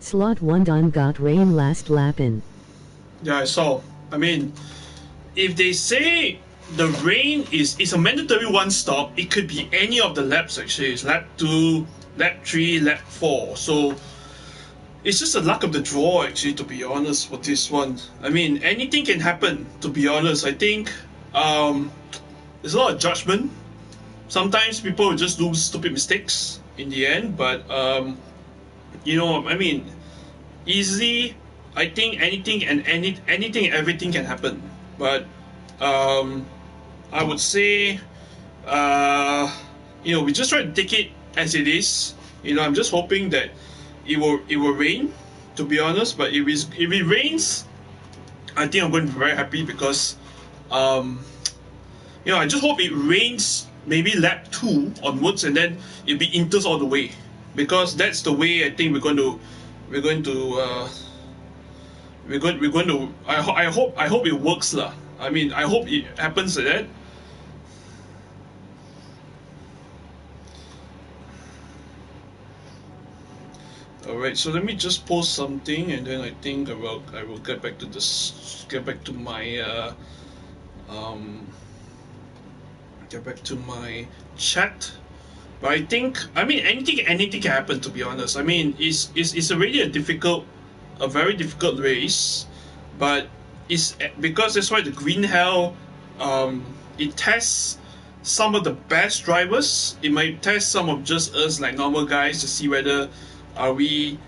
Slot 1 done got rain last lap in. Yeah, I saw. I mean, if they say the rain is a mandatory one stop, it could be any of the laps actually. It's lap 2, lap 3, lap 4. So it's just the luck of the draw actually, to be honest, for this one. I mean, anything can happen, to be honest. I think there's a lot of judgment. Sometimes people will just do stupid mistakes in the end, but you know, I mean, easily, I think anything and anything, everything can happen. But I would say, you know, we just try to take it as it is. You know, I'm just hoping that it will rain, to be honest. But if it rains, I think I'm going to be very happy because, you know, I just hope it rains maybe lap 2 onwards and then it'll be inters all the way, because that's the way I think we're going to I hope it works lah. I mean, I hope it happens like that. Alright, so let me just post something and then I think I will get back to this, get back to my chat. But I think, I mean, anything can happen, to be honest. I mean, it's already a very difficult race, but it's because that's why the Green Hell, it tests some of the best drivers. It might test some of just us like normal guys to see whether are we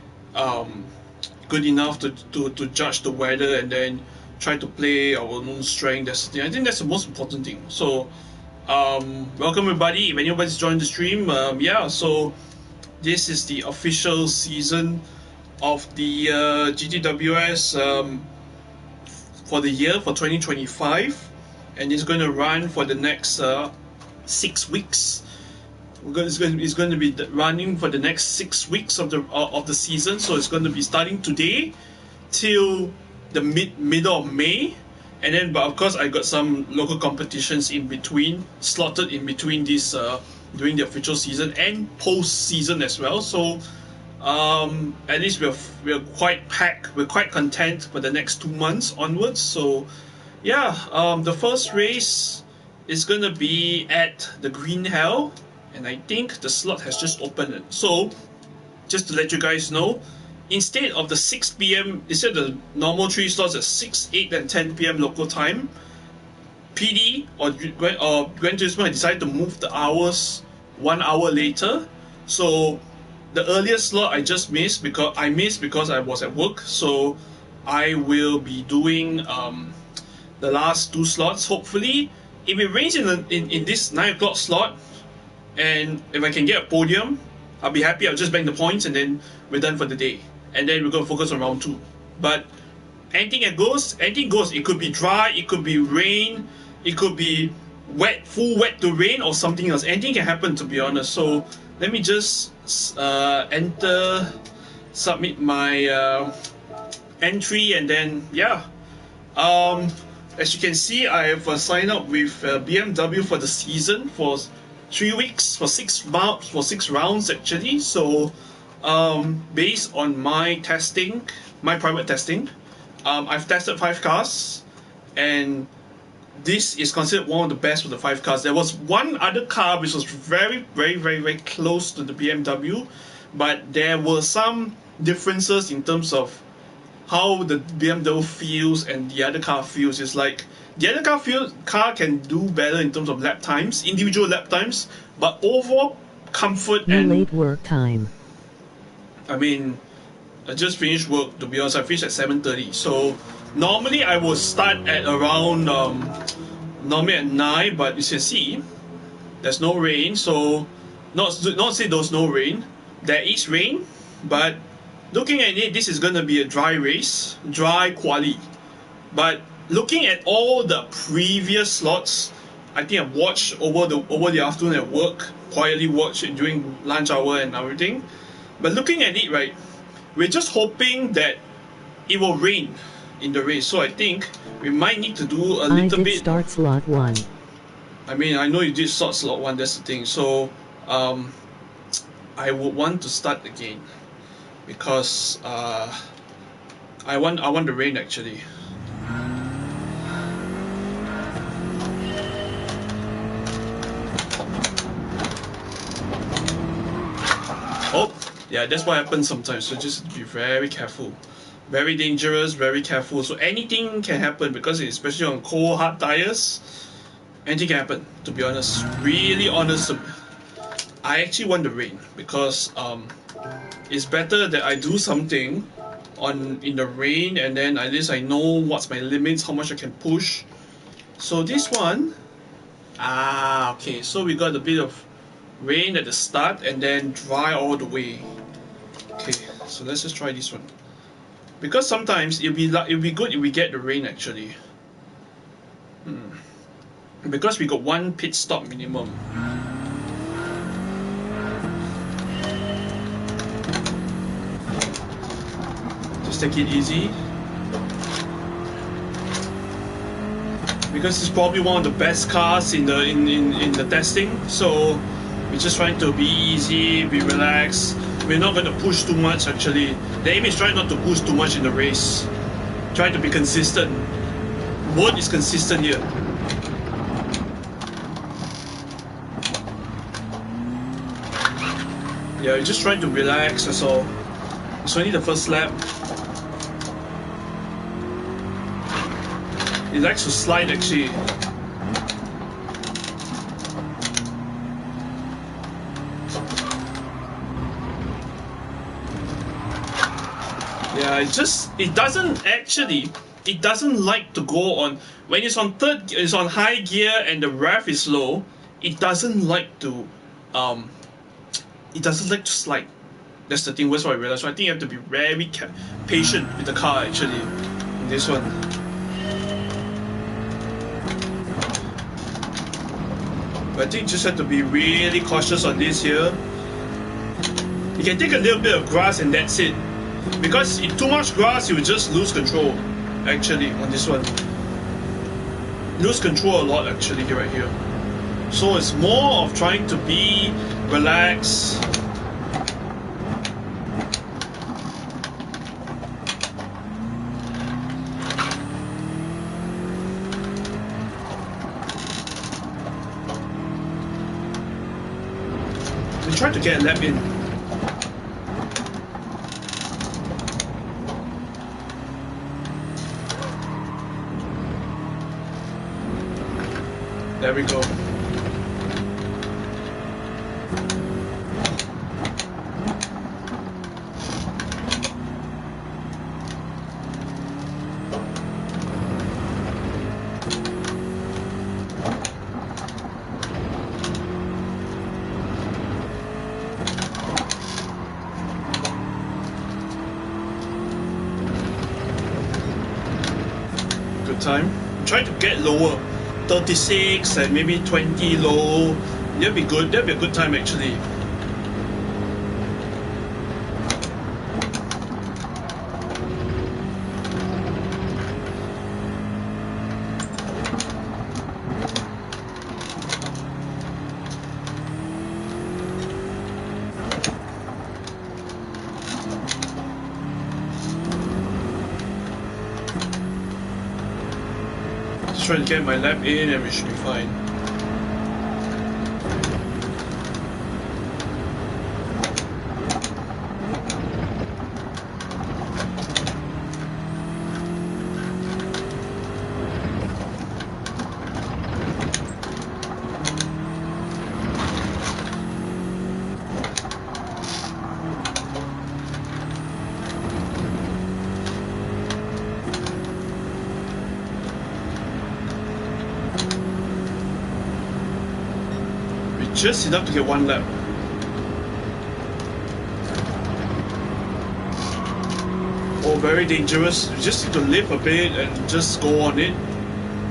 good enough to judge the weather and then try to play our own strength. That's the thing. I think that's the most important thing. So welcome everybody. If anybody's joined the stream, yeah, so this is the official season of the GTWS for the year for 2025, and it's going to run for the next 6 weeks. It's going to be running for the next 6 weeks of the season. So it's going to be starting today till the middle of May, and then but of course I got some local competitions in between, slotted in between this during the official season and post season as well. So at least we're quite packed, we're quite content for the next 2 months onwards. So yeah, the first race is gonna be at the Green Hell, and I think the slot has just opened. So just to let you guys know, instead of the 6 p.m, instead of the normal 3 slots at 6, 8 and 10 p.m. local time, PD or Gran Turismo decided to move the hours 1 hour later. So the earliest slot I just missed because I was at work. So I will be doing the last 2 slots. Hopefully, if it rains in this 9 o'clock slot, and if I can get a podium, I'll be happy. I'll just bank the points and then we're done for the day. And then we're going to focus on round 2. But anything goes. It could be dry, it could be rain, it could be wet, full wet to rain, or something else. Anything can happen, to be honest. So let me just submit my entry, and then yeah. As you can see, I have signed up with BMW for the season for 3 weeks, for 6 rounds actually. So based on my testing, my private testing, I've tested 5 cars, and this is considered one of the best of the 5 cars. There was one other car which was very close to the BMW, but there were some differences in terms of how the BMW feels and the other car feels. It's like the other car can do better in terms of lap times, individual lap times, but overall comfort and late work time. I mean, I just finished work, to be honest. I finished at 7:30. So normally I would start at around normally at 9, but you can see there's no rain. So not say there's no rain. There is rain, but looking at it, this is gonna be a dry race, dry quali. But looking at all the previous slots, I think I've watched over the afternoon at work, quietly watched it during lunch hour and everything. But looking at it, right, we're just hoping that it will rain in the race. So I think we might need to do a little bit. Start slot 1. I mean, I know you did start slot 1. That's the thing. So I would want to start again. because I want the rain actually. Oh, yeah, that's what happens sometimes. So just be very careful. Very dangerous, very careful. So anything can happen because especially on cold, hard tires, anything can happen. To be honest, really honest, I actually want the rain because it's better that I do something in the rain, and then at least I know what's my limits, how much I can push. So this one, okay. So we got a bit of rain at the start and then dry all the way. Okay, so let's just try this one. Because sometimes it'll be good if we get the rain actually. Because we got one pit stop minimum. Just take it easy. Because it's probably one of the best cars in the testing. So we're just trying to be easy, be relaxed. We're not going to push too much actually. The aim is try not to push too much in the race. Try to be consistent. Word is consistent here. Yeah, just trying to relax, that's all. It's only the first lap. It likes to slide actually. Yeah, it doesn't like to go on when it's on high gear and the rev is low. It doesn't like to slide. That's the thing. That's what I realized. So I think you have to be very patient with the car actually in this one. But I think you just have to be really cautious on this here. You can take a little bit of grass and that's it. Because in too much grass, you will just lose control. Actually, on this one, lose control a lot. Actually, right here. So it's more of trying to be relaxed. We try to get a lap in. There we go. Good time. Try to get lower. 36 and maybe 20 low. That'll be good. That'll be a good time actually. Trying to get my lap in and we should be fine. Just enough to get one lap. Oh, very dangerous. You just need to lift a bit and just go on it.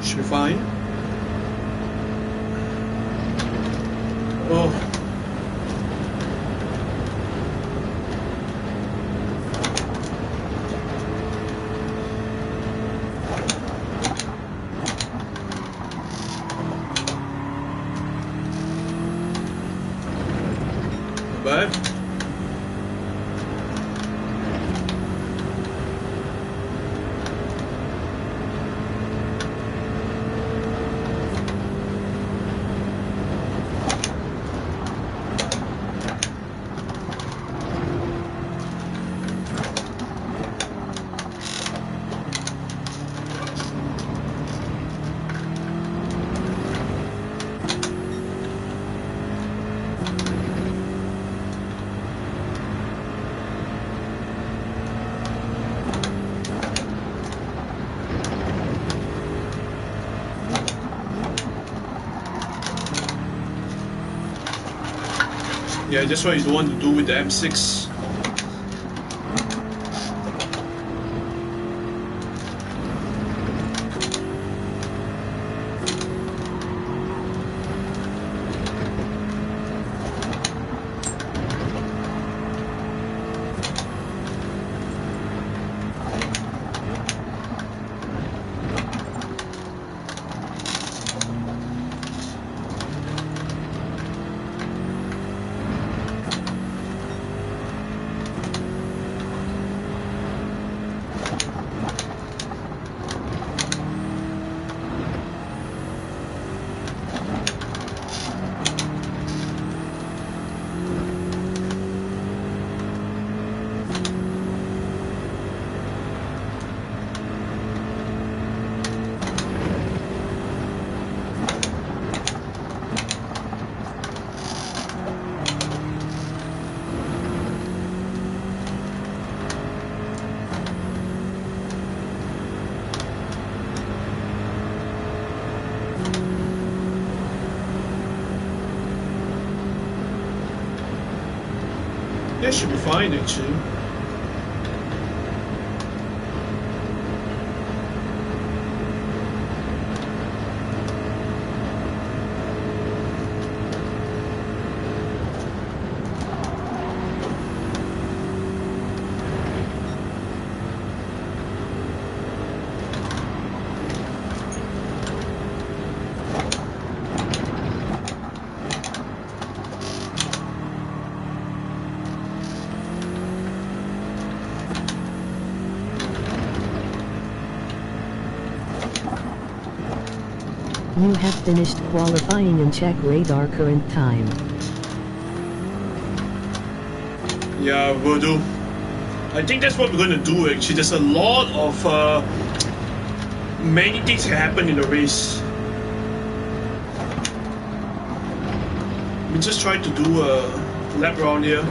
Should be fine. Oh. Yeah, that's what you want to do with the M6. That should be fine actually. You have finished qualifying and check radar current time. Yeah, will do. I think that's what we're gonna do actually. There's a lot of many things can happen in the race. We just try to do a lap round here.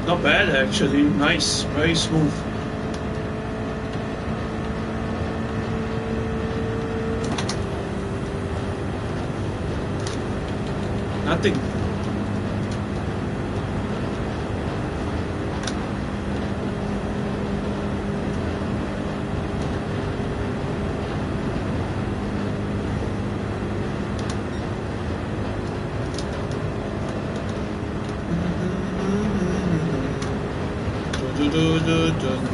Not bad actually, nice, very smooth. Nothing. Dun.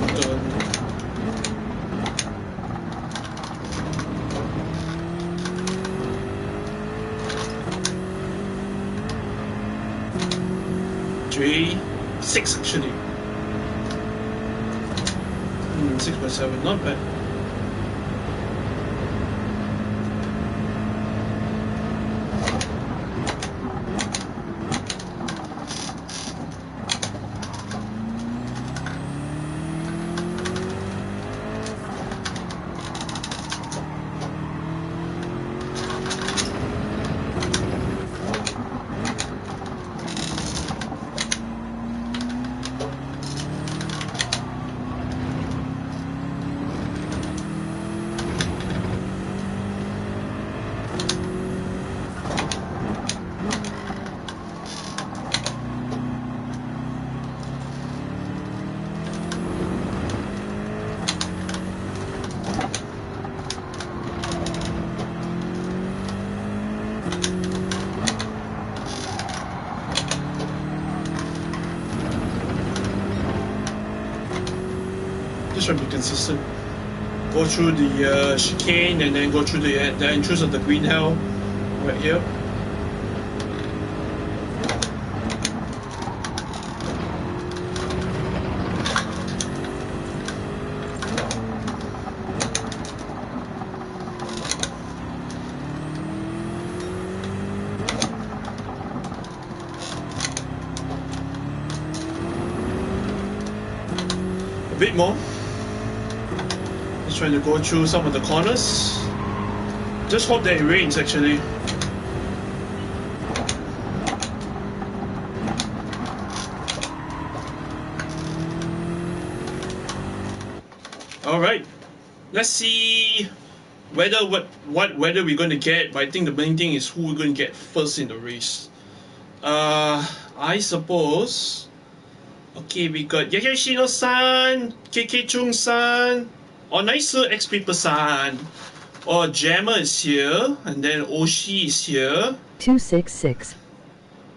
6 actually. 6.7, not bad. try to be consistent. Go through the chicane and then go through the entrance of the green hell right here. A bit more. Just trying to go through some of the corners. Just hope that it rains actually. Alright. Let's see whether what weather we're going to get, but I think the main thing is who we're going to get first in the race. I suppose. Okay, we got Yakashino-san, Kekechung-san, Onaisu X-People-san, Jammer is here, and then Oshi is here. 266.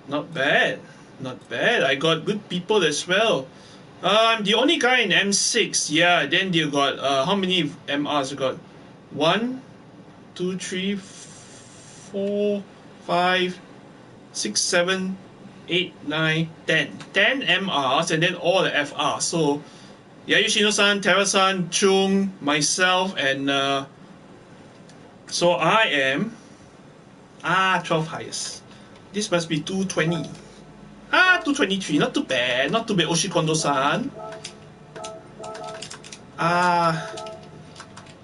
Not bad, not bad. I got good people as well. I'm the only guy in M6. Yeah, then you got how many MRs you got? 1, 2, 3, 4, 5, 6, 7, 8, 9, 10. 10 MRs and then all the FRs. So Yayushino-san, Tara-san, Chung, myself, and so I am 12 highest. This must be 220. 223. Not too bad. Not too bad. Oshikondo-san.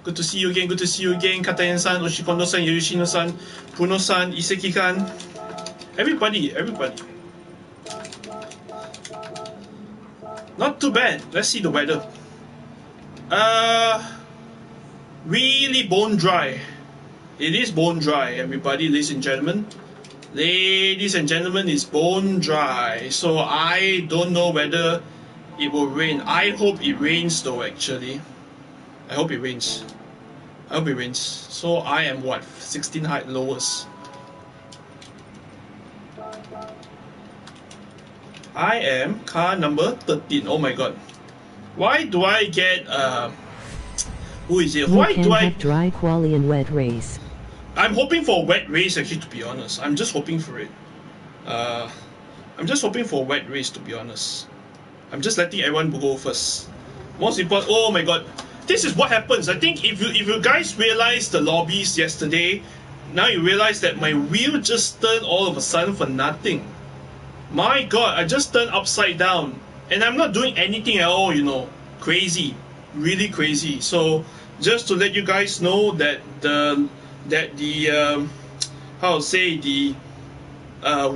Good to see you again. Good to see you again. Katayan-san, Oshikondo-san, Yayushino-san, Puno-san, Iseki-kan. Everybody. Not too bad. Let's see the weather. Really bone dry. It is bone dry, everybody, ladies and gentlemen. Ladies and gentlemen, it's bone dry. So I don't know whether it will rain. I hope it rains though, actually. I hope it rains. So I am what? 16 height lowest. I am car number 13. Oh my god. Why do I get who is it? Why do I have dry quali and wet race? I'm hoping for a wet race actually, to be honest. I'm just hoping for it. I'm just hoping for a wet race, to be honest. I'm just letting everyone go first. Most important, oh my god. This is what happens. I think if you guys realized the lobbies yesterday, now you realize that my wheel just turned all of a sudden for nothing. My god, I just turned upside down. And I'm not doing anything at all, you know. Crazy. Really crazy. So, just to let you guys know that the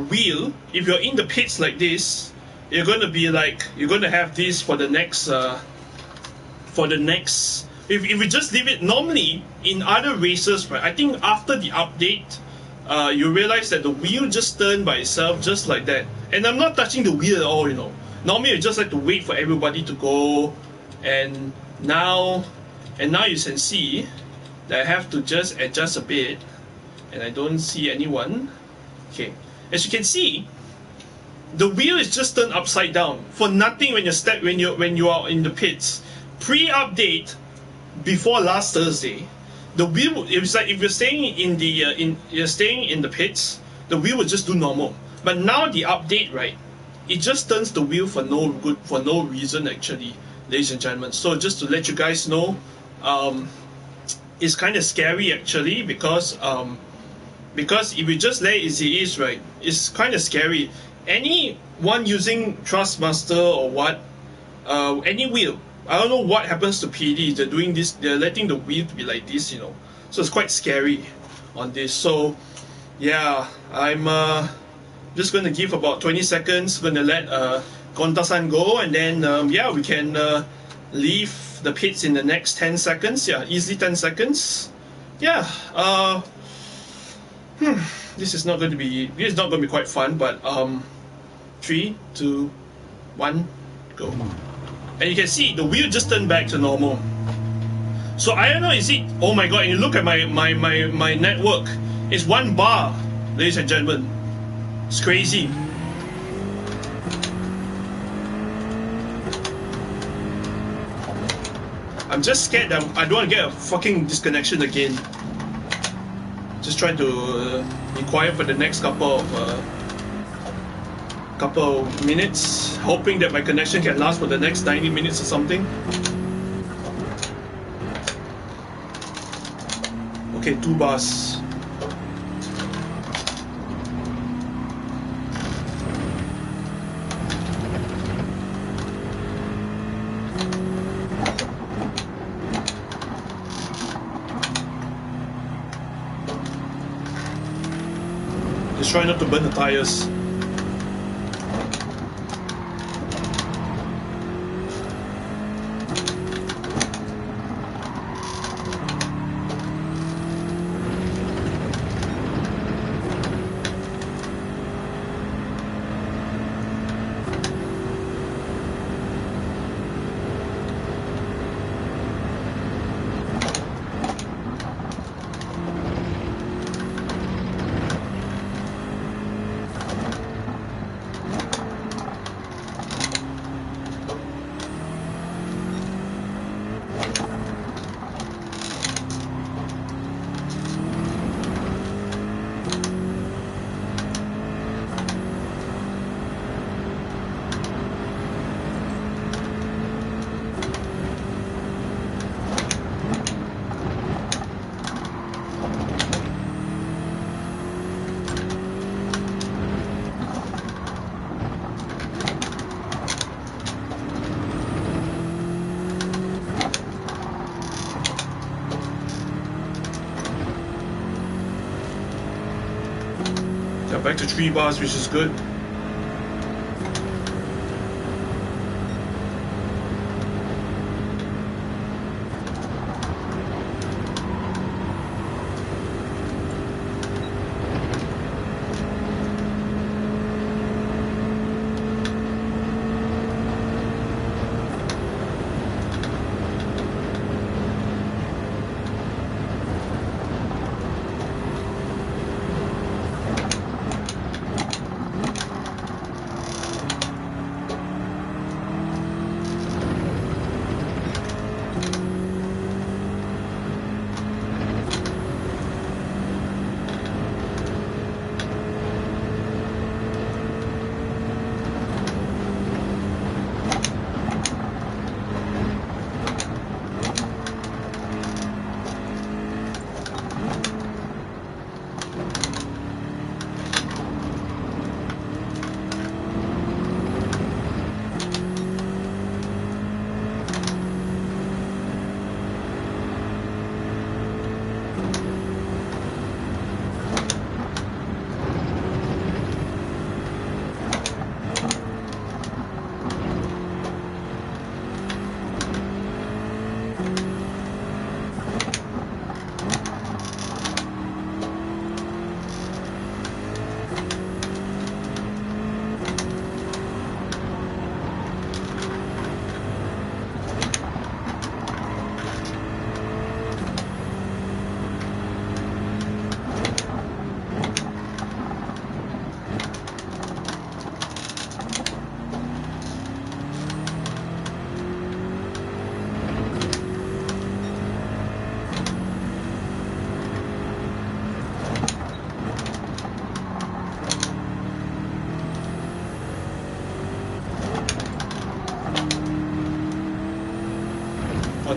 wheel, if you're in the pits like this, you're gonna have this for the next if you just leave it normally in other races, right? I think after the update, you realize that the wheel just turned by itself just like that, and I'm not touching the wheel at all, you know. Normally you just like to wait for everybody to go, and now you can see that I have to just adjust a bit, and I don't see anyone. Okay, as you can see, the wheel is just turned upside down for nothing when you are in the pits. Pre-update, before last Thursday, the wheel, it's like if you're staying in the pits, the wheel will just do normal. But now the update, right, it just turns the wheel for no reason actually, ladies and gentlemen. So just to let you guys know, it's kind of scary actually, because if you just let it as it is, right, it's kind of scary. Anyone using Trustmaster or what, any wheel, I don't know what happens to PD. They're doing this. They're letting the wheel be like this, you know. So it's quite scary on this. So yeah, I'm just going to give about 20 seconds. Going to let Gonta-san go, and then yeah, we can leave the pits in the next 10 seconds. Yeah, easily 10 seconds. Yeah. This is not going to be quite fun, but 3, 2, 1, go. And you can see the wheel just turned back to normal. So I don't know, is it, oh my god, and you look at my network, it's 1 bar, ladies and gentlemen. It's crazy. I'm just scared that I don't want to get a fucking disconnection again. Just try to be quiet for the next couple of minutes, hoping that my connection can last for the next 90 minutes or something. Okay, 2 bars. Just try not to burn the tires. Back to 3 bars, which is good.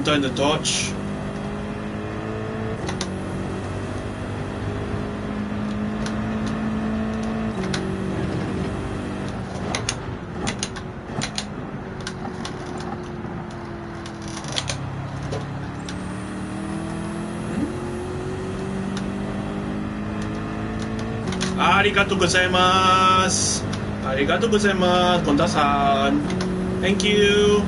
Down the torch. Arigatou gozaimasu. Arigatou gozaimasu, Konda-san. Thank you.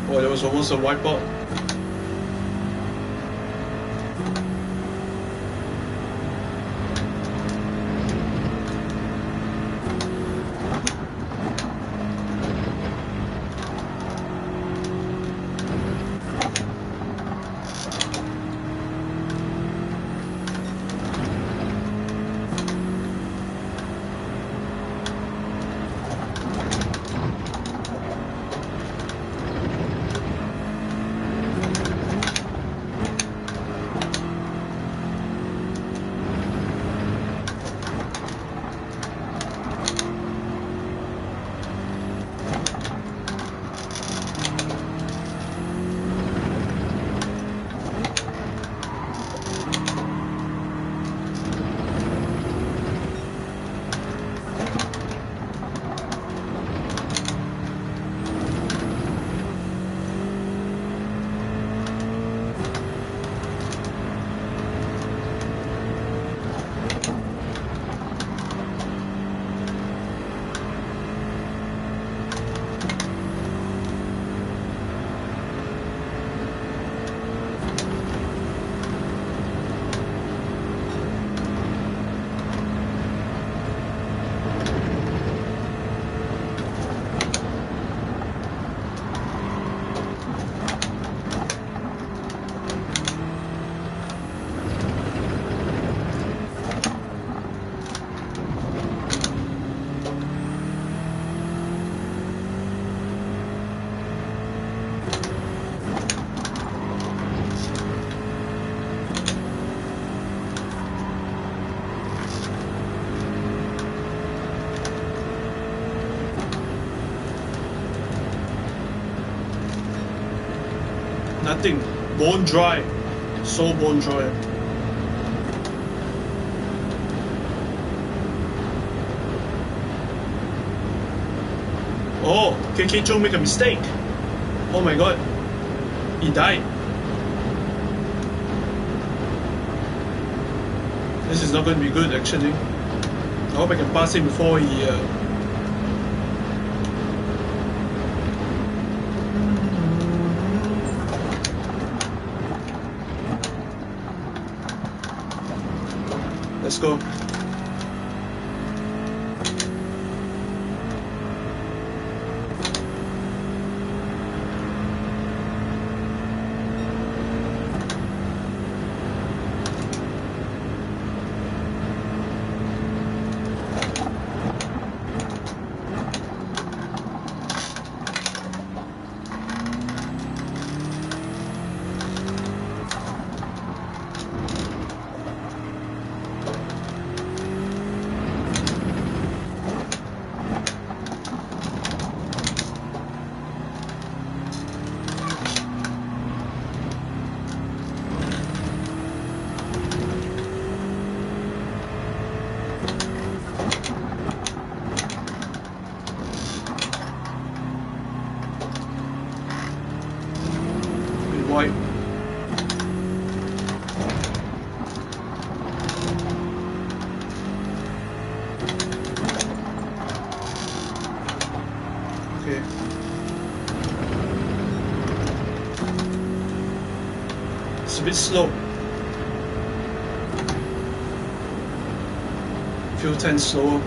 Oh, there was almost a wipeout. Nothing. Bone dry. So bone dry. Oh, KK Joe make a mistake. Oh my god. He died. This is not going to be good actually. I hope I can pass him before he Let's go. White. Okay. It's a bit slow. Few tenths slower.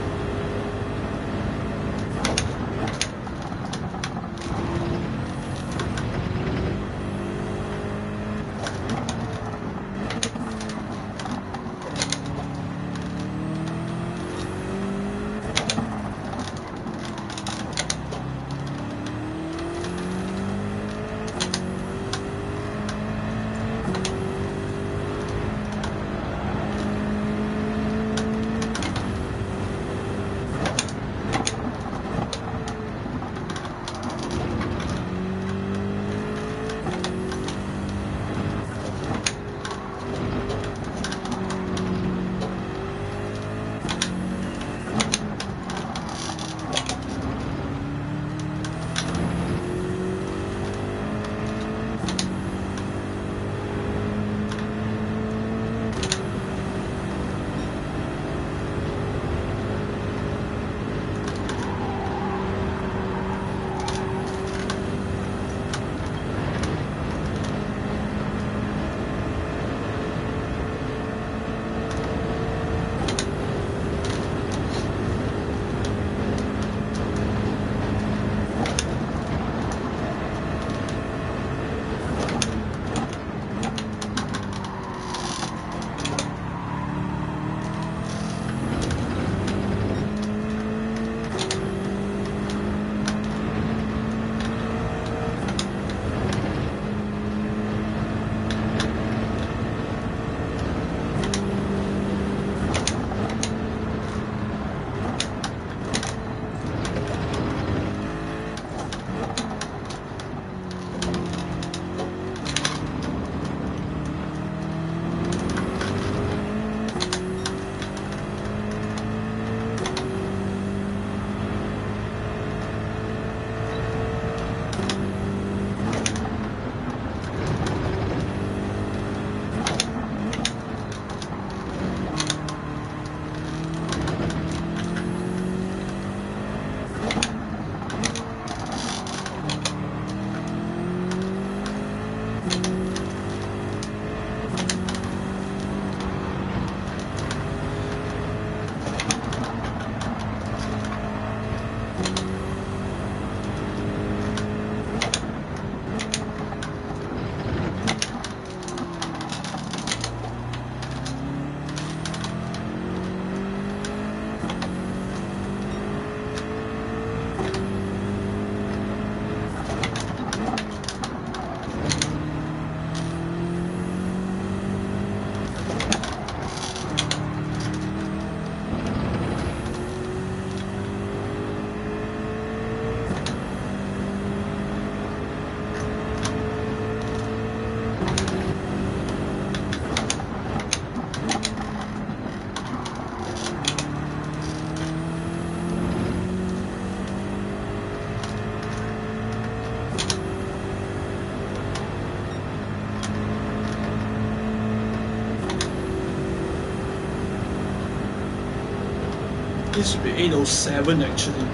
This should be 8:07 actually.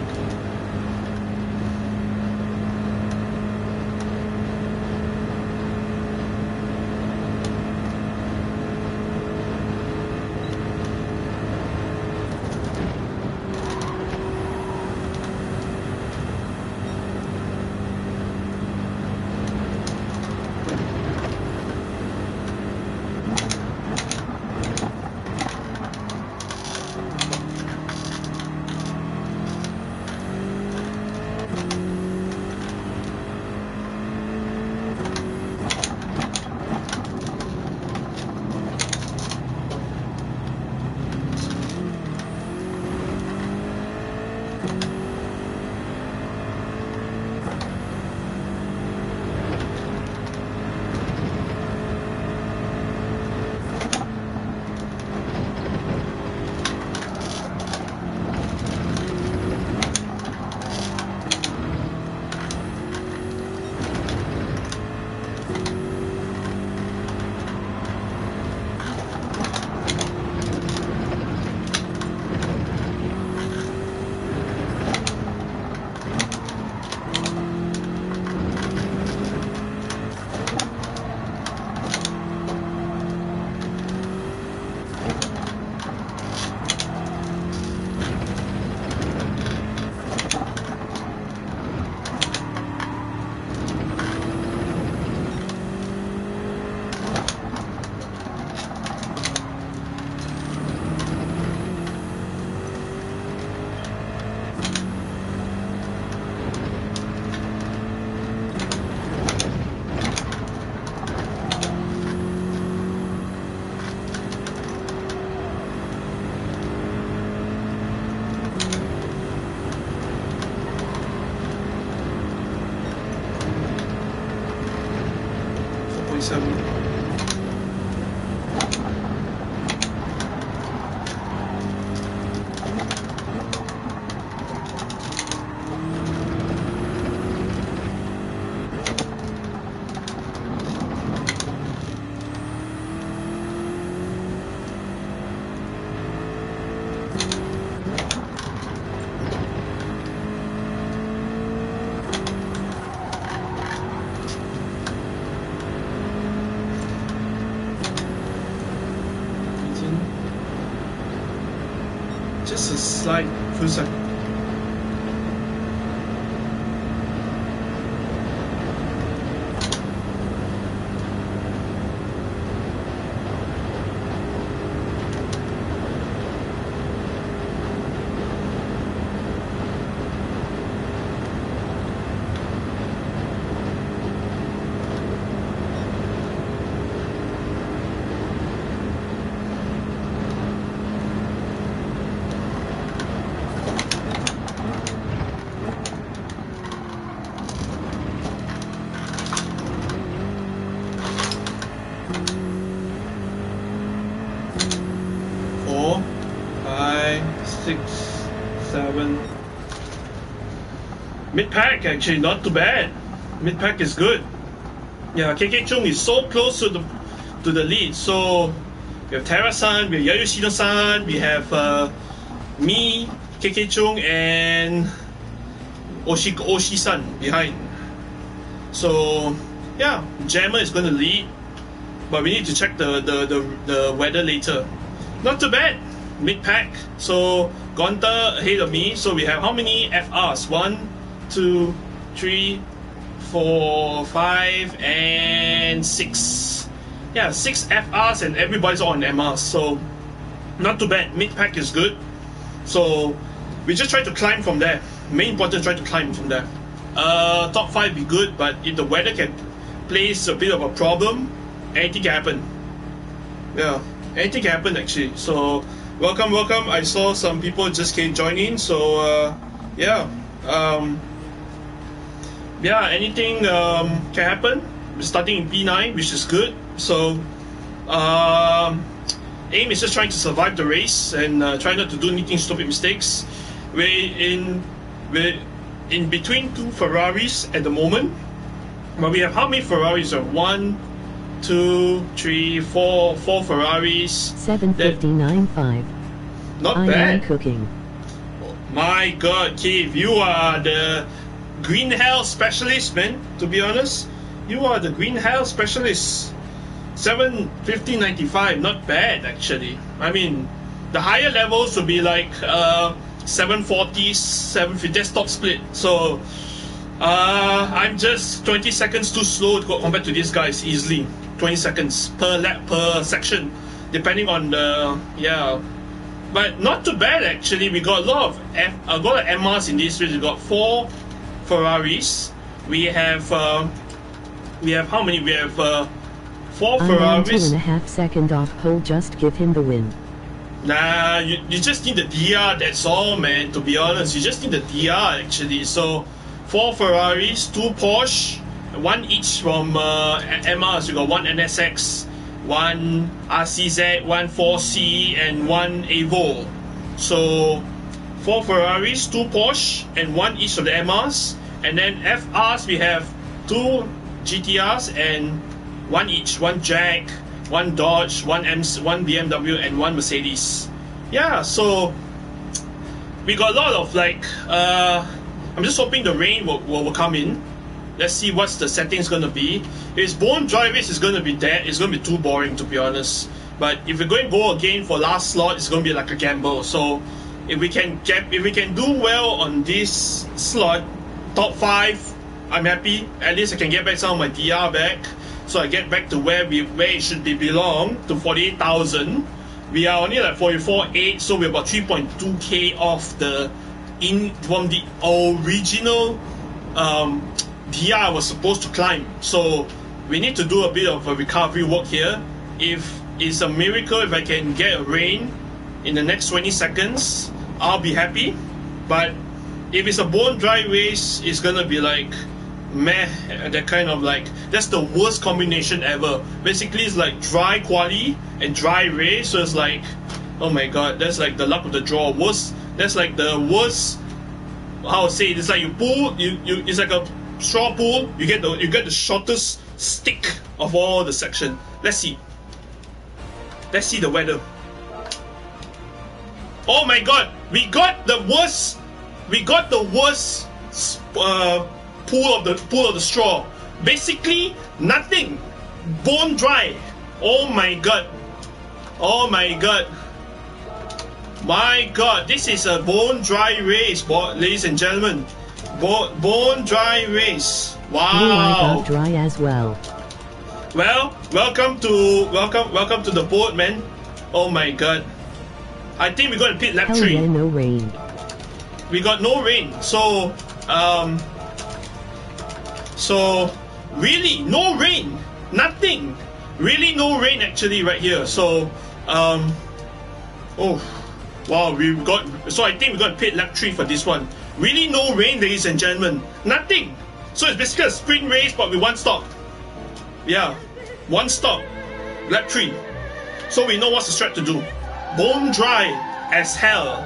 Just a slight few seconds. Mid-pack actually not too bad. Mid-pack is good. Yeah, KK Chung is so close to the lead. So we have Tara-san, we have Yayushino-san, we have me, KK Chung, and Oshi-san behind. So yeah, Jammer is going to lead, but we need to check the weather later. Not too bad. Mid-pack. So Gonta ahead of me. So we have how many FRs? 1, 2, 3, 4, 5, and 6. Yeah, 6 FRs and everybody's on MRs. So not too bad. Mid-pack is good. So we just try to climb from there. Main important, try to climb from there. Top 5 be good, but if the weather can place a bit of a problem, anything can happen. Yeah, anything can happen actually. So welcome. I saw some people just came join in. So yeah. Yeah, anything can happen. We're starting in P9, which is good. So aim is just trying to survive the race and try not to do anything stupid mistakes. We're in between 2 Ferraris at the moment. But we have how many Ferraris? 1, 2, 3, 4 Ferraris. 7:59.5. Not bad. Cooking. My God, Keith, you are the green hell specialist, man. To be honest, you are the green hell specialist. 750.95, not bad actually. I mean, the higher levels would be like 740, 750. That's top split. So I'm just 20 seconds too slow compared to these guys easily. 20 seconds per lap per section, depending on the But not too bad actually. We got a lot of MRs in this race. We got 4 Ferraris. We have how many? We have 4 Ferraris. 2.5 seconds off pole. Just give him the win. Nah, you just need the DR. That's all, man. To be honest, you just need the DR actually. So 4 Ferraris, 2 Porsche, 1 each from MRs. We got 1 NSX, 1 RCZ, 1 4C, and 1 Evo. So 4 Ferraris, 2 Porsche, and 1 each of the MRs. And then FRs, we have 2 GTRs and 1 each, 1 Jag, 1 Dodge, 1 BMW, and 1 Mercedes. Yeah, so we got a lot of like I'm just hoping the rain will come in. Let's see what's the settings gonna be. If it's bone dry race, it's gonna be dead. It's gonna be too boring, to be honest. But if we're going to go again for last slot, it's gonna be like a gamble. So if we can do well on this slot, top 5, I'm happy. At least I can get back some of my DR back, so I get back to where it should belong, to 48,000. We are only like 44.8, so we're about 3.2k off from the original DR I was supposed to climb. So we need to do a bit of a recovery work here. If it's a miracle, if I can get a rain in the next 20 seconds, I'll be happy. But if it's a bone dry race, it's gonna be like meh, that kind of like, that's the worst combination ever. Basically it's like dry quali and dry race, so it's like, oh my god, that's like the luck of the draw. That's like the worst, how to say it, it's like you pull, it's like a straw pull, you get the shortest stick of all the section. Let's see the weather. Oh my god, we got the worst pool of the straw. Basically nothing, bone dry. Oh my god, my god, this is a bone dry race, ladies and gentlemen. Bone dry race. Wow. I got dry as well. Well, welcome to the boat, man. Oh my god. I think we're gonna pit lap 3. Yeah, no rain. We got no rain, so really no rain, nothing. Really no rain actually right here. So oh wow, so I think we're gonna pit lap 3 for this one. Really no rain, ladies and gentlemen. Nothing. So it's basically a sprint race but with 1 stop. Yeah, 1 stop. Lap 3. So we know what's the strat to do. Bone dry as hell.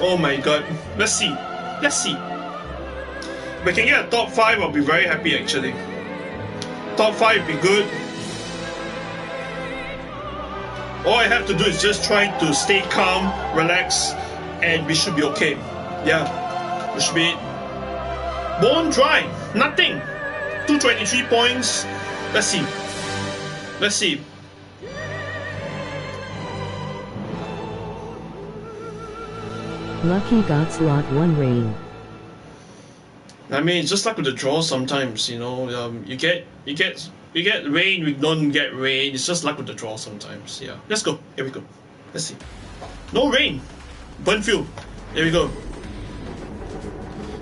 Oh my god. Let's see. If we can get a top 5, I'll be very happy actually. Top 5 would be good. All I have to do is just try to stay calm, relax, and we should be okay. Yeah, we should be bone dry. Nothing. 223 points. Let's see. Lucky got slot 1 rain. I mean, it's just like with the draw sometimes, you know. You get rain, we don't get rain. It's just luck with the draw sometimes. Yeah. Let's go. Here we go. Let's see. No rain. Burn fuel. Here we go.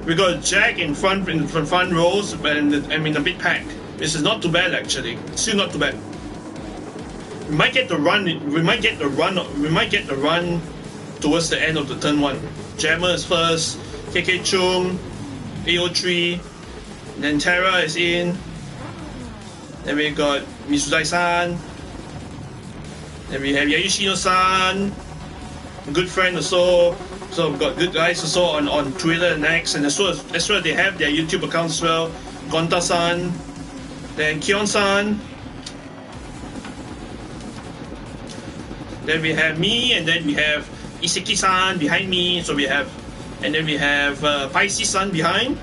We got Jag in front rows and in the mid pack. This is not too bad actually. Still not too bad. We might get the run. We might get the run towards the end of the turn 1. Jammer is first. KK Chung. AO3, then Terra is in, then we got Mizudai-san, then we have Yayushino-san, a good friend also. So we've got good guys also on Twitter and X, and as well they have their YouTube accounts as well. Gonta-san, then Kion-san, then we have me, and then we have Iseki-san behind me. So we have And then we have Feisty Sun behind.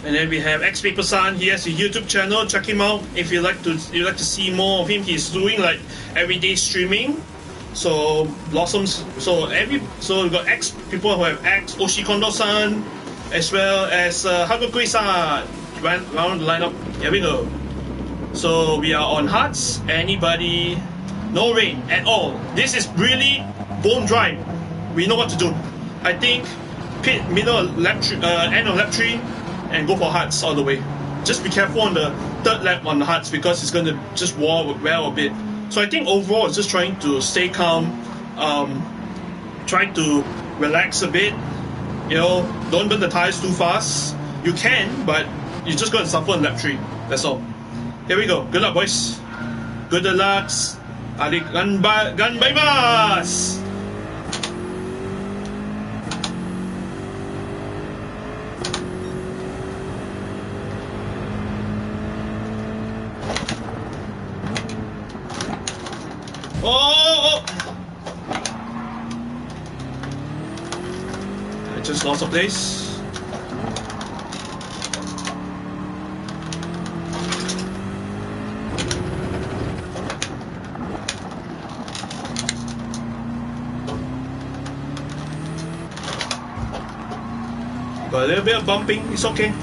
And then we have X Paper Sun. He has a YouTube channel. Check him out if you like to see more of him. He's doing like everyday streaming. So Blossoms. So we got X people who have X Oshikondo San, as well as Hagokui San. Round the lineup. Here we go. So we are on Hearts. Anybody? No rain at all. This is really bone dry. We know what to do. I think pit middle of lap end of lap 3 and go for Hearts all the way. Just be careful on the third lap on the Hearts because it's going to just wear a bit. So I think overall it's just trying to stay calm, trying to relax a bit. You know, don't burn the tires too fast. You can, but you're just going to suffer on lap 3. That's all. Here we go. Good luck, boys. Good luck. Ganbaimasu! Oh! I just lost a place. Got a little bit of bumping, it's okay.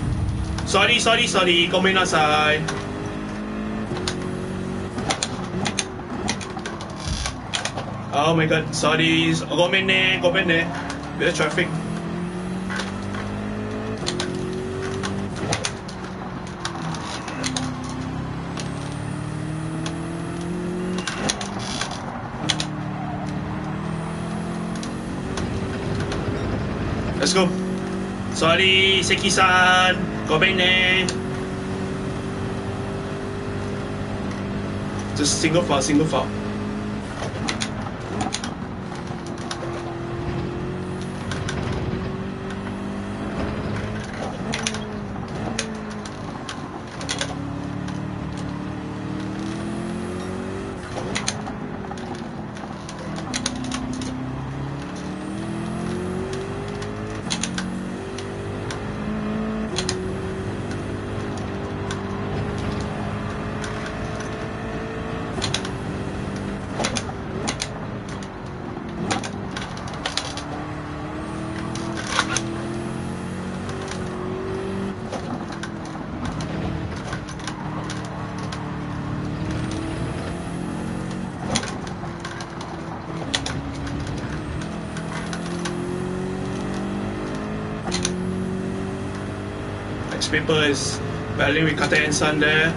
Sorry, gomenasai. Oh my god, sorry, gomenne. Bit of traffic. Let's go. Sorry, Seki-san. Gomenne. Just single file. Paper is battling with Kata and Sun there.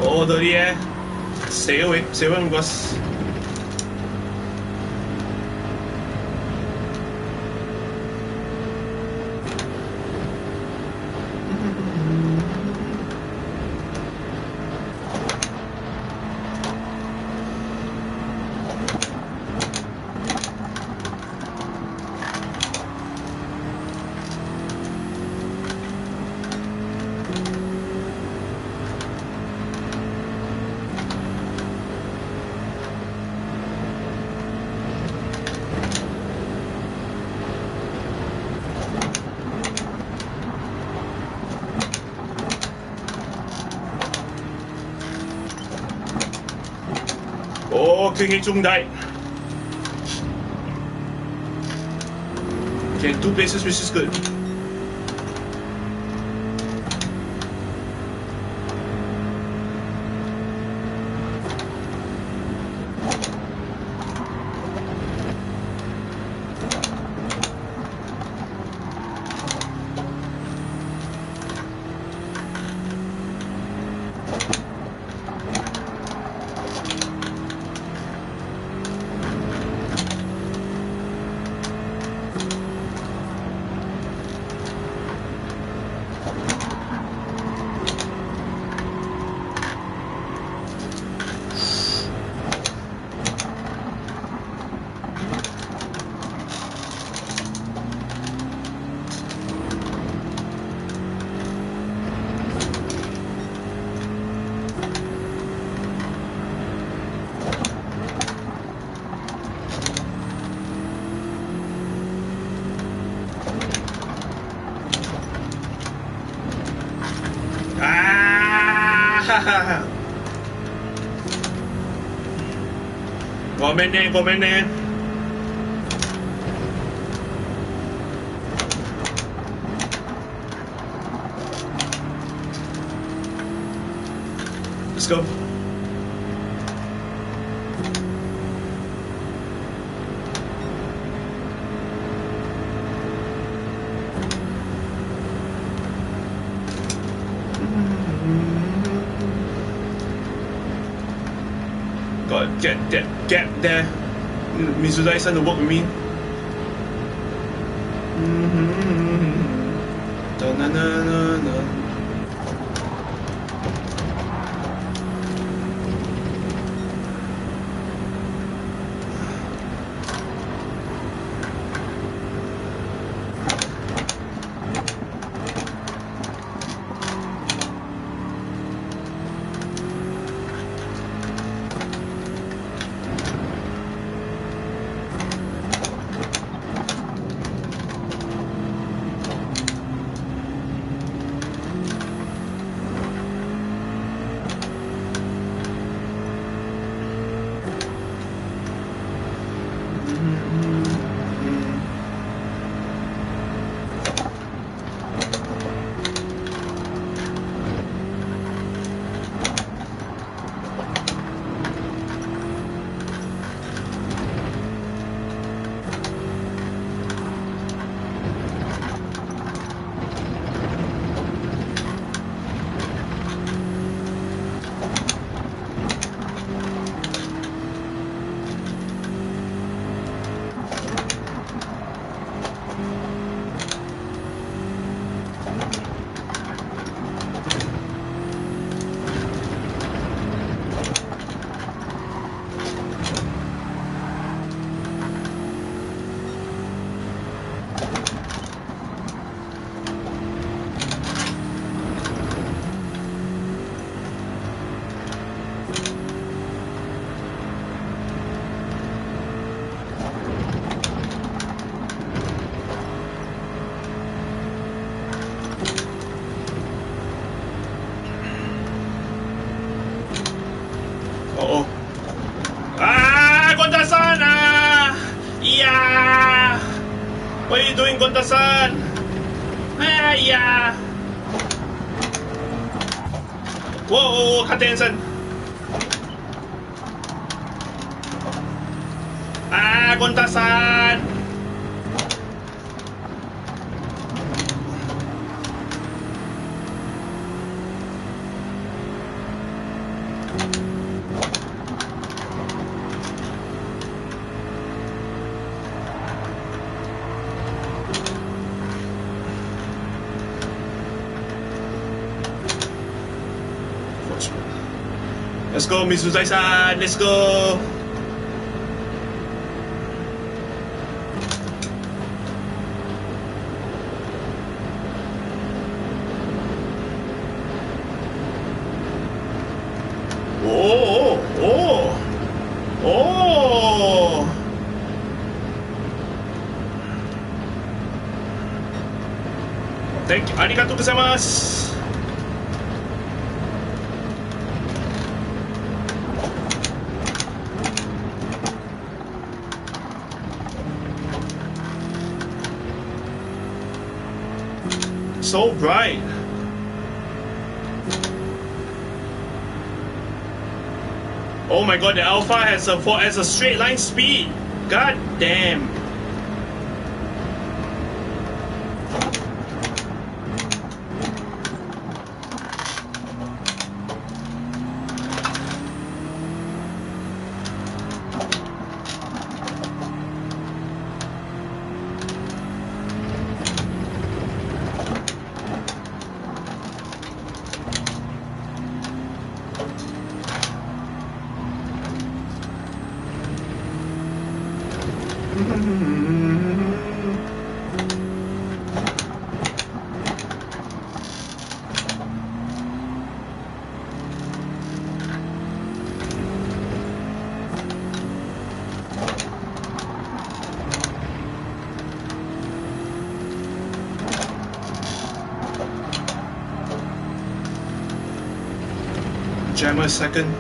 Oh, dirty air. Stay away, boss. Oh, King Chung died. Okay, 2 places, which is good. ごめんねごめんね。Let's go. God, get that gap there. Mizudai-san to work with me. Da-na-na-na-na. Uh-oh. Ah, Gonda-san! Ah! Yeah! What are you doing, Gonda-san? Ah, yeah! Whoa, Katen-san! Ah, Gonda-san! Let's go, Mizuzai-san! Let's go! Oh! Oh! Oh! Thank you! ありがとうございます! So bright. Oh my god, the Alpha has a straight line speed. God damn. Jammer second.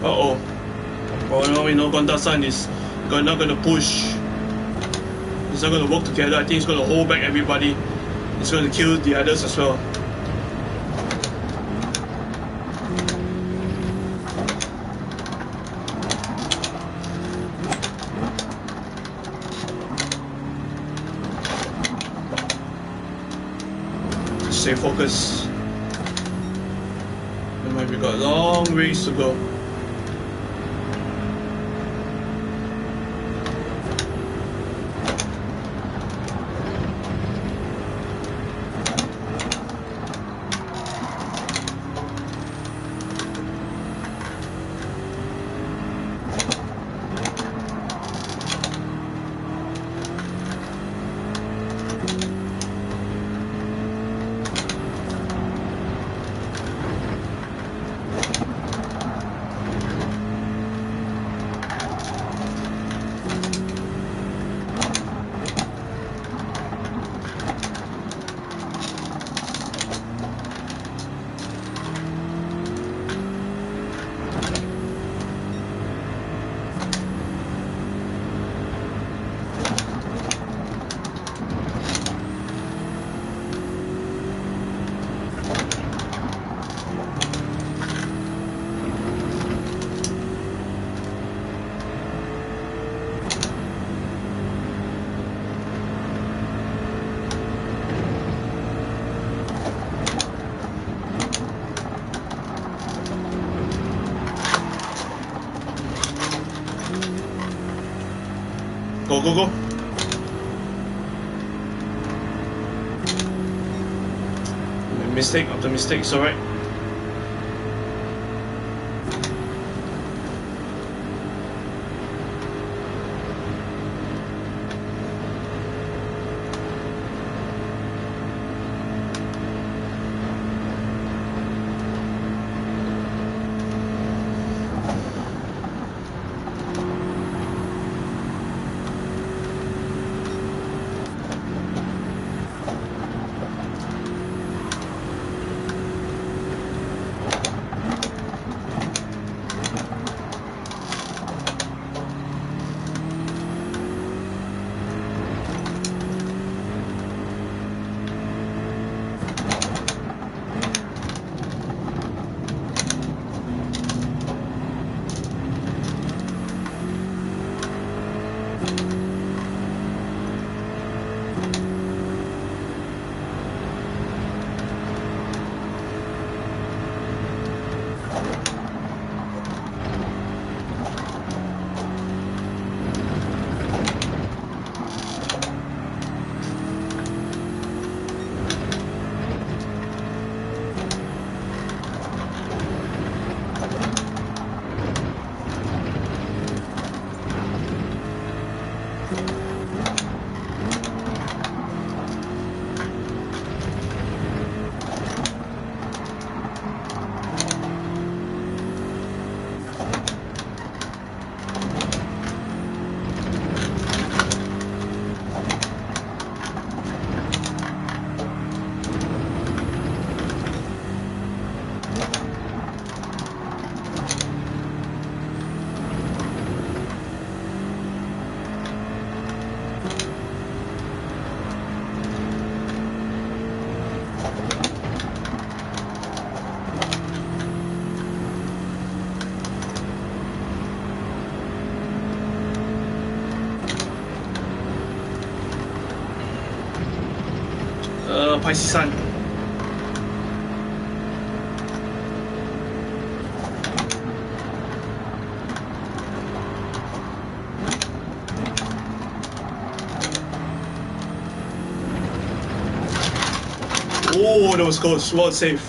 Uh-oh. Oh no, we know Gonda-san is not gonna push. He's not gonna work together. I think he's gonna hold back everybody. He's gonna kill the others as well. Stay focused. We got a long ways to go. Go, go, go. Mistake after mistake, it's alright. 拍西山。Oh, that was close. Well safe.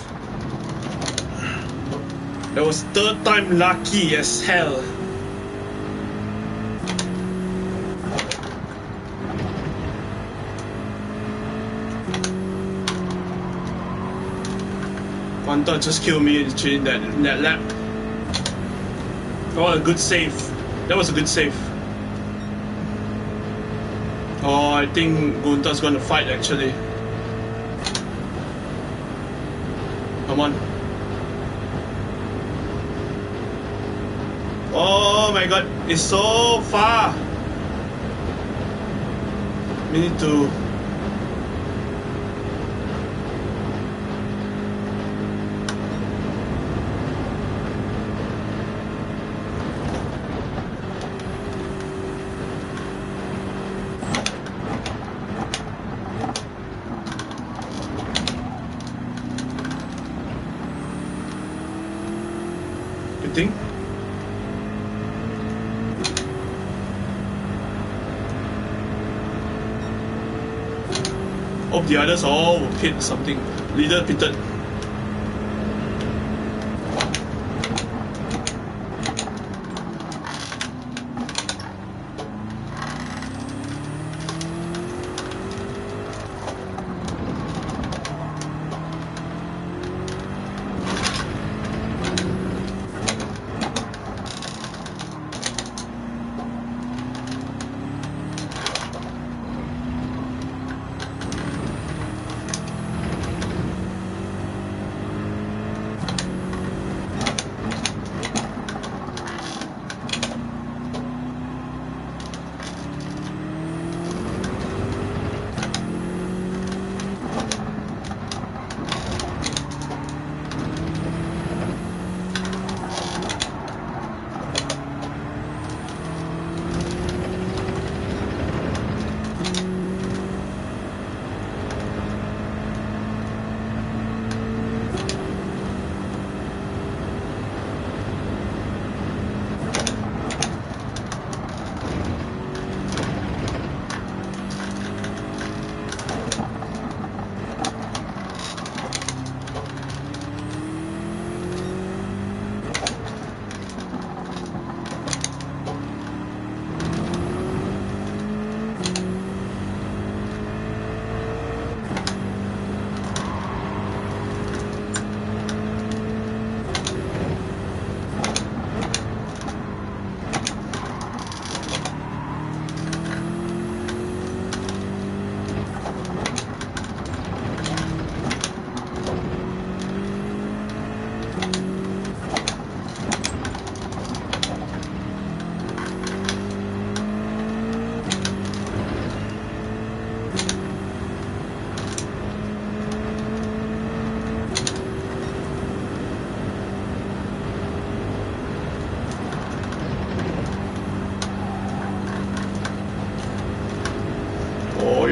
That was third time lucky as hell. Fanta just killed me in that lap. Oh, a good save. That was a good save. Oh, I think Gunta's gonna fight actually. Come on. Oh my god, it's so far. We need to... Good thing. Hope the others all will hit something. Leader pitted.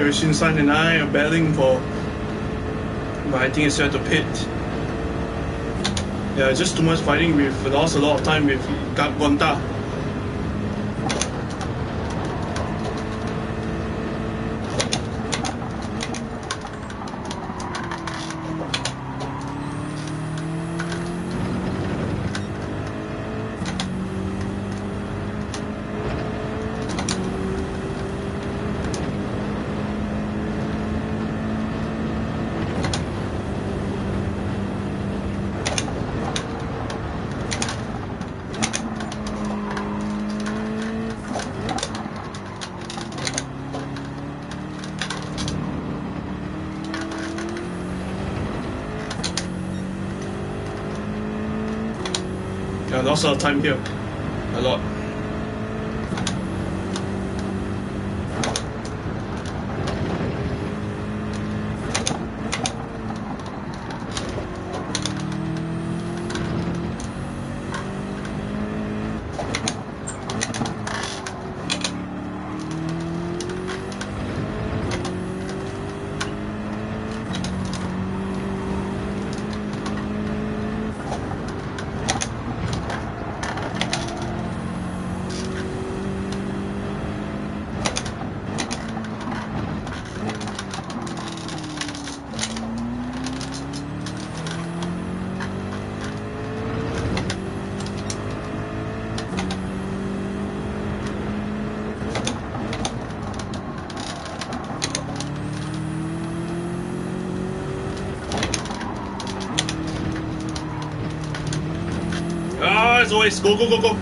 Shinsan and I are battling for, but I think it's time to pit. Yeah, just too much fighting. We've lost a lot of time with Gonta. Yeah, lost a lot of time here. A lot. as always. Go, go, go, go.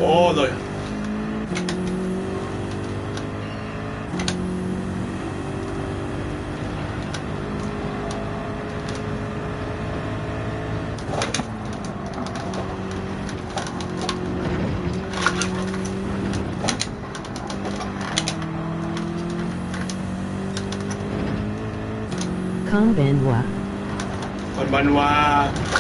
Oh, no. Konbanwa. Konbanwa.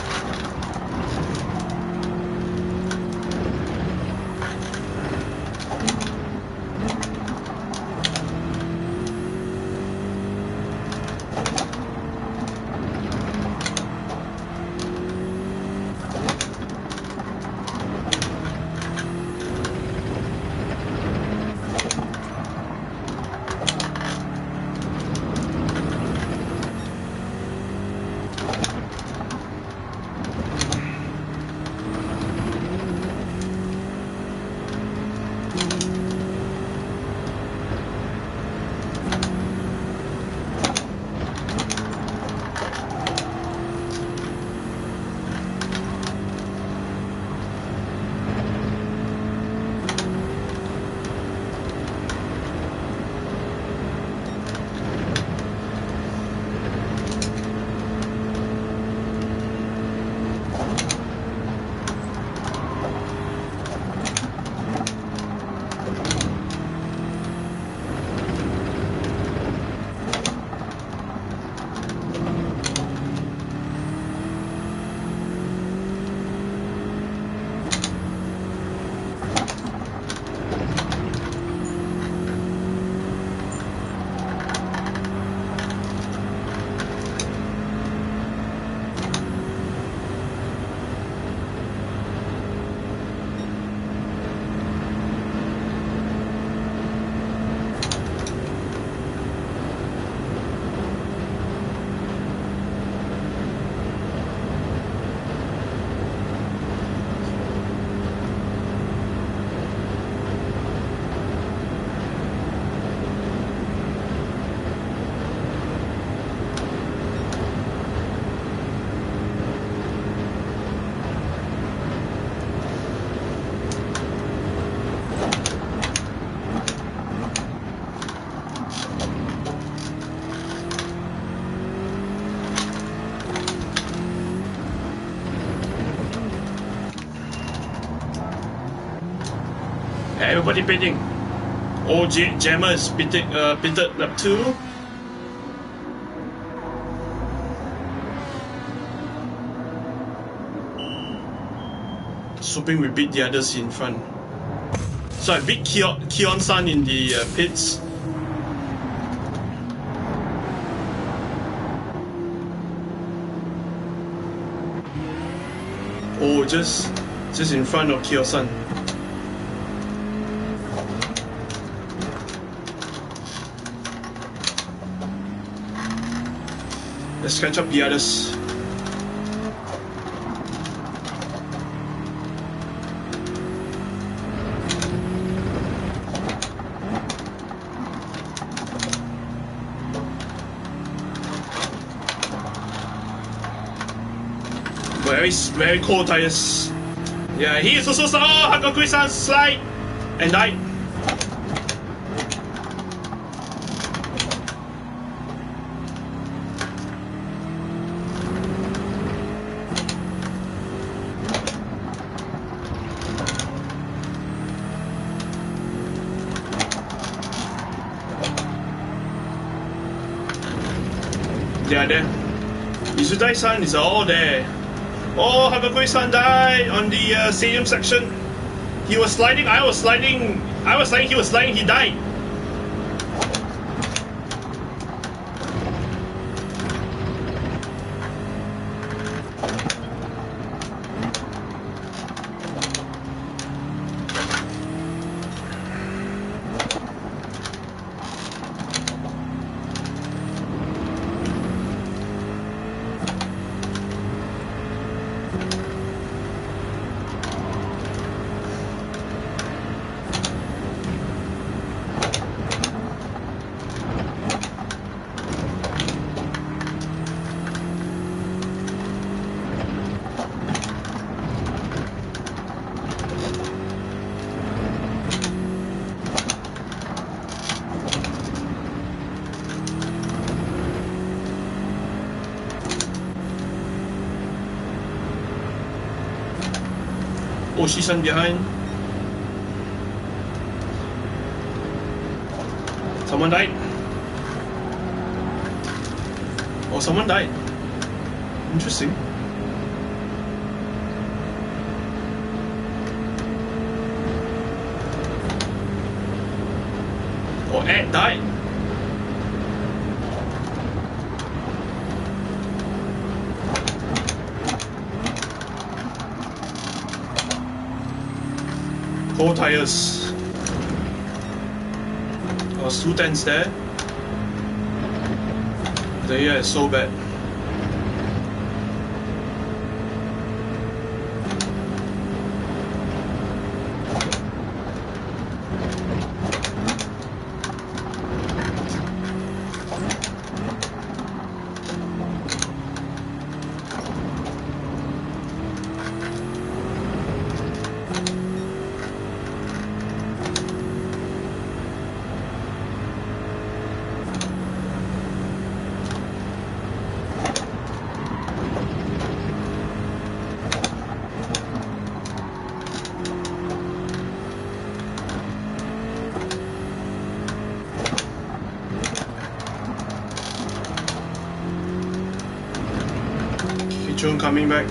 Everybody pitting. OJ Jammer is pitted lap 2. Hoping we beat the others in front. So I beat Keon-san in the pits. Oh, just in front of Keon-san. Let's catch up the others. Very cold tires. Yeah, he is also Hagakui-san slide and died. They are there. Izudai-san is all there. Oh, Hagakui-san died on the stadium section. He was sliding, I was sliding, he was sliding, he died. Oshi-san behind. Someone died. Oh, someone died. Interesting. Oh, Ed died. Four tires. Oh, Suten's there. The air is so bad. Kichun coming back.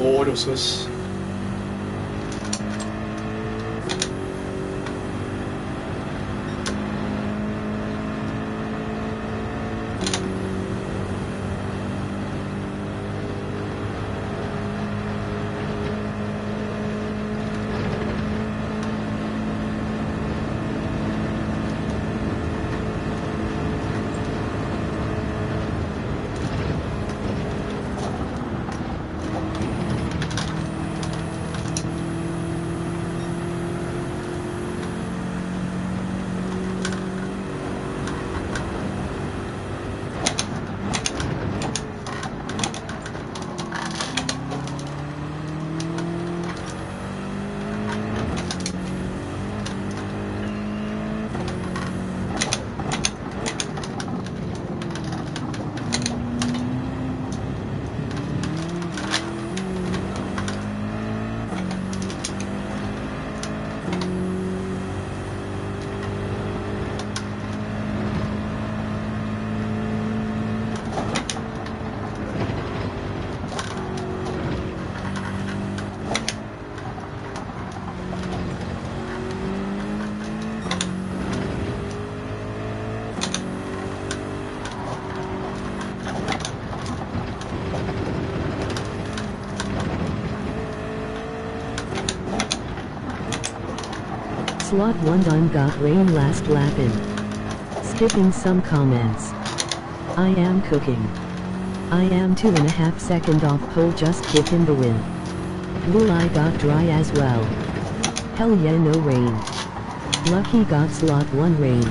Oh, that was close. Slot 1 done got rain last lap in. Skipping some comments. I am cooking. I am 2.5 seconds off pole, just give him the win. Lul, I got dry as well. Hell yeah, no rain. Lucky got slot 1 rain.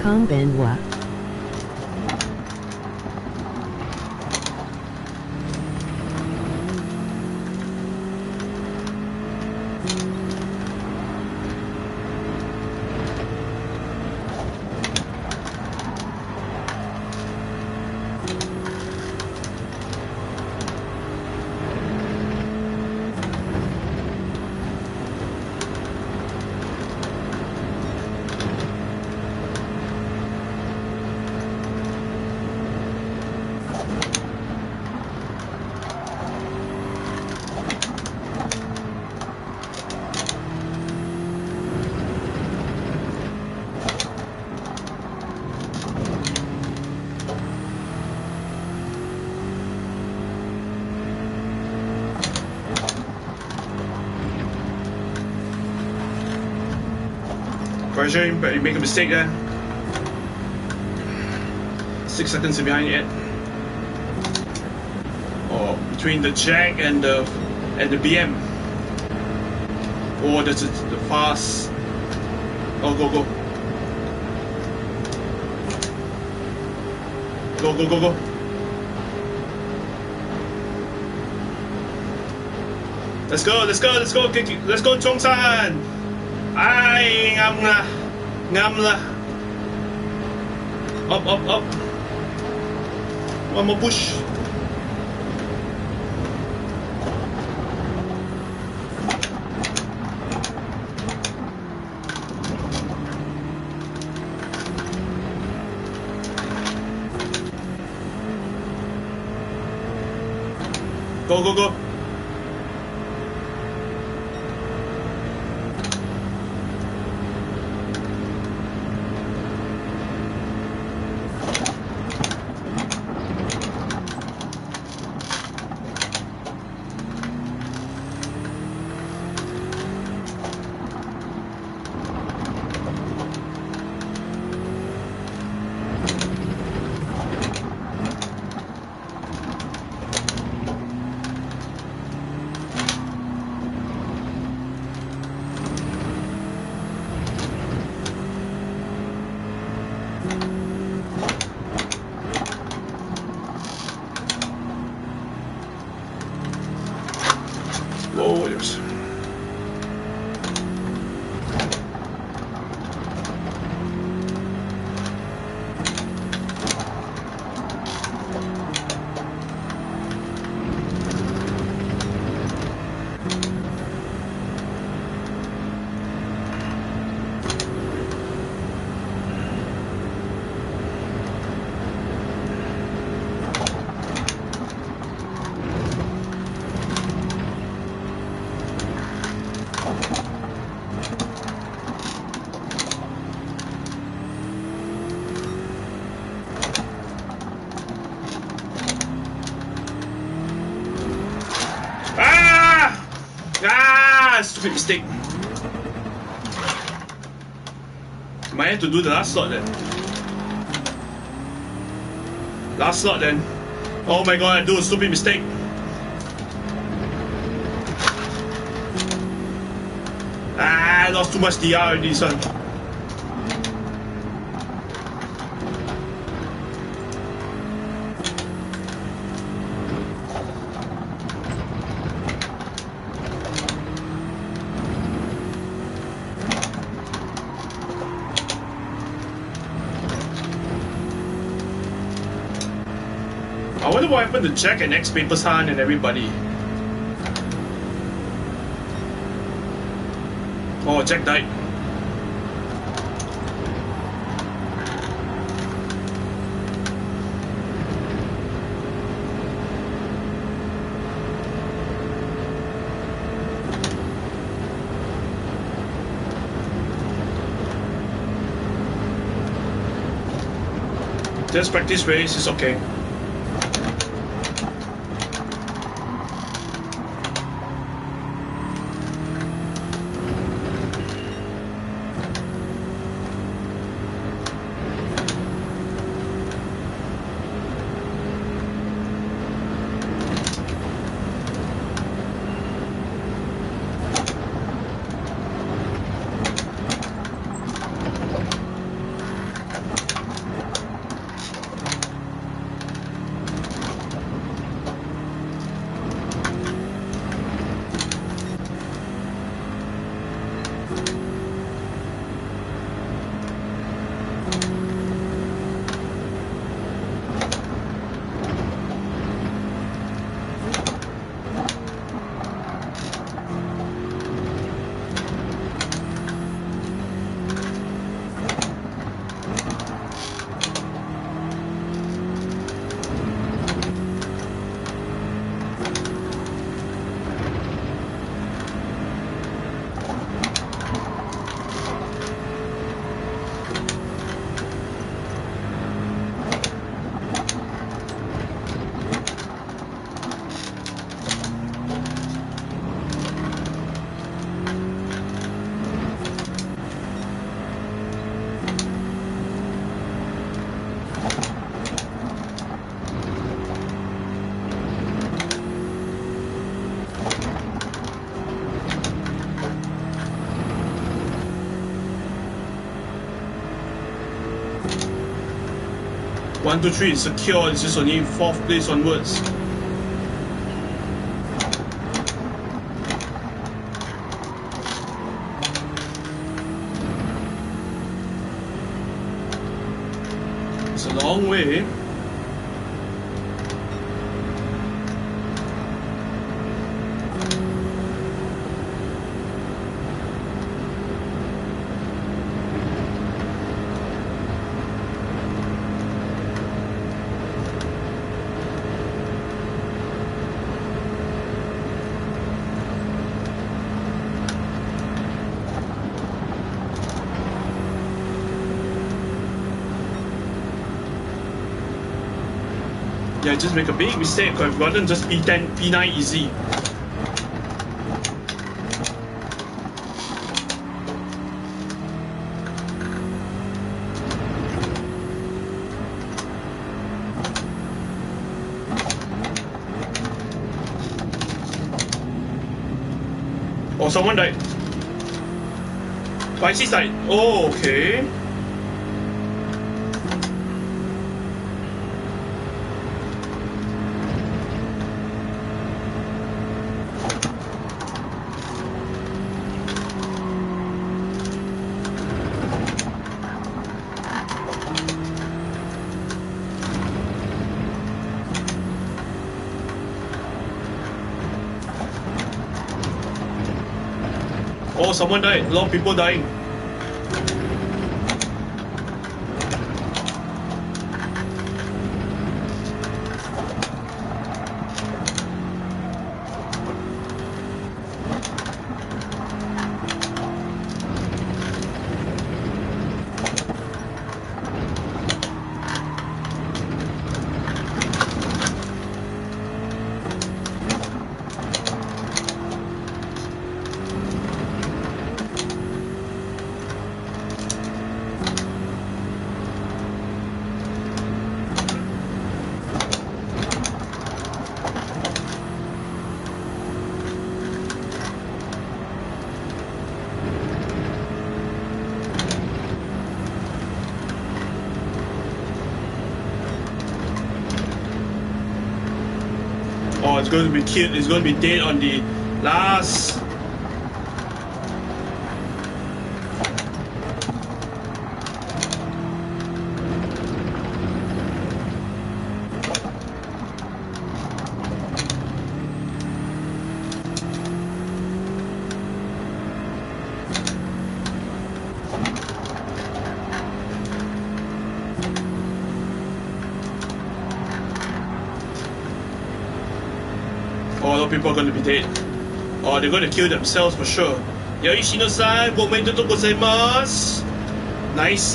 Con Benoit. Pressure, but you make a mistake there. 6 seconds behind it. Oh, between the jack and the BM. Oh, that's the fast. Oh, go. Go. Let's go, Zhongshan! Ai, ngâm là. Up. One more push. Go. Warriors. Stupid mistake. Might have to do the last slot then. Oh my god, I do a stupid mistake. I lost too much DR in this one. I wonder what happened to Jack and X Papers Han and everybody. Oh, Jack died. Just practice race is okay. 1, 2, 3 is secure. It's just only 4th place onwards. It's a long way. Yeah, I just make a big mistake. I've gotten just P10, P9 easy. Oh, someone died. Pisces died. Oh, okay. Oh, someone died. A lot of people dying. Oh, it's going to be killed. It's going to be dead on the last. Oh, a lot of people are going to be dead. Oh, they're going to kill themselves for sure. Yoshino-san, gomentou gozaimasu. Nice.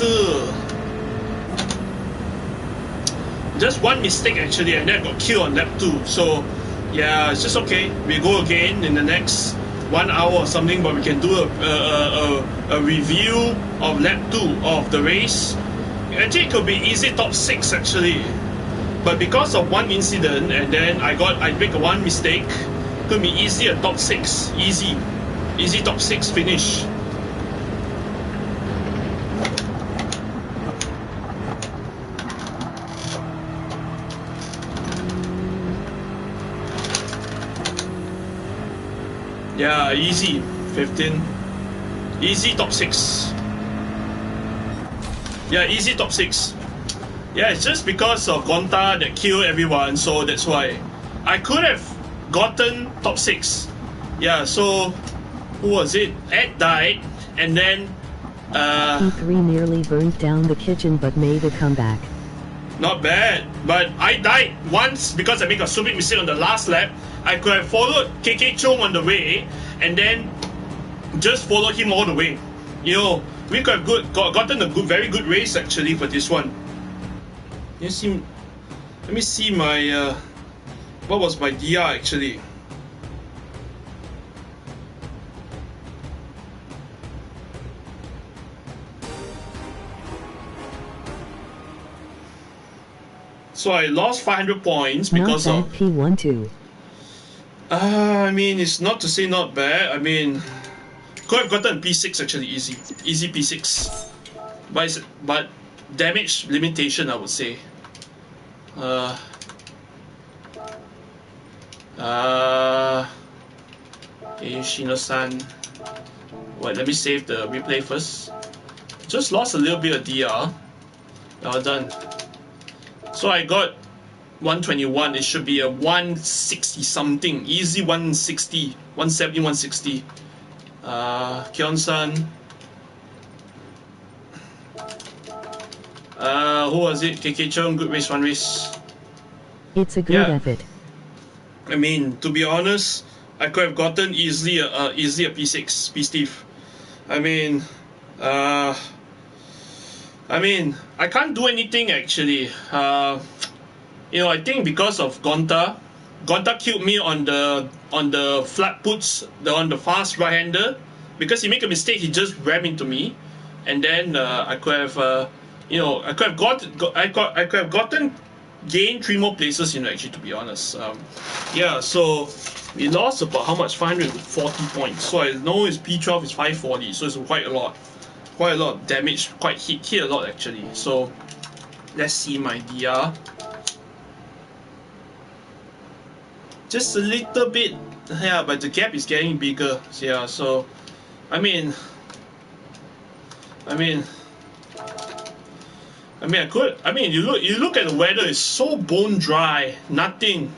Just one mistake actually, and then I got killed on lap 2. So, yeah, it's just okay. We go again in the next 1 hour or something, but we can do a review of lap 2 of the race. Actually, it could be easy top 6 actually. But because of one incident, and then I make one mistake, could be easy a top 6, easy top 6 finish. Yeah, easy 15, easy top 6. Yeah, easy top 6. Yeah, it's just because of Gonta that killed everyone, so that's why. I could have gotten top 6. Yeah, so who was it? Ed died, and then P3 nearly burnt down the kitchen but made a comeback. Not bad, but I died once because I made a stupid mistake on the last lap. I could have followed KK Chong on the way, and then just followed him all the way. You know, we could have gotten a very good race actually for this one. Let me see my what was my DR actually. So I lost 500 points because not of P12. I mean, it's not to say not bad. I mean, could have gotten P6 actually, easy P6. But damage limitation, I would say. Shino-san. Wait, let me save the replay first. Just lost a little bit of DR. Well done. So I got 121. It should be a 160 something. Easy 160. 170, 160. Kyon-san. Who was it? KK Chung, good race, one race. It's a good effort. I mean, to be honest, I could have gotten easily a P6, P-Steve. I mean, I can't do anything actually. You know, I think because of Gonta killed me on the flat puts, on the fast right-hander. Because he made a mistake, he just rammed into me, and then I could have, you know, I could have gotten gained 3 more places, you know, actually, to be honest. Yeah, so we lost about how much? 540 points. So I know his P12 is 540, so it's quite a lot of damage, hit a lot actually. So let's see my DR. Just a little bit, yeah, but the gap is getting bigger. Yeah, so I mean, you look at the weather, it's so bone dry, nothing,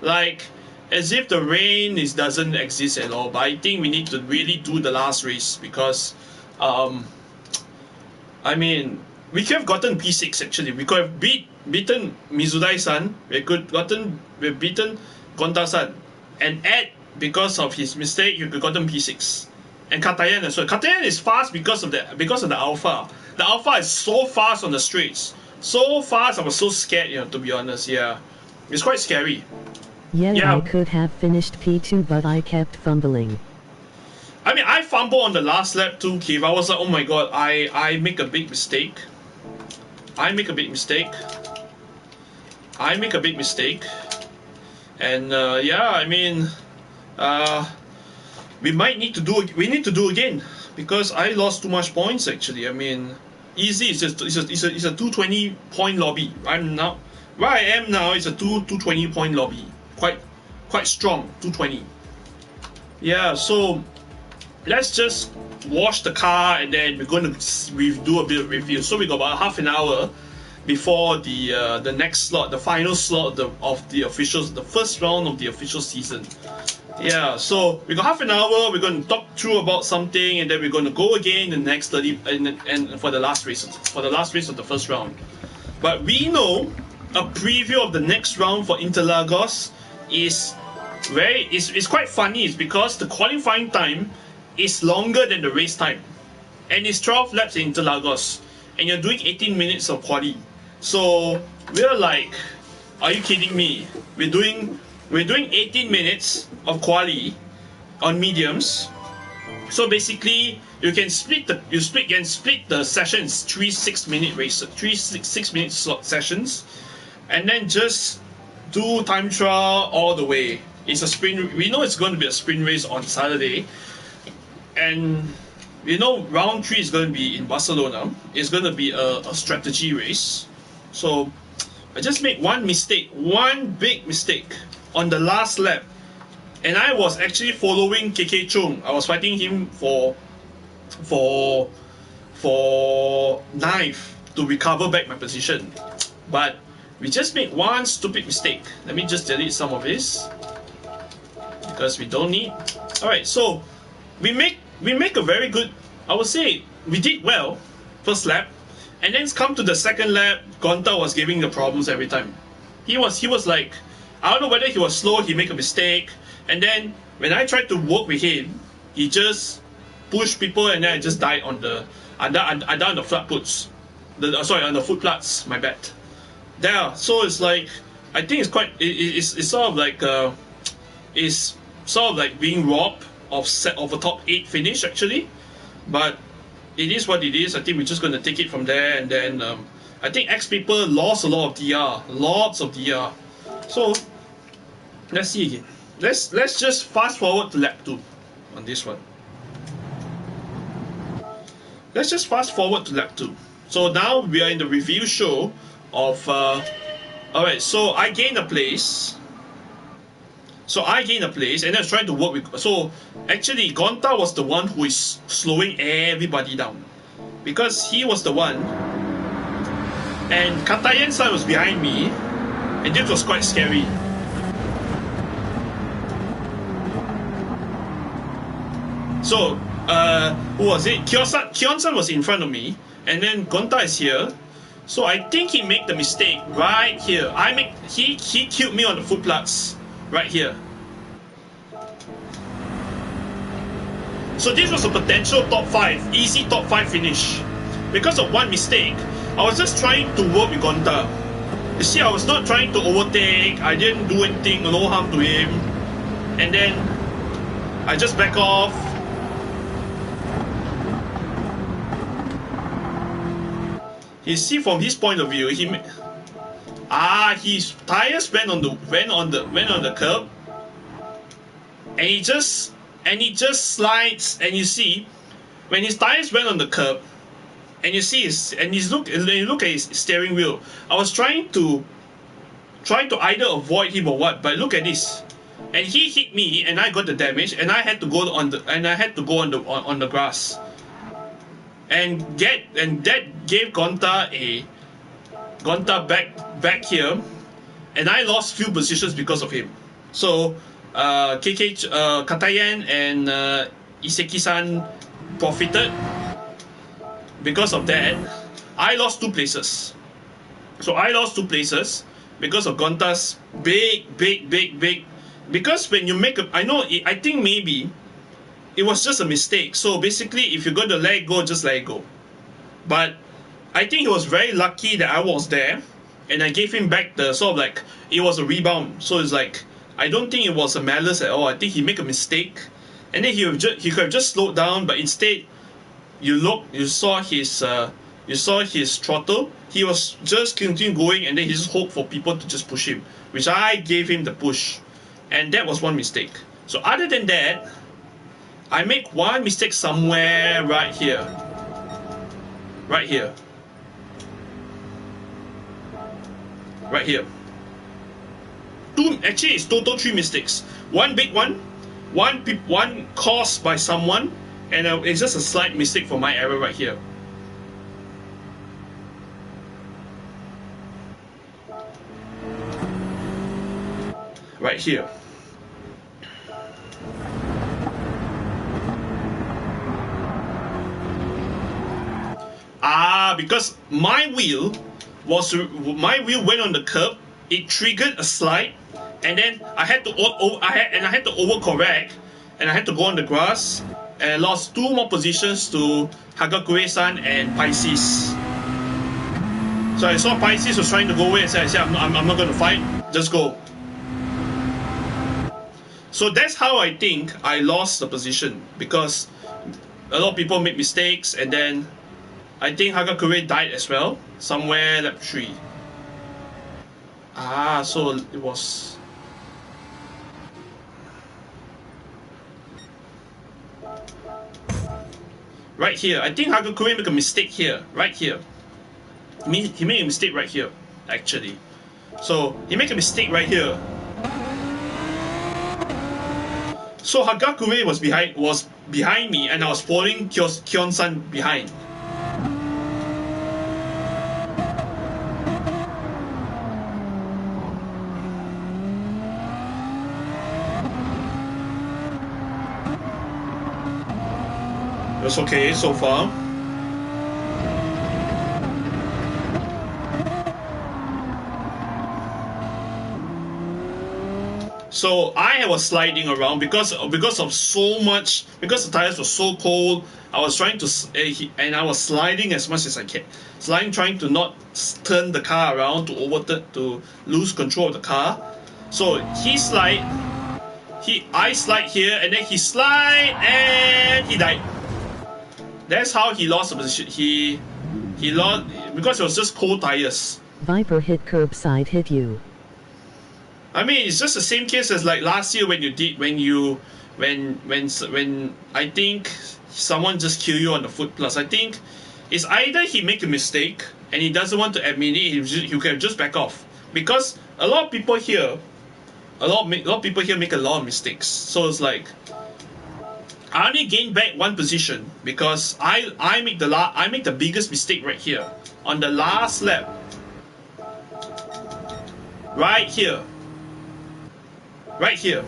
like as if the rain doesn't exist at all. But I think we need to really do the last race because, I mean, we could have gotten P6 actually. We could have beaten Mizudai-san. We've beaten Gonta-san, and Ed, because of his mistake, you could have gotten P6. And Katayan as well. Katayan is fast because of the alpha. The alpha is so fast on the straights. So fast, I was so scared, you know, to be honest. Yeah, it's quite scary. Yeah, I could have finished P2, but I kept fumbling. I mean, I fumbled on the last lap too, Kev. I was like, oh my god, I make a big mistake. I make a big mistake. And yeah, I mean, we need to do again because I lost too much points actually. I mean, easy. It's a 220 point lobby. Where I am now is a 220 point lobby. Quite strong. 220. Yeah. So let's just wash the car and then we're going to do a bit of review. So we got about half an hour before the next slot, the final slot of the officials, the first round of the official season. Yeah, so we got half an hour. We're going to talk through about something, and then we're going to go again the next 30 and for the last race of the first round. But we know a preview of the next round for Interlagos is quite funny. It's because the qualifying time is longer than the race time, and it's 12 laps in Interlagos, and you're doing 18 minutes of quali. So we're like, are you kidding me? We're doing 18 minutes of quali on mediums. So basically, you can split the sessions 3 6-minute races, 3 6-minute slot sessions, and then just do time trial all the way. It's a sprint. We know it's going to be a sprint race on Saturday, and we know round 3 is going to be in Barcelona. It's going to be a strategy race. So I just made one big mistake on the last lap, and I was actually following KK Chung. I was fighting him for knife to recover back my position, but we just made one stupid mistake. Let me just delete some of this because we don't need. All right, so we make a very good. I would say we did well first lap, and then come to the second lap, Gonta was giving the problems every time. He was like, I don't know whether he was slow, he made a mistake, and then when I tried to work with him, he just pushed people, and then I just died on the I died on the flat puts. On the foot plats, my bad. There, so it's like, I think it's quite it's sort of like it's sort of like being robbed of a top 8 finish actually, but it is what it is. I think we're just going to take it from there, and then I think X people lost a lot of DR, lots of DR. So let's see again. Let's just fast forward to lap 2 on this one. Let's just fast forward to lap 2. So now we are in the review show of. Alright, so I gained a place. And I was trying to work with. So actually, Gonta was the one who is slowing everybody down, because he was the one. And Katayan-san was behind me, and this was quite scary. So, who was it? Kyon-san was in front of me, and then Gonta is here. So I think he made the mistake right here. He killed me on the foot plugs right here. So this was a potential top 5, easy top 5 finish. Because of one mistake, I was just trying to work with Gonta. You see, I was not trying to overtake. I didn't do anything, no harm to him. And then I just back off. You see, from his point of view, his tires went on the curb, and he just slides. And you see, when his tires went on the curb, and you see you look at his steering wheel. I was trying to either avoid him or what, but look at this, and he hit me, and I got the damage, and I had to go on the grass. And that gave Gonta back here, and I lost few positions because of him. So Katayan and Iseki-san profited. Because of that, I lost 2 places. So I lost 2 places because of Gonta's big. Because when you make I think maybe it was just a mistake. So basically, if you're going to let it go, just let it go. But I think he was very lucky that I was there, and I gave him back the sort of like, it was a rebound. So it's like, I don't think it was a malice at all. I think he made a mistake, and then he could have just slowed down, but instead, you saw his throttle. He was just continuing going, and then he just hoped for people to just push him, which I gave him the push, and that was one mistake. So other than that, I make one mistake somewhere right here. Right here. Actually, it's total 3 mistakes. One big one caused by someone, and it's just a slight mistake for my error right here. Right here. Because my wheel went on the curb, it triggered a slide, and then I had to overcorrect, and I had to go on the grass, and I lost 2 more positions to Hagakure-san and Pisces. So I saw Pisces was trying to go away, and I said, I'm not going to fight, just go. So that's how I think I lost the position, because a lot of people make mistakes, and then I think Hagakure died as well, somewhere lap 3. So it was... Right here, I think Hagakure made a mistake here, right here. He made a mistake right here, actually. So, he made a mistake right here. So Hagakure was behind me, and I was following Kyon-san behind. It's okay so far. So I was sliding around because of so much, because the tires were so cold. I was trying to and I was sliding as much as I can, trying to not turn the car around to lose control of the car. So I slide here, and then he slide, and he died. That's how he lost the position. He lost because it was just cold tires. Viper hit curbside hit you. I mean, it's just the same case as like last year when I think someone just killed you on the foot plus. I think It's either he make a mistake and he doesn't want to admit it, he can just back off. Because a lot of people here, a lot of people here make a lot of mistakes. So it's like, I only gain back one position because I make the biggest mistake right here on the last lap. Right here. Right here.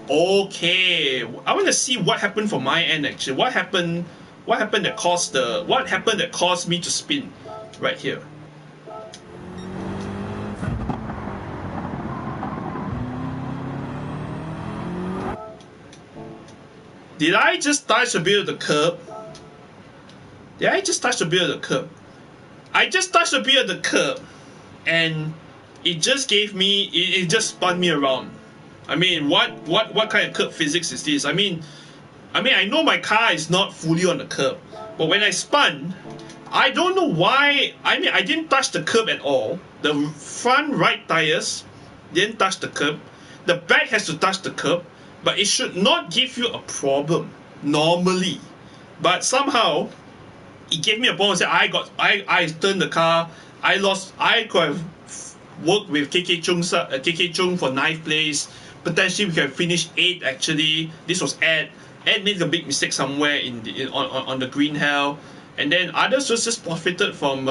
Okay, I want to see what happened for my end actually. What happened that caused me to spin right here. Did I just touch a bit of the curb? Did I just touch a bit of the curb? I just touched a bit of the curb and it just gave me, it just spun me around. I mean, what kind of curb physics is this? I mean, I know my car is not fully on the curb, but when I spun, I don't know why. I mean, I didn't touch the curb at all. The front right tires didn't touch the curb. The back has to touch the curb, but it should not give you a problem normally. But somehow, it gave me a problem. I turned the car. I could have worked with KK Chung for 9th place. Potentially we can finish 8th actually. This was Ed. Ed made a big mistake somewhere on the green hell. And then others just profited from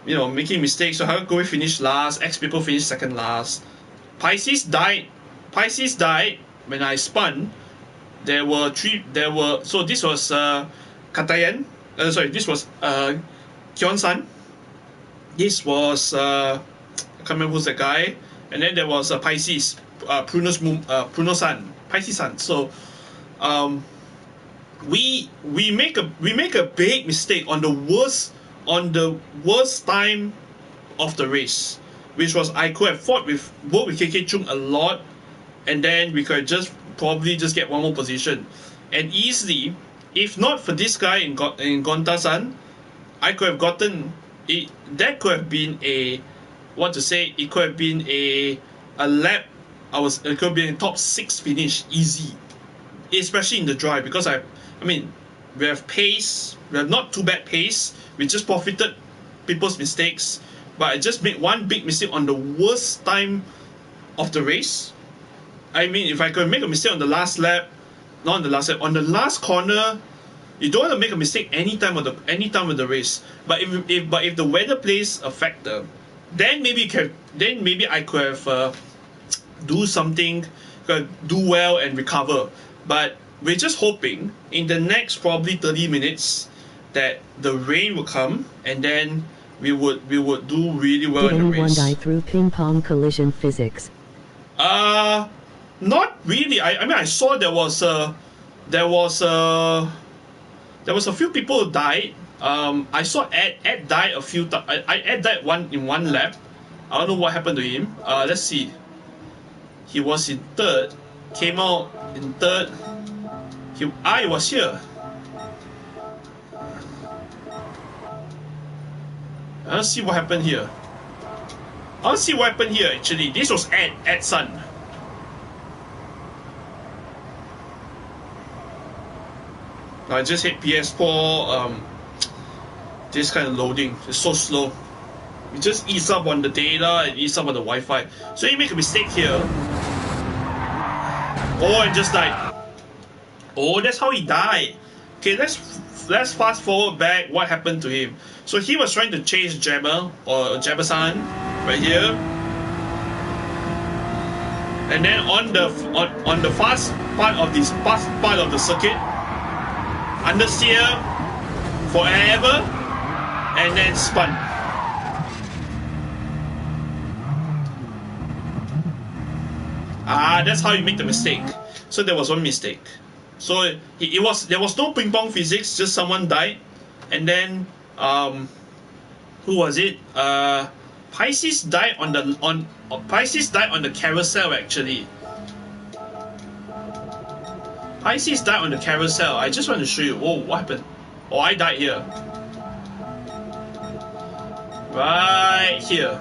making mistakes. So how go finish last? X people finished second last. Pisces died when I spun. So this was Katayan. This was Kyon-san. This was I can't remember who's that guy. And then there was Pisces, Pruno-san, Pisces-san. So we make a big mistake on the worst time of the race, which was I could have fought with KK Chung a lot, and then we could probably just get one more position, and easily, if not for this guy in Gonta-san, I could have gotten it. That could have been it could have been a lap. It could have been a top 6 finish easy, especially in the drive, because I mean we have pace, we have not too bad pace, we just profited people's mistakes, but I just made one big mistake on the worst time of the race. I mean, if I could make a mistake on the last lap, not on the last lap, on the last corner, you don't want to make a mistake any time of the race. But if the weather plays a factor, then maybe I could have do something, do well and recover. But we're just hoping in the next probably 30 minutes that the rain will come and then we would do really well in the race. Did anyone die through ping pong collision physics? Not really. I mean, I saw there was a few people who died. I saw Ed died a few times. Ed died in one lap. I don't know what happened to him. Let's see. He was in 3rd. Came out in 3rd. He was here. Let's see what happened here. Actually. This was Ed's son. I just hit PS4. This kind of loading is so slow. You just ease up on the data and ease up on the Wi-Fi. So you make a mistake here. Oh, I just died. Oh, that's how he died. Okay, let's fast forward back. What happened to him? So he was trying to chase Jabba or Jabba-san right here. And then on the fast part of the circuit, understeer forever, and then spun. That's how you make the mistake. So there was one mistake. So there was no ping pong physics, just someone died, and then who was it? Pisces died on the carousel actually. Pisces died on the carousel. I just want to show you. Oh, what happened? Oh, I died here. Right here.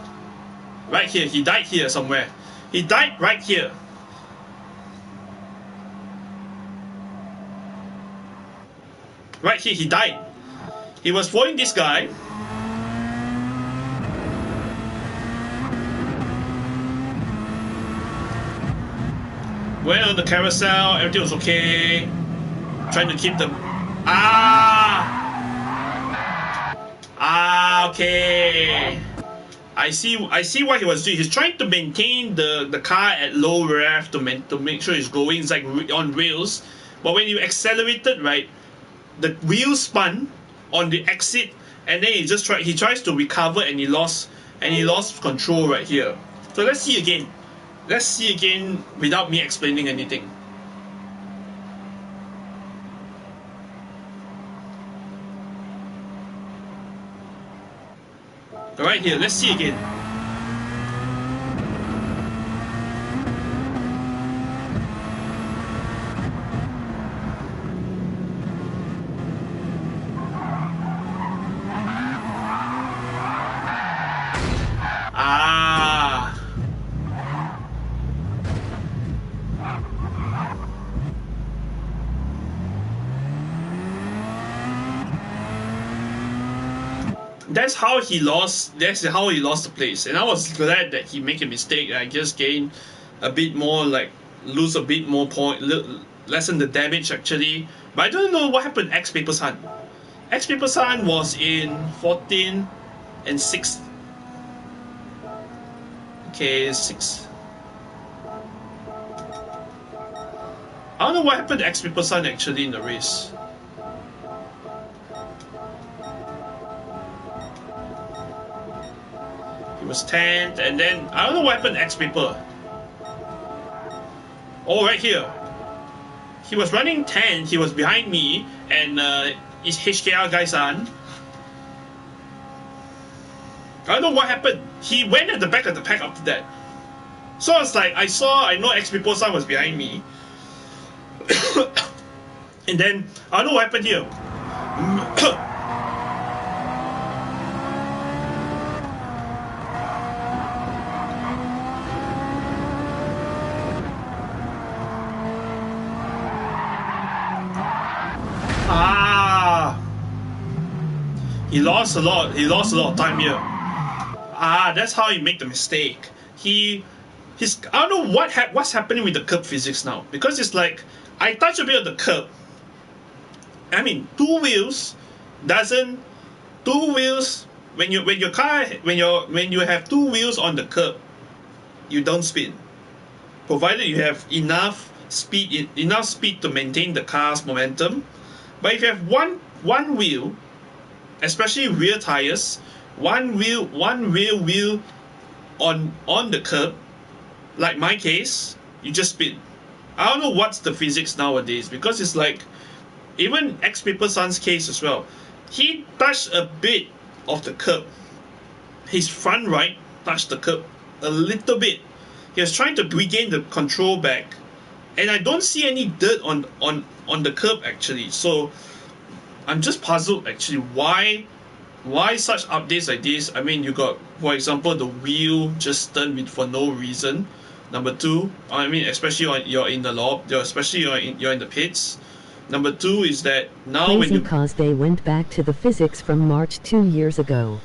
Right here. He died here somewhere. He died right here. Right here, he died. He was following this guy. Went on the carousel, everything was okay. Trying to keep them. Okay. I see what he was doing. He's trying to maintain the car at low rev to make sure it's going. It's like on rails. But when you accelerated, right, the wheel spun on the exit, and then he tries to recover, and he lost control right here. So let's see again. Let's see again without me explaining anything. Alright, here, let's see again. That's how he lost the place, and I was glad that he made a mistake. I just gained a bit more, like lose a bit more point, lessen the damage actually. But I don't know what happened to X Paper Sun. X Paper Sun was in 14 and 6. Okay, 6. I don't know what happened to X Paper Sun actually in the race. He was 10th, and then I don't know what happened to X Paper. Oh, right here. He was running 10th, he was behind me, and his HKR guys on. I don't know what happened. He went at the back of the pack after that. So it's like I know X Paper Sun was behind me. And then I don't know what happened here. He lost a lot of time here. That's how he made the mistake. I don't know what's happening with the curb physics now, because it's like I touch a bit of the curb. I mean, two wheels when you have two wheels on the curb, you don't spin, provided you have enough speed to maintain the car's momentum. But if you have one wheel, especially rear tires, one rear wheel on the curb, like my case, you just spin. I don't know what's the physics nowadays, because it's like even X Paper Sun's case as well. He touched a bit of the curb. His front right touched the curb a little bit. He was trying to regain the control back, and I don't see any dirt on the curb actually. So I'm just puzzled actually why such updates like this. I mean, you got, for example, the wheel just turned for no reason. Number two, I mean, especially you're in the lob, especially you're in the pits. Number two is that now Crazy cause they went back to the physics from March 2 years ago.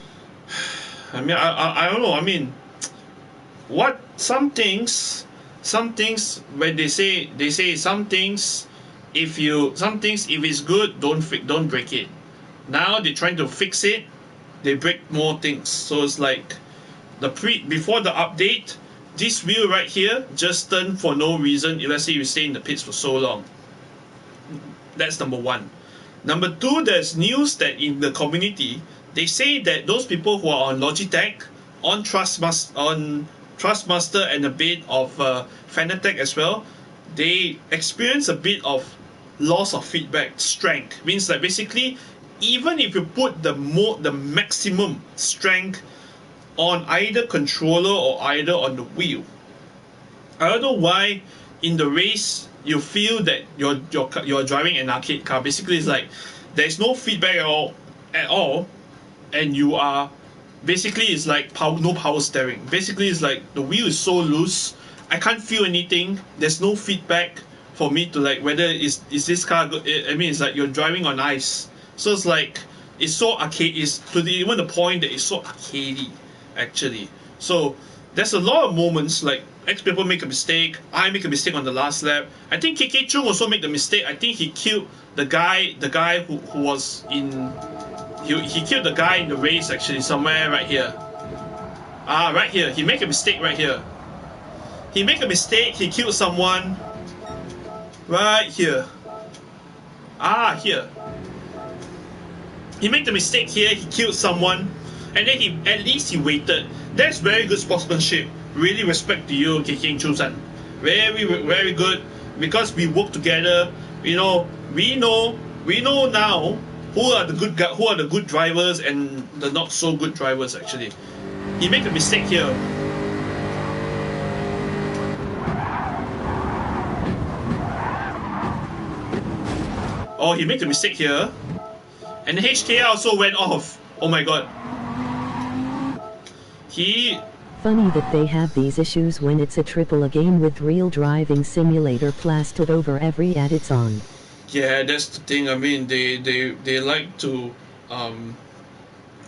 I mean, I don't know. I mean, what some things when they say some things, if it's good, don't break it. Now they're trying to fix it, they break more things. So it's like before the update, this wheel right here just turned for no reason. Let's say you stay in the pits for so long. That's number one. Number two, there's news that in the community they say that those people who are on Logitech, on Trustmaster, and a bit of Fanatec as well, they experience a bit of loss of feedback strength. Means that basically, even if you put the maximum strength on either controller or either on the wheel, I don't know why in the race you feel that you're driving an arcade car. Basically, it's like there's no feedback at all, and you are basically, it's like no power steering. Basically, it's like the wheel is so loose, I can't feel anything. There's no feedback for me to like whether is this car good. I mean, it's like you're driving on ice, so it's like it's so arcade. It's to the even the point that it's so arcadey actually. So there's a lot of moments like X people make a mistake. I make a mistake on the last lap. I think KK Chung also made the mistake. I think he killed the guy who was in. He killed the guy in the race actually somewhere right here. Right here. He made a mistake right here. He made a mistake. He killed someone. Right here. Here. He made the mistake here. He killed someone, and then at least he waited. That's very good sportsmanship. Really respect to you, KK Chu-san. Very, very good, because we work together. You know, we know now who are the good drivers and the not so good drivers actually. He made a mistake here. Oh, he made a mistake here. And HKR also went off. Oh my god. Funny that they have these issues when it's a a game with real driving simulator plastered over every ad it's on. Yeah, that's the thing. I mean, they like to how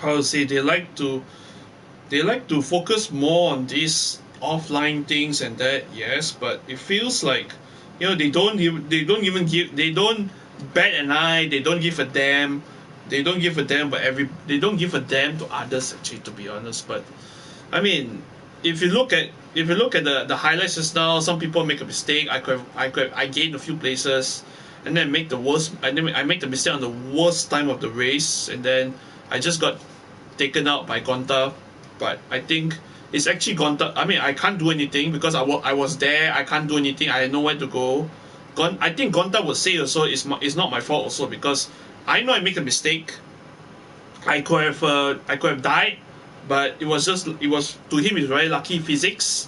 to say, they like to focus more on these offline things and that, yes, but it feels like, you know, they don't bat an eye, they don't give a damn. They don't give a damn to others actually, to be honest. But I mean, if you look at the highlights just now, some people make a mistake. I gained a few places, and then make the worst. I make the mistake on the worst time of the race, and then I just got taken out by Gonta. But I think it's actually Gonta. I mean, I can't do anything because I was there. I can't do anything. I had nowhere to go. I think Gonta would say also it's not my fault also, because I know I make a mistake. I could have died, but it was to him it's very lucky physics.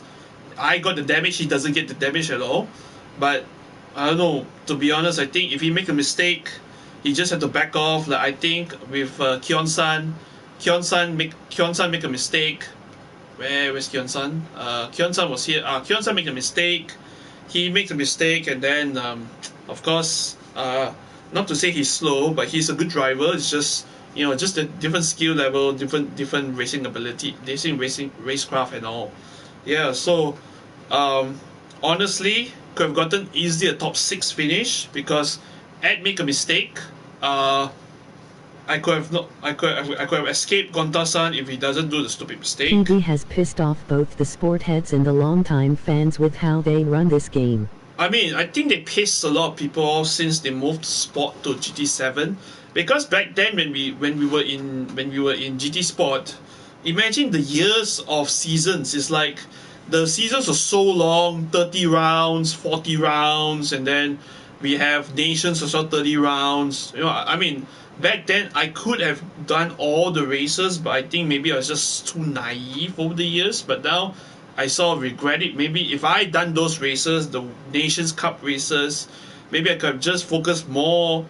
I got the damage, he doesn't get the damage at all. But I don't know, to be honest, I think if he make a mistake, he just had to back off. Like I think with Kyon-san make a mistake. Where's Kyon-san? Kyon-san was here. Kyon-san make a mistake. He makes a mistake, and then of course, not to say he's slow, but he's a good driver. It's just, you know, just a different skill level, different racing ability, racecraft and all. Yeah, so honestly, could have gotten easily a top 6 finish, because Ed make a mistake. I could have escaped Gonta-san if he doesn't do the stupid mistake. PB has pissed off both the sport heads and the longtime fans with how they run this game. I mean, I think they pissed a lot of people off since they moved Sport to GT7, because back then when we were in GT Sport, imagine the years of seasons. It's like the seasons are so long, 30 rounds, 40 rounds, and then we have nations as well, 30 rounds. You know, I mean, back then I could have done all the races, but I think maybe I was just too naive over the years. But now I sort of regret it. Maybe if I done those races, the Nations Cup races, maybe I could have just focused more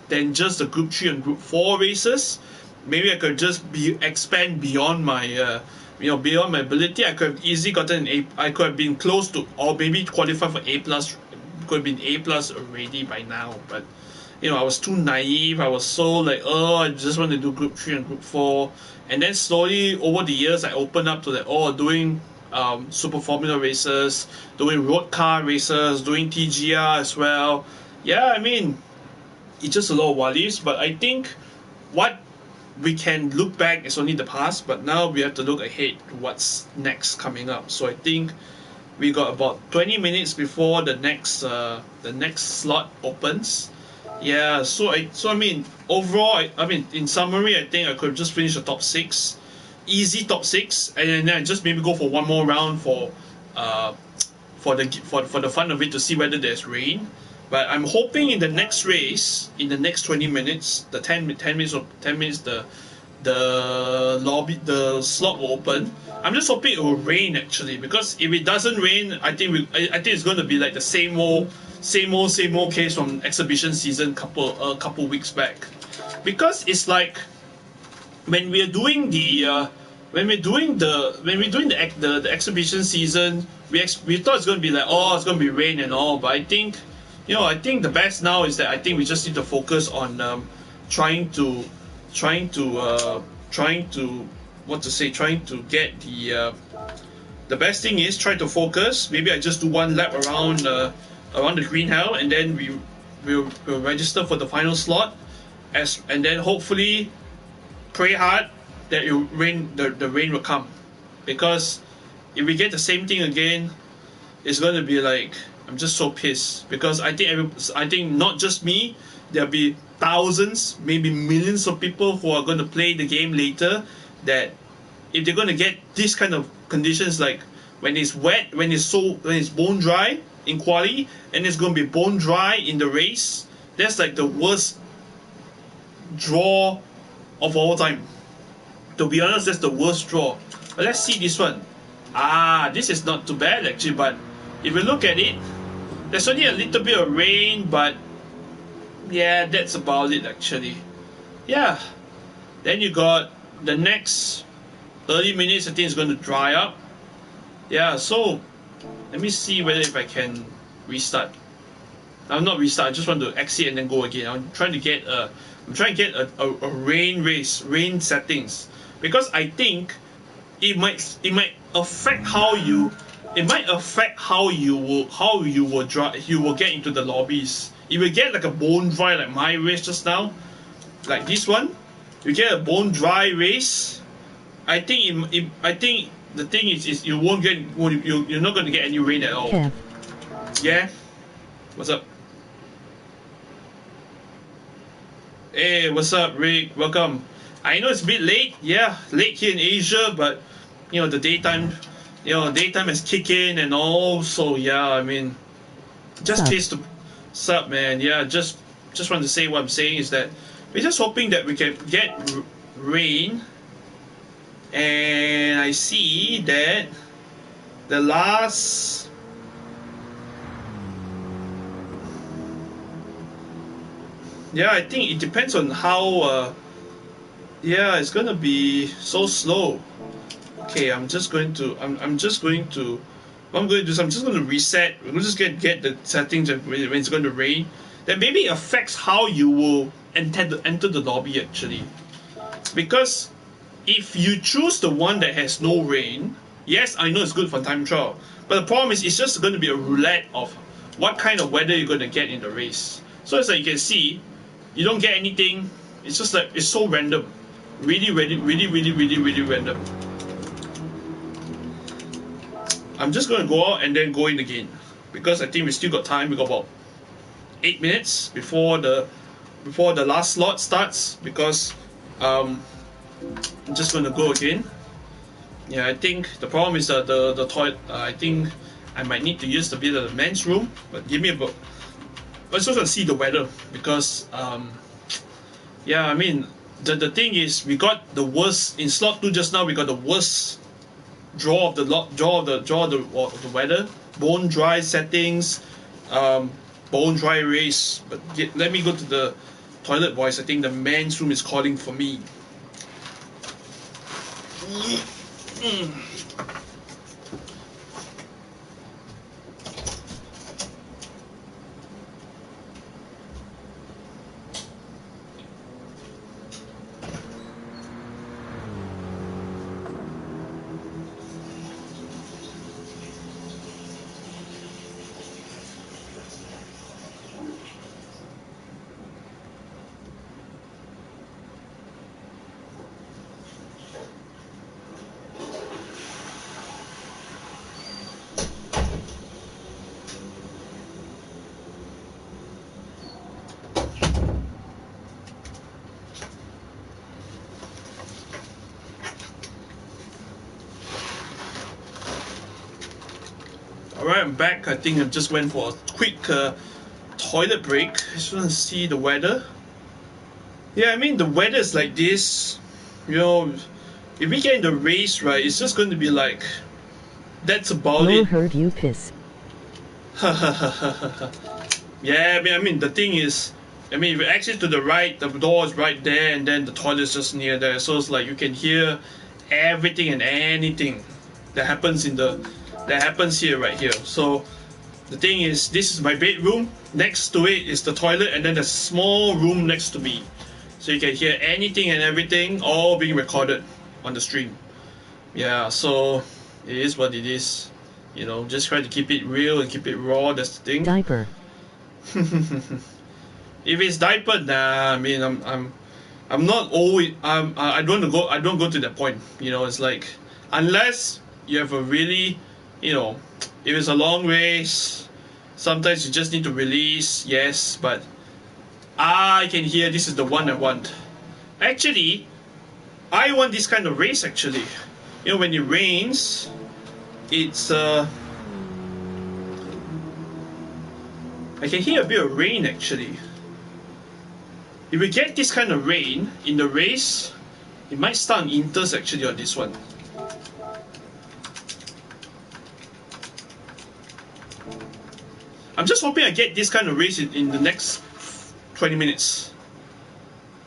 than just the Group 3 and Group 4 races. Maybe I could just expand beyond my beyond my ability. I could have easily gotten an A. I could have been close to, or maybe qualified for A+. Could have been A+ already by now, but you know, I was too naive. I was so like, oh, I just want to do Group 3 and Group 4. And then slowly over the years, I opened up to doing Super Formula races, doing road car races, doing TGR as well. Yeah, I mean, it's just a lot of what-ifs, but I think what we can look back is only the past, but now we have to look ahead to what's next coming up. So I think we got about 20 minutes before the next slot opens. Yeah, so I mean, overall, I mean, in summary, I think I could just finish the top 6, easy top 6, and then I just maybe go for one more round for the fun of it, to see whether there's rain. But I'm hoping in the next race, in the next 20 minutes, the 10 minutes, the slot will open. I'm just hoping it will rain actually, because if it doesn't rain, I think it's going to be like the same old case from exhibition season couple weeks back. Because it's like when we are doing the when we're doing the exhibition season, we thought it's gonna be like, oh, it's gonna be rain and all, but I think, I think the best now is that I think we just need to focus on trying to trying to trying to what to say trying to get the best thing is try to focus. Maybe I just do one lap around the green hell, and then we'll register for the final slot, and then hopefully pray hard that the rain will come, because if we get the same thing again, it's going to be like, I'm just so pissed, because I think not just me, there'll be thousands, maybe millions of people who are going to play the game later, that if they're going to get this kind of conditions, like when it's wet, when it's bone dry in quali, and it's going to be bone dry in the race, that's like the worst draw of all time. To be honest, that's the worst draw. But let's see this one. This is not too bad actually, but if you look at it, there's only a little bit of rain, but yeah, that's about it actually. Yeah. Then you got the next 30 minutes, I think it's going to dry up. Yeah, so let me see whether if I can restart. I'm not restart, I just want to exit and then go again. I'm trying to get a rain settings, because I think it might affect how you will get into the lobbies. If you get like a bone dry like my race just now, like this one, you get a bone dry race, I think the thing is you're not going to get any rain at all. Yeah, what's up? Hey, what's up, Rick? Welcome. I know it's a bit late. Yeah, late here in Asia, but the daytime has kicked in and all. So yeah, I mean, just taste the sup, man. Yeah, just want to say what I'm saying is that we're just hoping that we can get rain. And I see that the last. Yeah, I think it depends on how. Yeah, it's gonna be so slow. Okay, I'm just going to. What I'm going to do is I'm just going to reset. We're just going to get the settings when it's going to rain. That maybe affects how you will enter the lobby actually, because if you choose the one that has no rain, yes, I know it's good for time trial, but the problem is it's just going to be a roulette of what kind of weather you're going to get in the race. So it's like you can see, you don't get anything. It's just like it's so random, really random. I'm just going to go out and then go in again, because I think we still got time. We got about 8 minutes before the last slot starts, because I'm just going to go again. Yeah, I think the problem is that the toilet. I think I might need to use a bit of the men's room, but give me about. Let's also see the weather, because yeah, I mean the thing is we got the worst in slot 2 just now. We got the worst draw of the weather, bone dry settings, bone dry race. But let me go to the toilet, boys. I think the men's room is calling for me. Alright, I'm back. I think I just went for a quick toilet break. I just want to see the weather. Yeah, I mean the weather is like this. If we get in the race, right, it's just going to be like, that's about it. Heard you piss. Yeah, I mean the thing is, if you exit to the right, the door is right there, and then the toilet is just near there. So it's like you can hear everything and anything that happens here right here. So the thing is, this is my bedroom. Next to it is the toilet, and then there's a small room next to me. So you can hear anything and everything, all being recorded on the stream. Yeah, so it is what it is. You know, just try to keep it real and keep it raw. That's the thing. Diaper. If it's diaper, nah. I mean, I'm not always. I don't go to that point. You know, it's like unless you have a really, you know, if it's a long race, sometimes you just need to release. Yes, but I can hear this is the one I want. Actually, I want this kind of race. Actually, you know, when it rains, it's I can hear a bit of rain actually. If we get this kind of rain in the race, it might start an inters actually on this one. I'm just hoping I get this kind of race in the next 20 minutes.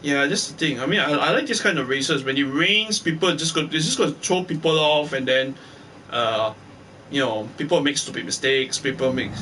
Yeah, that's the thing. I mean, I like this kind of races. When it rains, people it's just going to throw people off, and then, you know, people make stupid mistakes. People make.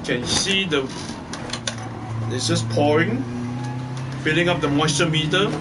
Can you see it's just pouring, filling up the moisture meter.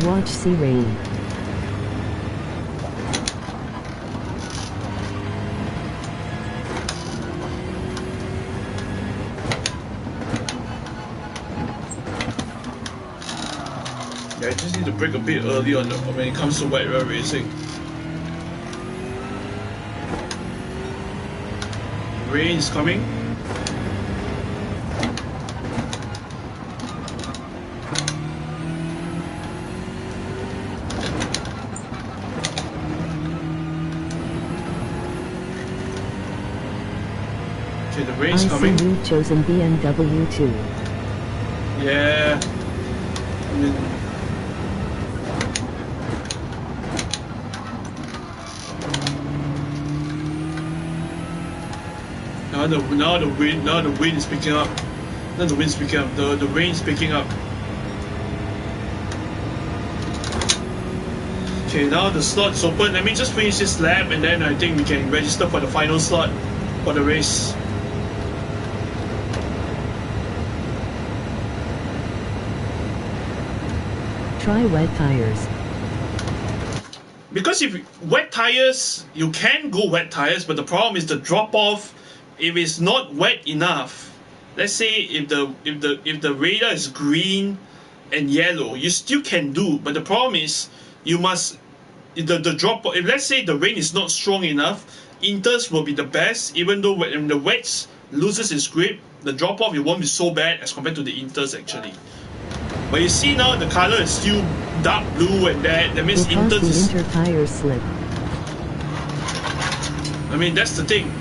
Watch see rain. Yeah, I just need to brake a bit early on when it comes to wet road racing. Rain is coming. Okay, the rain's coming. I see you've chosen BMW too. Yeah. I mean, now the wind is picking up. Not the wind's picking up. The rain's picking up. Okay, now the slot is open. Let me just finish this lap, and then I think we can register for the final slot for the race. Try wet tires. Because if wet tires, you can go wet tires, but the problem is the drop off. If it's not wet enough, let's say if the radar is green and yellow, you still can do. But the problem is you must the drop. If let's say the rain is not strong enough, inters will be the best. Even though when the wets loses its grip, the drop off it won't be so bad as compared to the inters actually. But you see now the color is still dark blue and that means inters is. Inter tires slip. I mean that's the thing.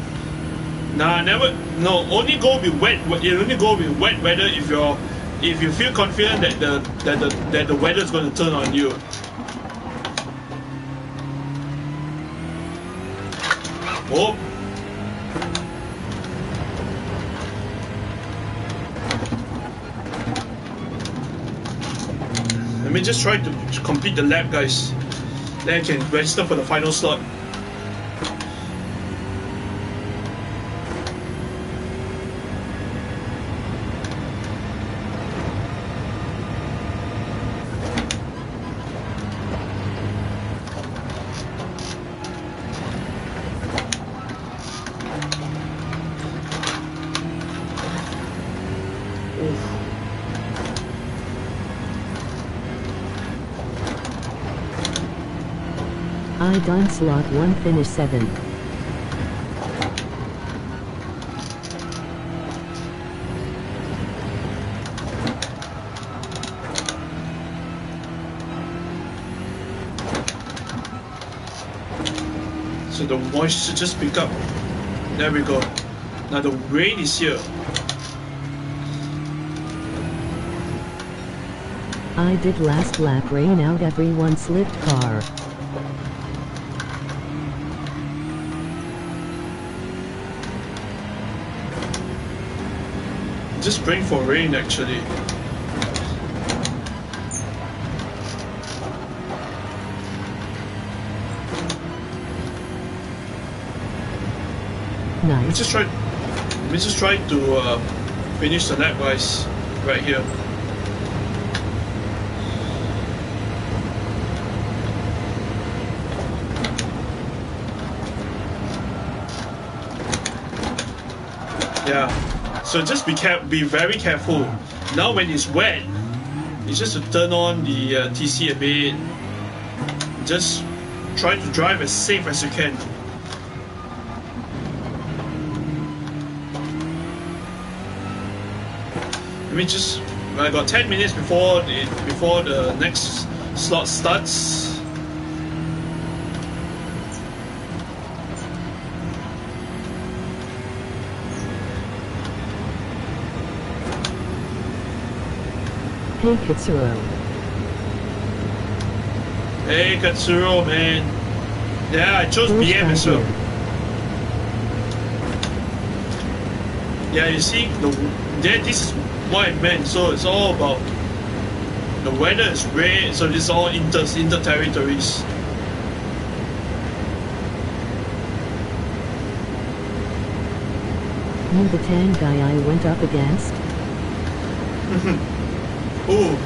Nah, never. No, only go with wet. You only go with wet weather if you feel confident that the weather is going to turn on you. Oh. Let me just try to complete the lap, guys. Then I can register for the final slot. I done slot 1 finish 7. So the moisture just pick up. There we go. Now the rain is here. I did last lap rain out everyone slipped car. Just praying for rain actually. Nice. Let me just try to finish the lap, guys, right here. Yeah. So just be very careful. Now when it's wet, it's just to turn on the TC a bit. Just try to drive as safe as you can. Let me just. I got 10 minutes before the next slot starts. Hey Katsuro. Hey Katsuro, man. Yeah, I chose BM as well. Yeah, you see, this is what I meant. So it's all about the weather is red, so it's all inter territories. You the tan guy I went up against? Ooh.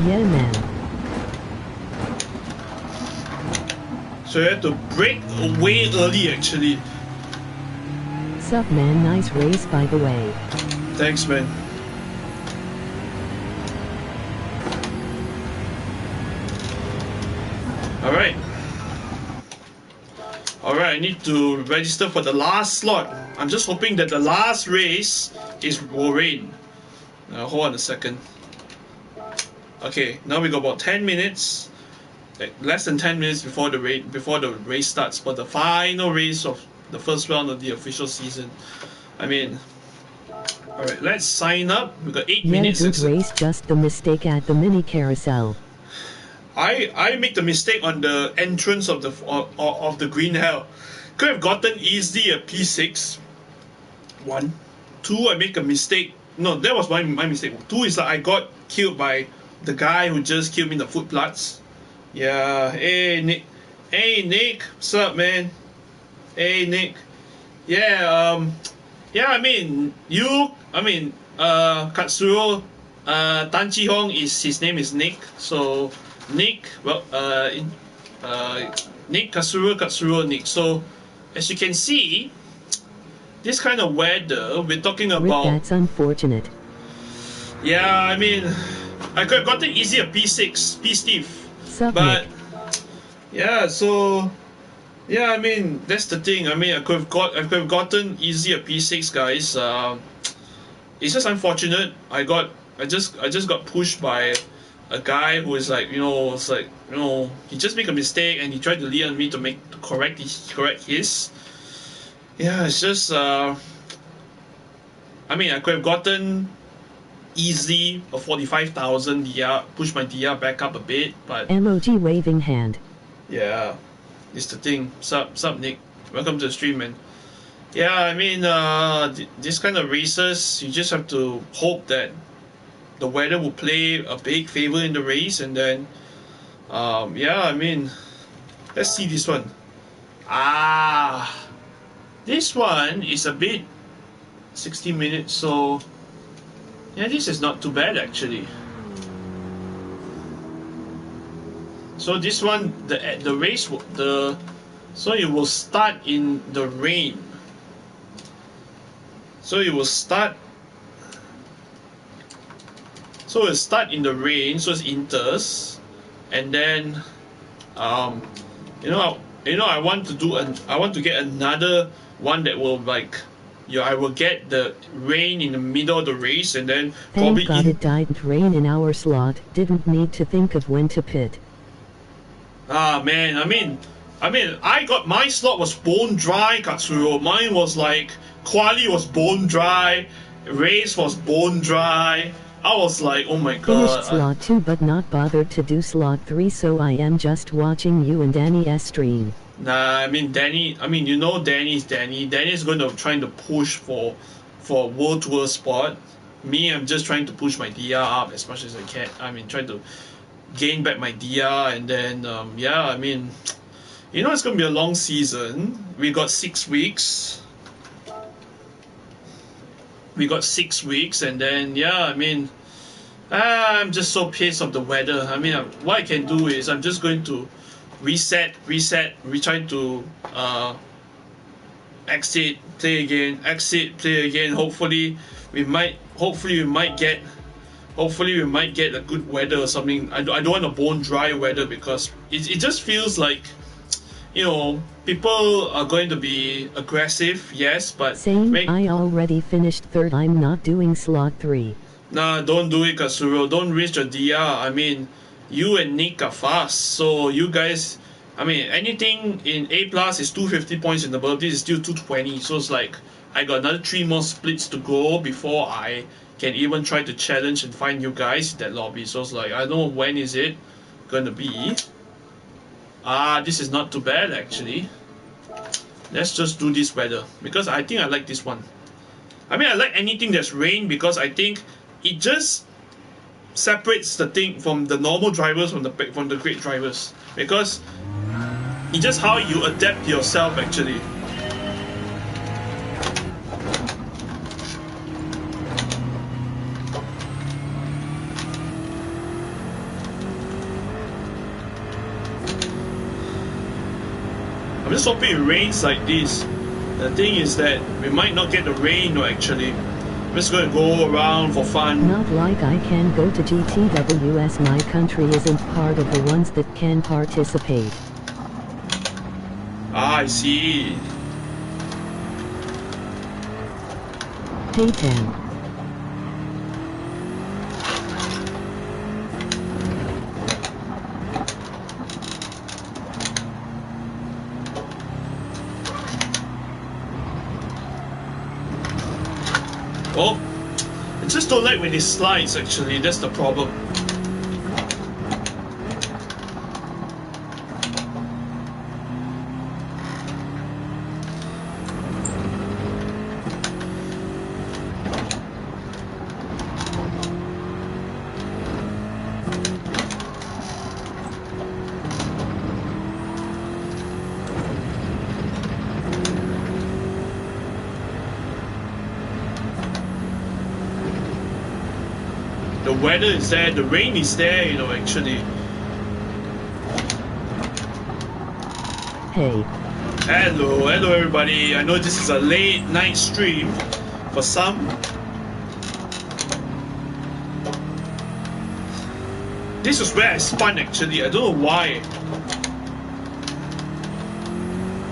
Yeah, man. So you have to brake way early actually. Sup, man? Nice race, by the way. Thanks, man. Alright. Alright, I need to register for the last slot. I'm just hoping that the last race will rain. Hold on a second. Okay, now we got about 10 minutes. Less than 10 minutes before the race starts for the final race of the first round of the official season. I mean, alright, let's sign up. We got 8 minutes. Yeah, good race, just the mistake at the mini carousel. I made the mistake on the entrance of the green hell. Could have gotten easily a P6. 1. 2, I make a mistake. No, that was my mistake. 2 is that I got killed by the guy who just killed me in the footplats. Yeah, hey Nick. Hey Nick, what's up, man? Hey Nick. Yeah, I mean, Katsuro, Tan Chi Hong his name is Nick. So Nick, well, Nick Katsuro Nick. So as you can see, this kind of weather we're talking about. That's unfortunate. Yeah, I mean, I could have gotten easier P6, P Steve. But yeah, so yeah, I mean that's the thing. I mean I could have gotten easier P6, guys. It's just unfortunate. I just got pushed by a guy who is like, he just make a mistake and he tried to lead on me to correct his. Yeah, it's just I mean I could have gotten easy a 45,000 DR, push my DR back up a bit, but emoji waving hand. Yeah, it's the thing. Sup Nick, welcome to the stream, man. Yeah, I mean this kind of races you just have to hope that the weather will play a big favor in the race, and then yeah, I mean let's see this one. This one is a bit 60 minutes, so yeah, this is not too bad actually. So this one, the race, so it will start in the rain. So it will start. So it'll start in the rain. So it's inters, and then, I want to get another one that will like. Yeah, I will get the rain in the middle of the race, and then Thank God it didn't rain in our slot. Didn't need to think of when to pit. Man, I mean, I got my slot was bone dry, Katsuro. Mine was like quali was bone dry, race was bone dry. I was like, oh my god. Finished slot 2 but not bothered to do slot 3, so I am just watching you and Danny's stream. Nah, I mean Danny. I mean Danny's Danny. Danny's going to trying to push for World Tour spot. Me, I'm just trying to push my DR up as much as I can. I mean, trying to gain back my DR, and then yeah, I mean, it's gonna be a long season. We got 6 weeks. And then yeah, I mean, I'm just so pissed of the weather. I mean, what I can do is I'm just going to reset, try to exit, play again, hopefully we might get a good weather or something. I don't want a bone dry weather, because it just feels like, people are going to be aggressive, yes, but same. I already finished 3rd. I'm not doing slot 3. Nah, don't do it, Katsuro. Don't risk your DR. I mean, you and Nick are fast, so you guys, I mean, anything in A plus is 250 points and above. This is still 220, so it's like I got another 3 more splits to go before I can even try to challenge and find you guys in that lobby. So it's like, I don't know when is it gonna be. This is not too bad actually. Let's just do this weather, because I think I like this one. I mean, I like anything that's rain, because I think it just separates the thing from the normal drivers from the great drivers, because it's just how you adapt yourself actually. just hoping it rains like this. The thing is that we might not get the rain, no, actually. We're just going to go around for fun. Not like I can go to GTWS. My country isn't part of the ones that can participate. Ah, I see. Hey Tam. Oh, I just don't like when it slides, actually. That's the problem. The weather is there, the rain is there, you know, actually. Hey. Hello everybody. I know this is a late night stream for some. This is where I spun, actually. I don't know why.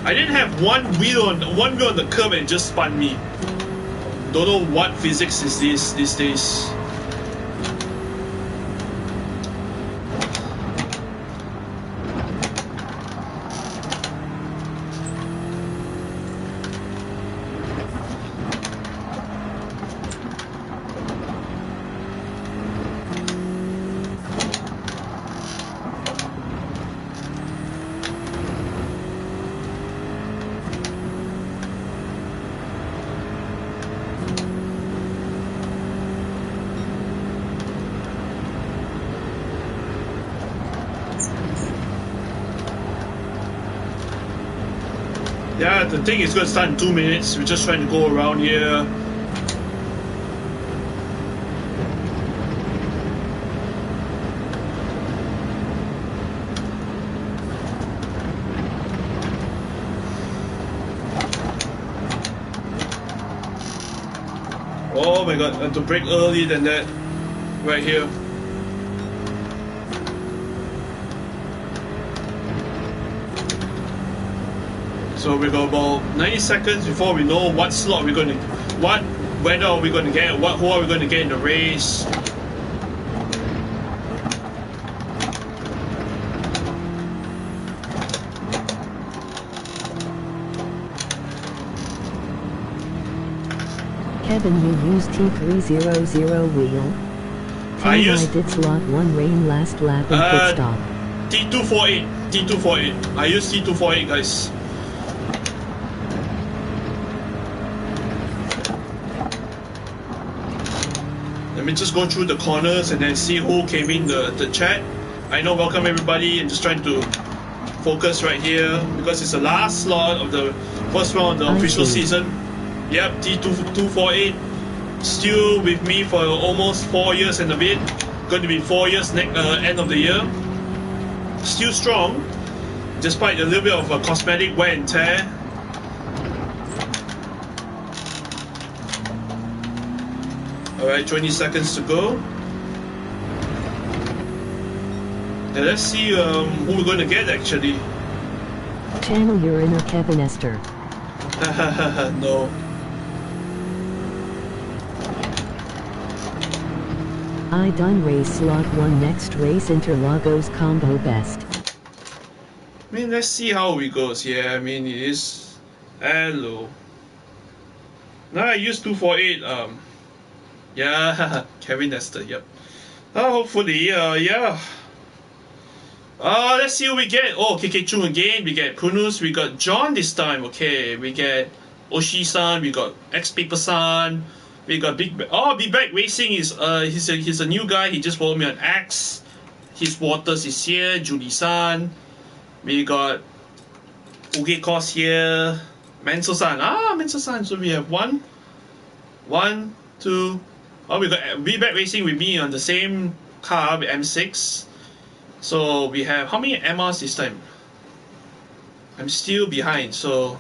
I didn't have one wheel on the curb and it just spun me. Don't know what physics is this these days. Yeah, the thing is going to start in 2 minutes. We're just trying to go around here. Oh my god, I have to brake earlier than that. Right here. So we got about 90 seconds before we know what slot we're going to, what weather are we going to get, who are we going to get in the race. Kevin, you used T300 wheel. I used did slot 1 rain last lap and pit stop. T248. I used T248, guys. Let me just go through the corners and then see who came in the chat. I know, welcome everybody. I'm just trying to focus right here because it's the last slot of the first round of the official season. Yep, T248 still with me for almost 4 years and a bit. Going to be 4 years end of the year. Still strong, despite a little bit of a cosmetic wear and tear. Alright, 20 seconds to go. Now let's see who we're going to get, actually. Channel your inner Kevin Esther. No. I done race slot 1 next race Interlagos combo best. I mean, let's see how it goes. Yeah, I mean, it is. Hello. Now I use 248. Yeah, Kevin Esther. Yep. Hopefully, yeah. Let's see who we get. Oh, KK Chung again. We get Prunus. We got John this time. Okay, we get Oshi-san. We got X Paper-san. We got Big Back Racing is he's a new guy. He just followed me on X. His Waters is here. Julie-san. We got Uge Kos here. Menso-san. Menso-san. So we have one, two. Oh, we got Be Back Racing with me on the same car with M6. So we have how many MRs this time? I'm still behind, so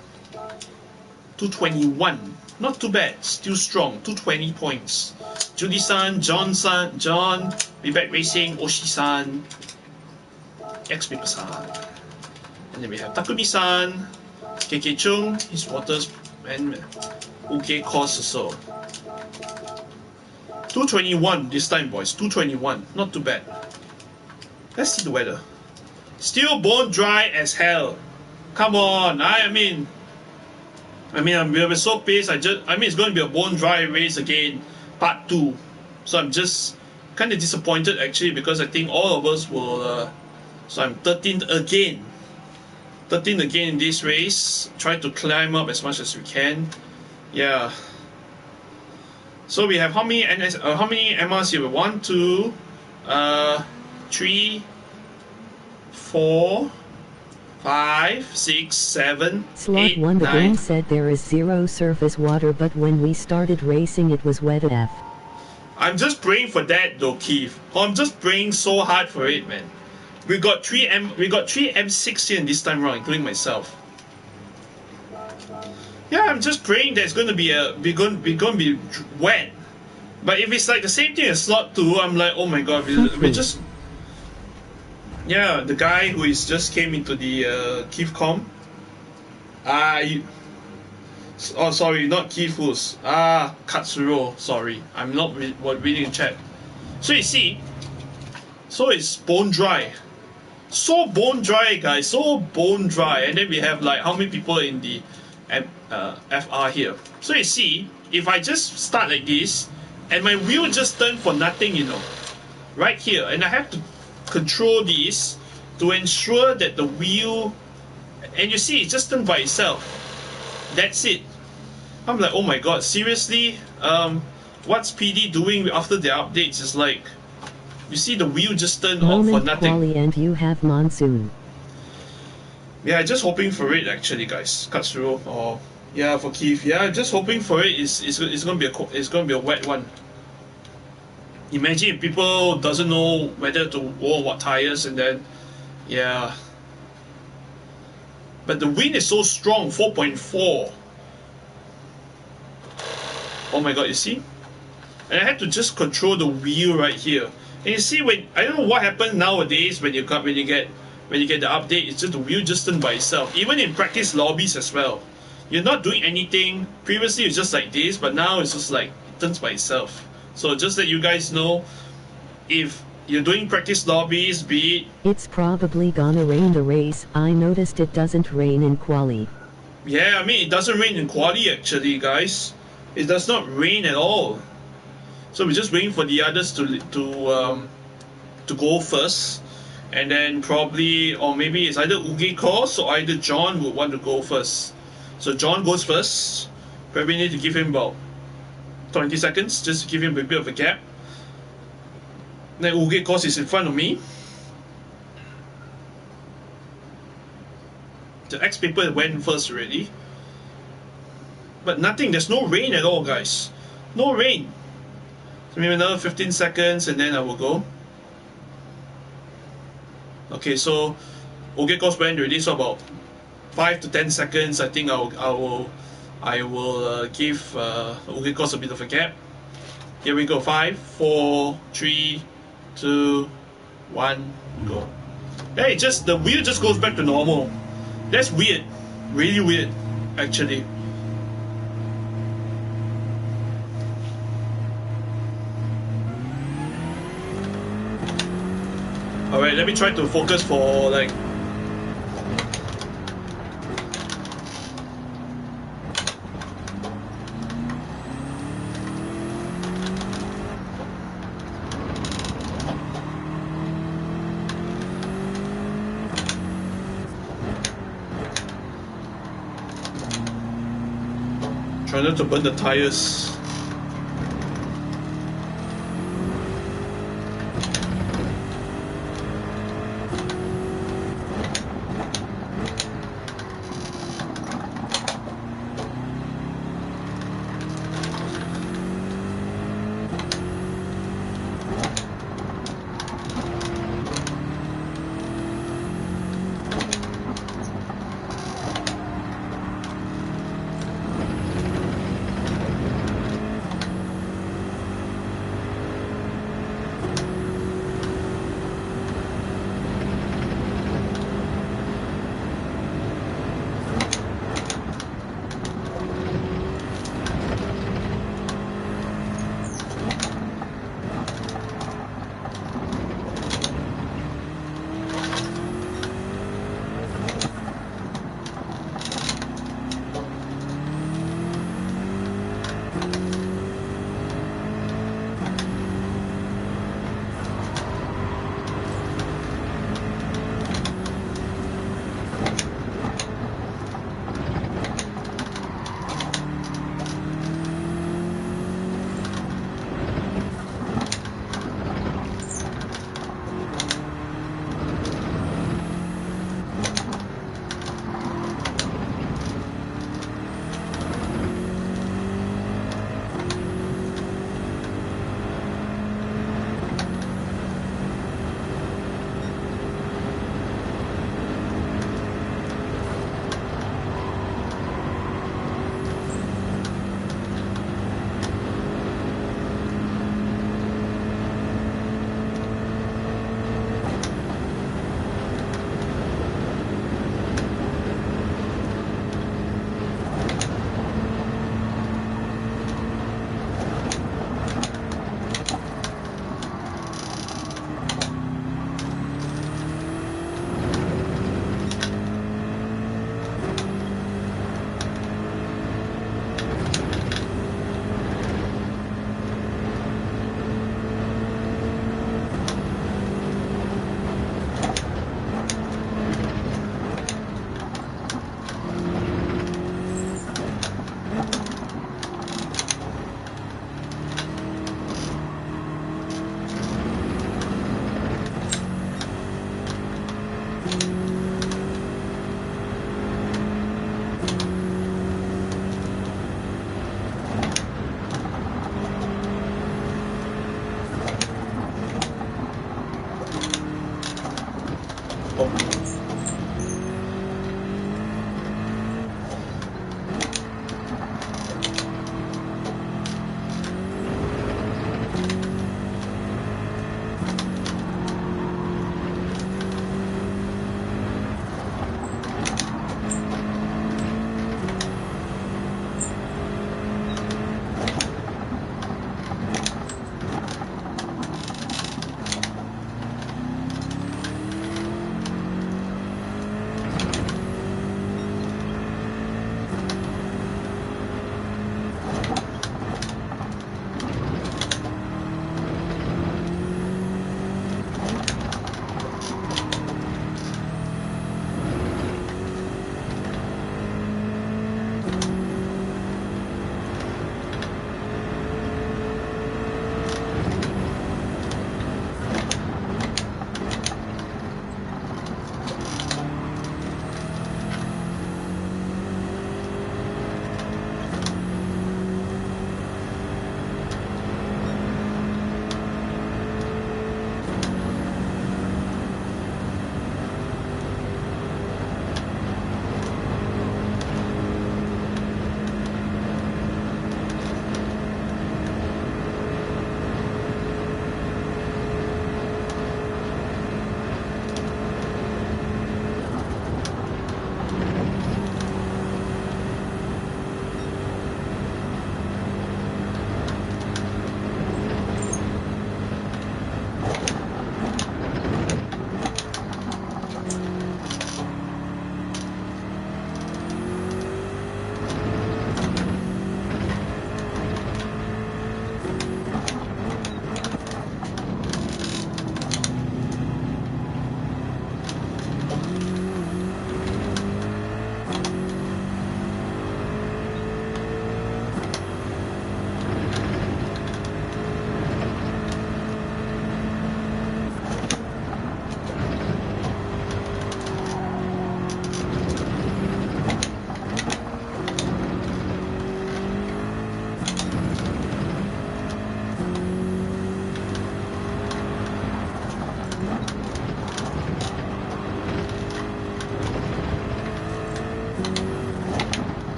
221. Not too bad, still strong. 220 points. Judy-san, John, Be Back Racing, Oshi-san, X-Paper-san. And then we have Takumi-san, KK Chung, his waters, and OK course also. 221 this time, boys. 221. Not too bad. Let's see the weather. Still bone dry as hell. Come on. I mean, we're so pissed. It's going to be a bone dry race again, part 2. So I'm just kind of disappointed actually, because I think all of us will. So I'm 13th again. 13th again in this race. Try to climb up as much as we can. Yeah. So we have how many MRs here? 1, 2, 3, 4, 5, 6, 7, Slot 8, 1 The 9. game said there is 0 surface water, but when we started racing it was wet AF. I'm just praying for that though, Keith. I'm just praying so hard for it, man. We got 3 M6 here this time around, including myself. Yeah, I'm just praying that it's going to be wet. But if it's like the same thing as slot 2, I'm like, oh my god, we just. Yeah, the guy who is just came into the KeithCom. Oh, sorry, not Keith Who's. Katsuro. Sorry, I'm not reading the chat. So you see, so it's bone dry. So bone dry, guys. So bone dry. And then we have like how many people in the FR here. So you see, if I just start like this, and my wheel just turned for nothing, you know, right here, and I have to control this to ensure that the wheel, and you see, it just turned by itself. That's it. I'm like, oh my god, seriously? What's PD doing after the updates? Is like, you see the wheel just turned off for nothing. Quali and you have monsoon. Yeah, just hoping for it actually, guys. Katsuro, or yeah, for Keith. Yeah, just hoping for it. It's gonna be a wet one. Imagine if people doesn't know whether to wear what tires, and then yeah. But the wind is so strong, 4.4. Oh my god, you see? And I had to just control the wheel right here. And you see, when I don't know what happens nowadays when you get the update, it's just the wheel just turns by itself. Even in practice lobbies as well. You're not doing anything. Previously it's just like this, but now it's just like it turns by itself. So just that you guys know, if you're doing practice lobbies, be it... It's probably gonna rain the race. I noticed it doesn't rain in quali. Yeah, I mean, it doesn't rain in quali actually, guys. It does not rain at all. So we're just waiting for the others to go first, and then probably, or maybe it's either Uge course or either John would want to go first. So John goes first. Probably need to give him about 20 seconds just to give him a bit of a gap. Then Uge course is in front of me. The X paper went first already. But nothing, there's no rain at all, guys. No rain. So maybe another 15 seconds and then I will go. Okay, so Uge course went already, so about 5 to 10 seconds. I think I will give Uge course a bit of a gap. Here we go. 5, 4, 3, 2, 1, go. Hey, just the wheel just goes back to normal. That's weird, really weird, actually. Alright, let me try to focus for like... Try not to burn the tires.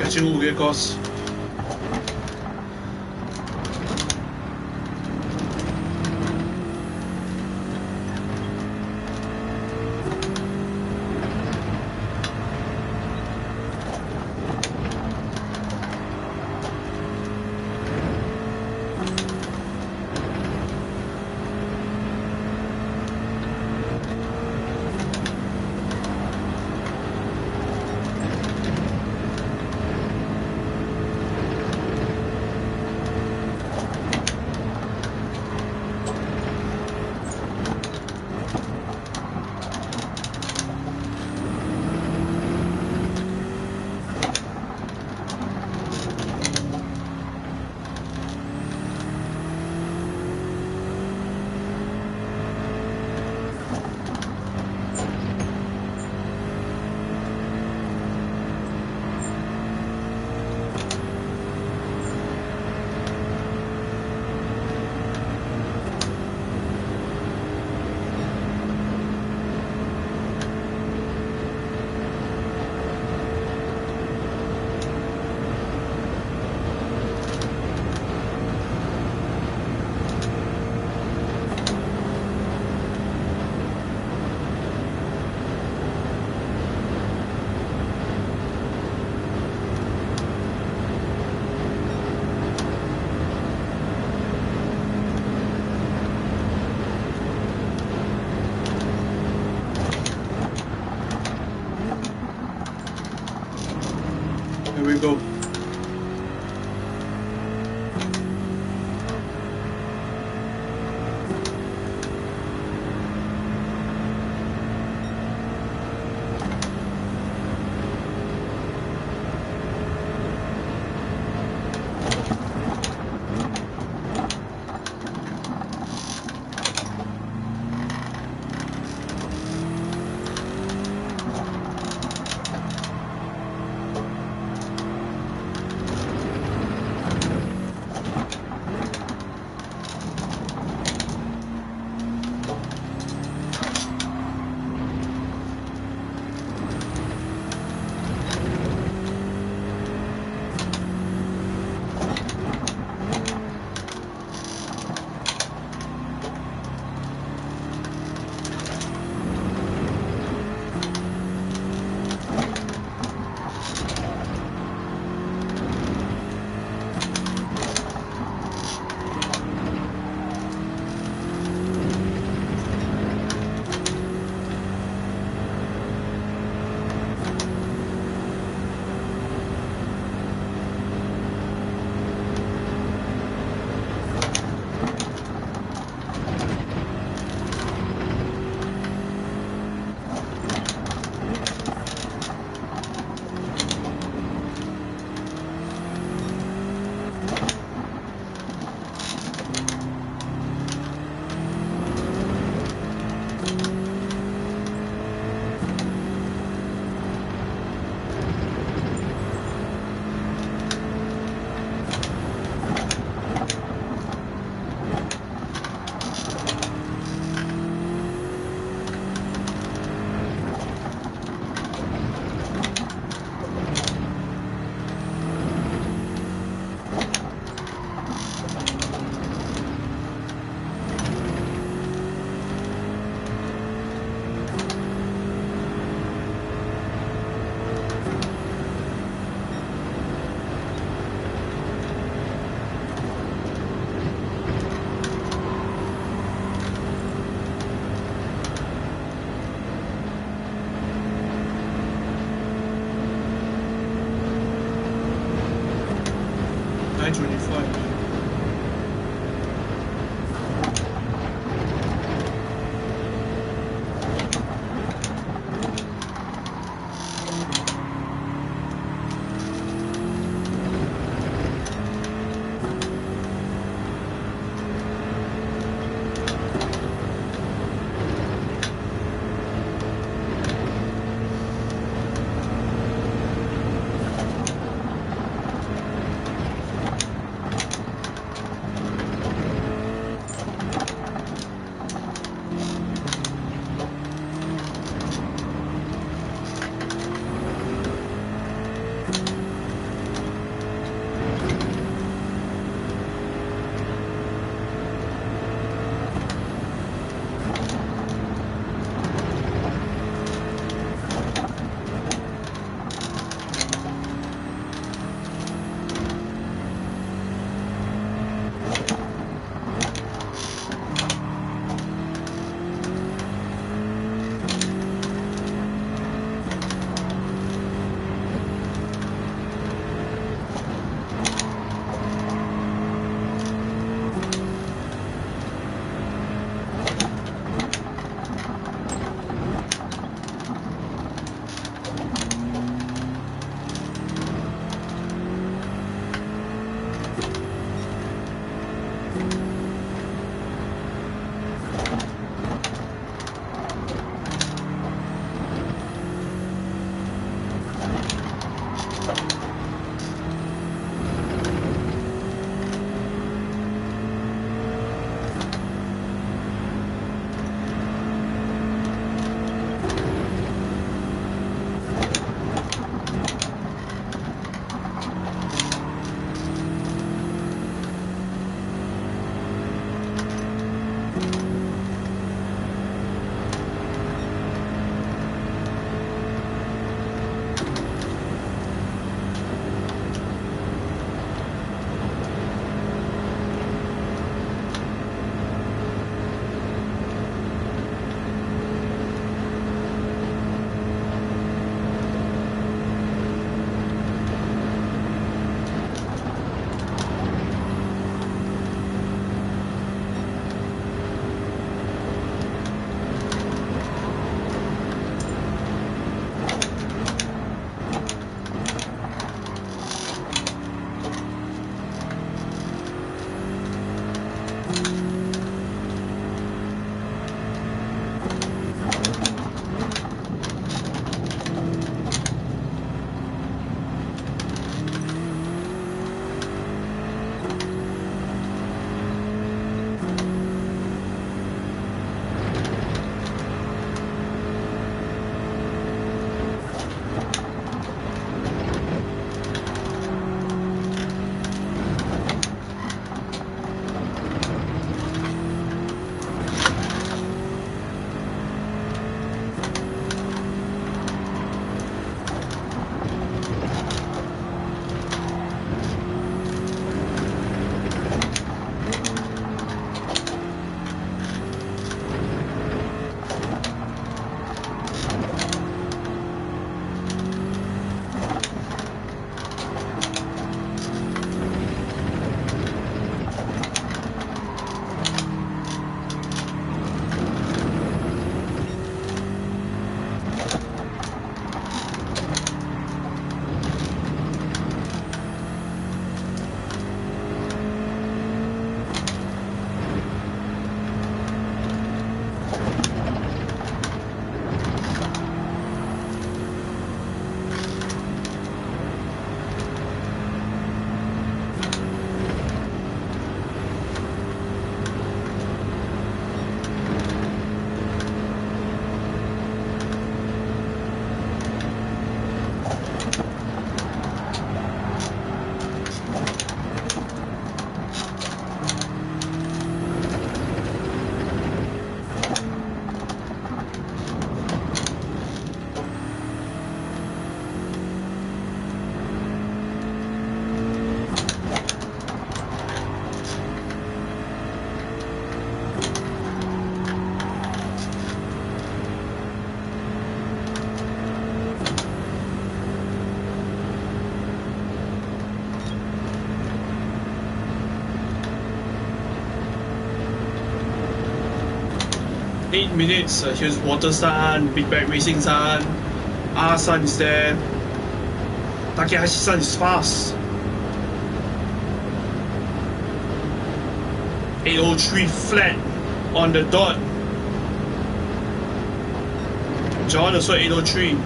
지금 우리의 것. Here we go. 8 minutes. Here's Water Sun, Big Bag Racing Sun, R Sun is there, Takahashi Sun is fast. 803 flat on the dot. John also 803.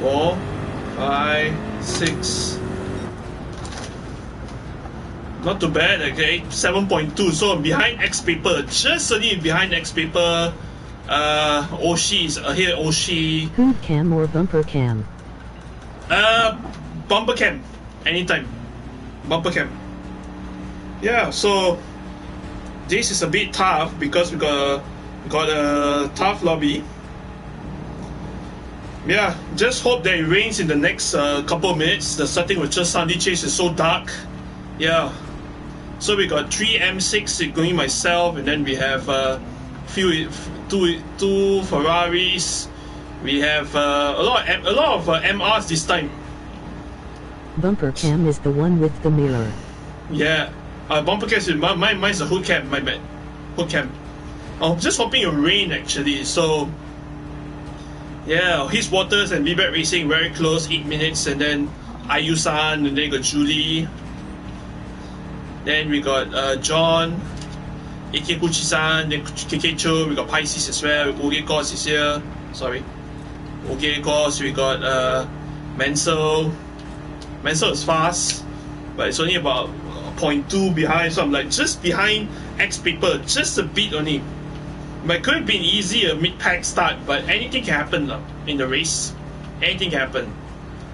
Four, 5, 6. Not too bad, okay. 7.2. So I'm behind X Paper, just only behind X Paper. Oshi is ahead. Oshi. Hood cam or bumper cam? Bumper cam, anytime. Bumper cam. Yeah. So this is a bit tough because we got a tough lobby. Yeah, just hope that it rains in the next couple of minutes. The setting was just suddenly changed. It's so dark. Yeah. So we got 3 M6 going myself, and then we have two Ferraris. We have a lot of MRs this time. Bumper cam is the one with the mirror. Yeah, bumper cam is mine's a hood cam. My bad, hood cam. I'm just hoping it will rain actually. So Yeah, his Waters and VBAT Racing very close, 8 minutes, and then Ayu-san, and then got Julie. Then we got John, Ikekuchi-san, then Kekecho, we got Pisces as well, Oge Kos is here, sorry. Oge Kos, we got Mansell. Mansell is fast, but it's only about 0.2 behind, so I'm like just behind X Paper, just a bit only. But it could have been easy a mid-pack start, but anything can happen in the race. Anything can happen.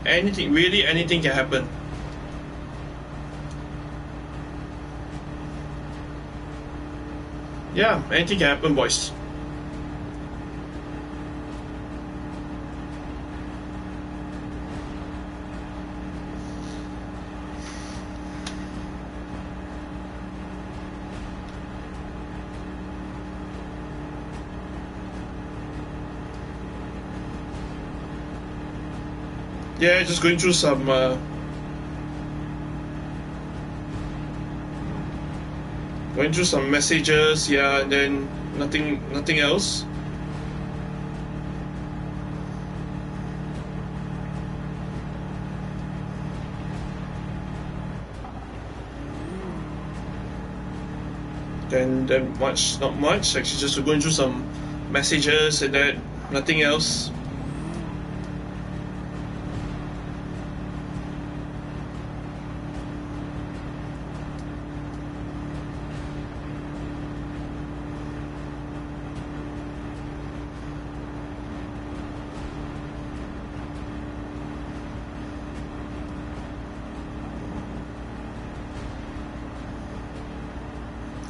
Anything, really anything can happen. Yeah, anything can happen, boys. Yeah, just going through some messages, yeah, and then nothing else. Then not much. Actually, just going through some messages and then nothing else.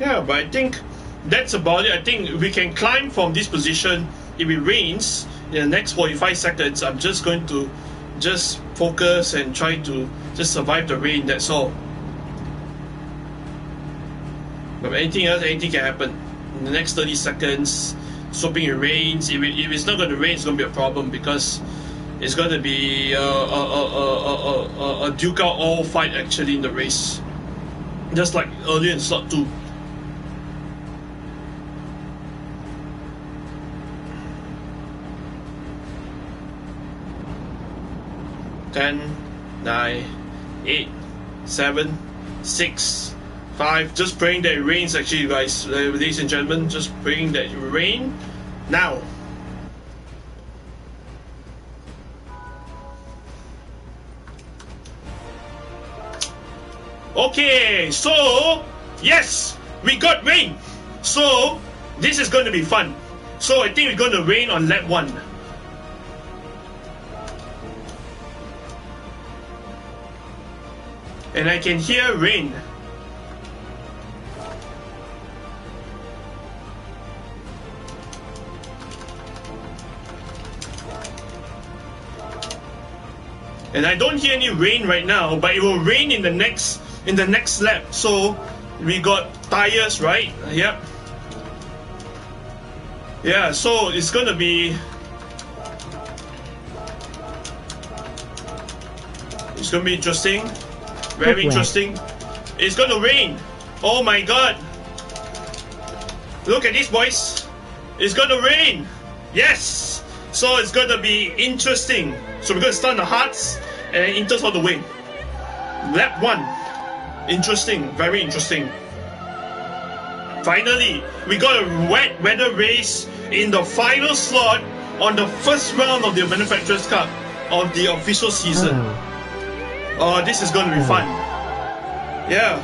Yeah, but I think that's about it. I think we can climb from this position. If it rains in the next 45 seconds, I'm just going to just focus and try to just survive the rain, that's all. But anything else, anything can happen. In the next 30 seconds, just hoping it rains. If it's not going to rain, it's going to be a problem because it's going to be a duke out all fight actually in the race. Just like earlier in slot 2. 10, 9, 8, 7, 6, 5. Just praying that it rains actually, guys, ladies and gentlemen. Just praying that it rain now. Okay, so yes, we got rain. So this is going to be fun. So I think we're going to rain on lap 1. And I can hear rain. And I don't hear any rain right now, but it will rain in the next lap. So we got tires, right? Yep. Yeah, so it's gonna be interesting. Very interesting. It's gonna rain. Oh my god. Look at this, boys. It's gonna rain. Yes. So it's gonna be interesting. So we're gonna start the hearts and then Inter's all the way. Lap 1. Interesting. Very interesting. Finally, we got a wet weather race in the final slot on the first round of the Manufacturers Cup of the official season. Oh, this is going to be fun. Yeah,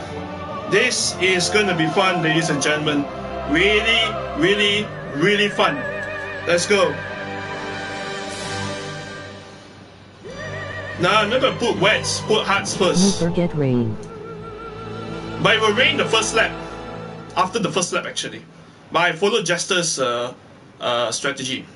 this is going to be fun, ladies and gentlemen. Really, really, really fun. Let's go. Now, I'm not going to put wets, put hearts first. Don't forget rain. But it will rain the first lap. After the first lap, actually. But I followed Jester's strategy.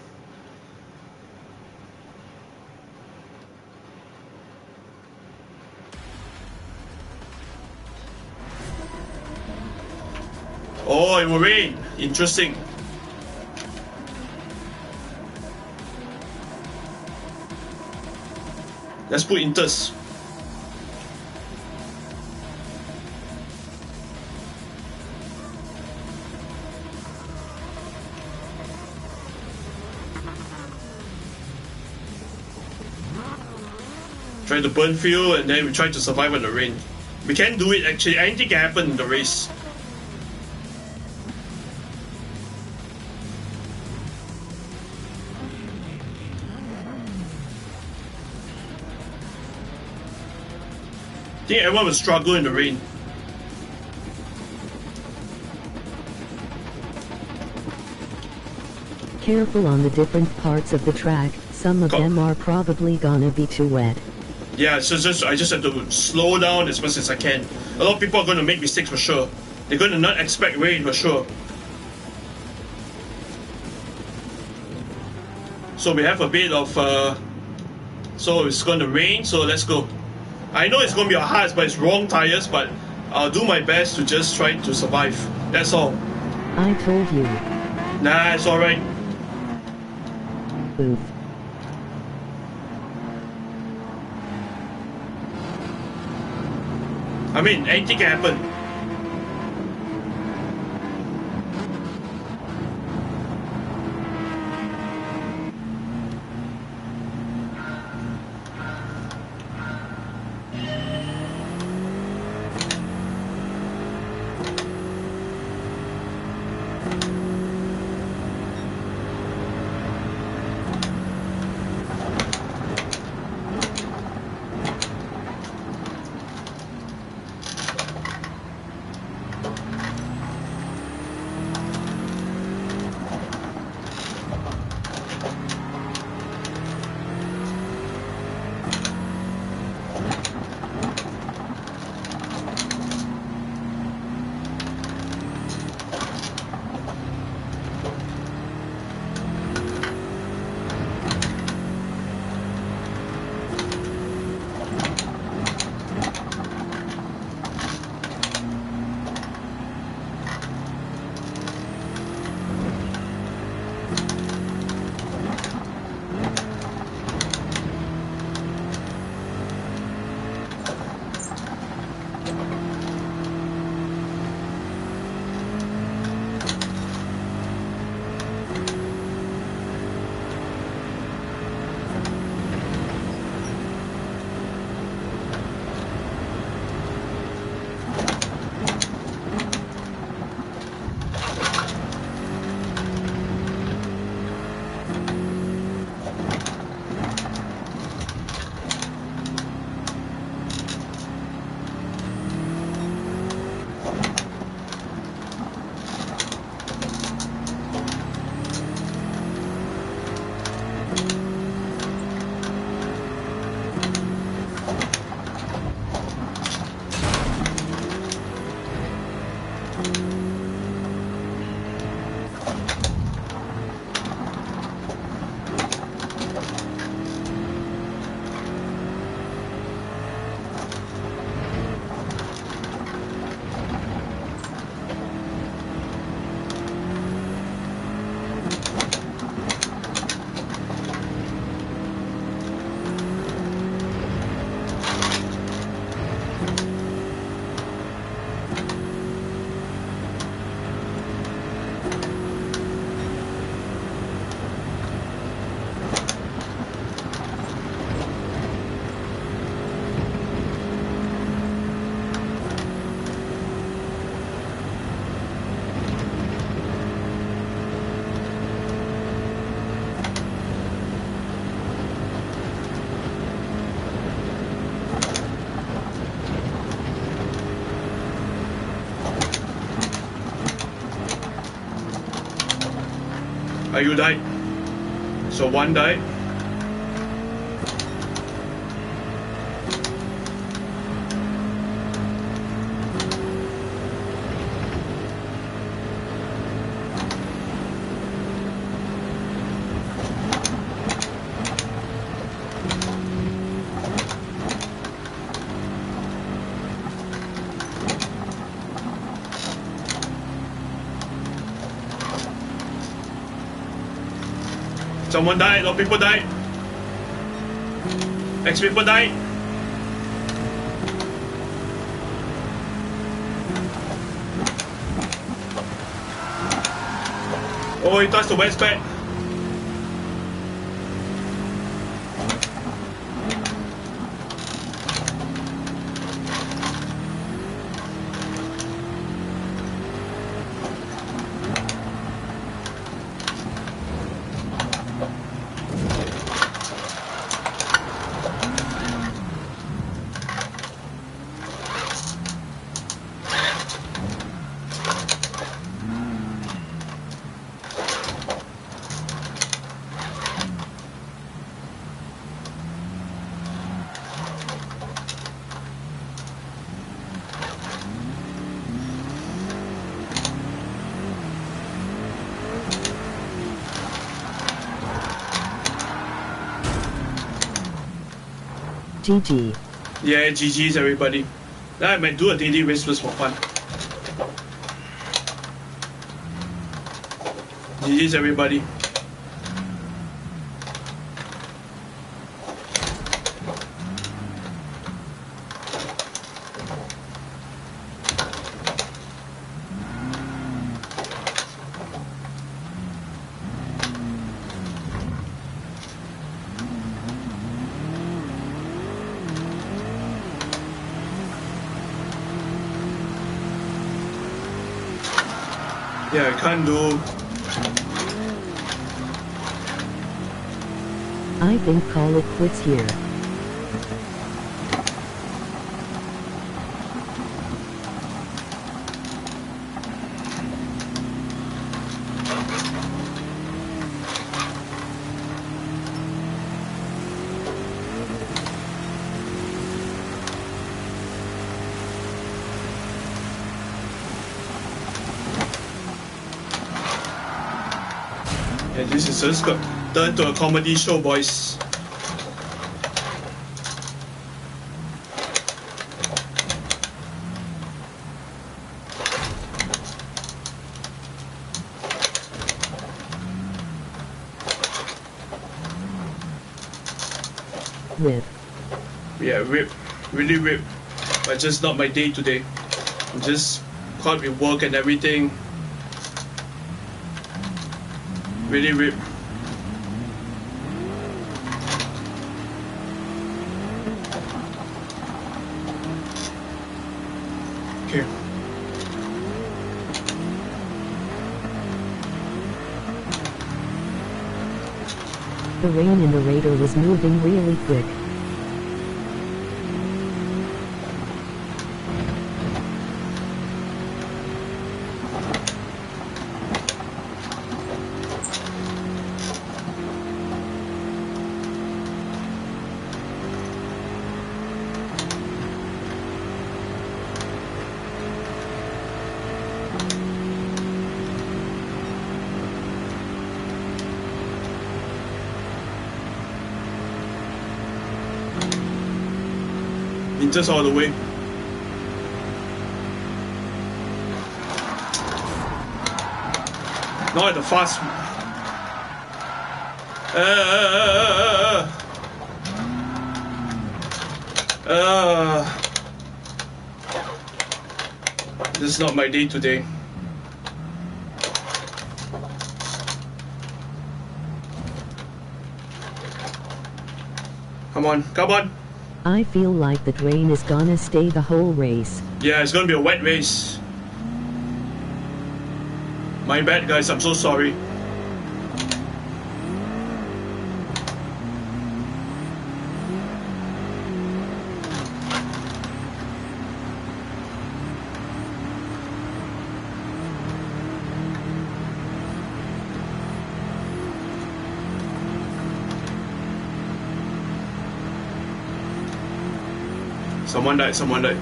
Oh, it will rain. Interesting. Let's put Inters. trying to burn fuel, and then we try to survive on the rain. We can do it actually. Anything can happen in the race. I think everyone will struggle in the rain. Careful on the different parts of the track. Some of them are probably gonna be too wet. Yeah, so I just have to slow down as much as I can. A lot of people are going to make mistakes for sure. They're going to not expect rain for sure. So we have a bit of... so it's going to rain, so let's go. I know it's going to be hard, but it's wrong tires, but I'll do my best to just try to survive. That's all. I told you. Nah, it's alright. Oof. I mean, anything can happen. You died. So one died. Someone died, a lot of people died. X people died. Oh, he touched the west back. GG. Yeah, GG's everybody. I might do a daily race just for fun. GG's everybody. Yeah, I can't do. I think call it quits here. Yeah, this is just got turned to a comedy show, boys. Rip. Yeah, rip. Really rip. But just not my day today. I'm just caught with work and everything. Really rip. Okay. The rain in the radar was moving really quick. Just all the way. Not at the fast. This is not my day today. Come on, come on. I feel like that rain is gonna stay the whole race. Yeah, it's gonna be a wet race. My bad, guys. I'm so sorry. Someone died, someone died.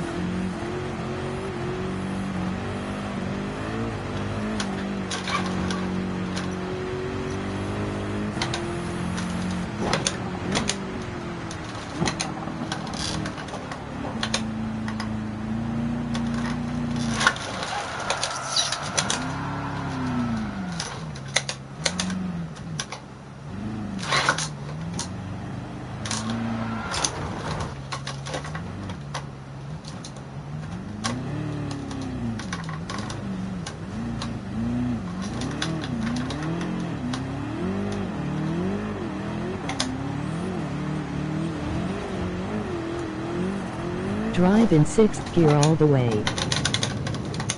Drive in 6th gear all the way.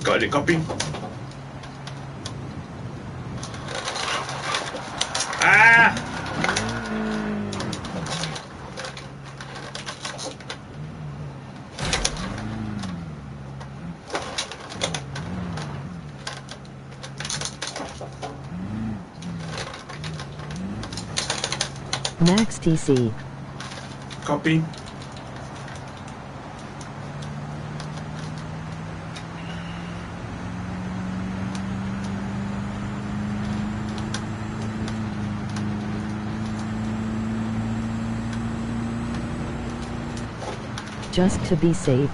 Got it, copy. Ah! Max TC. Copy. just to be safe.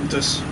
This.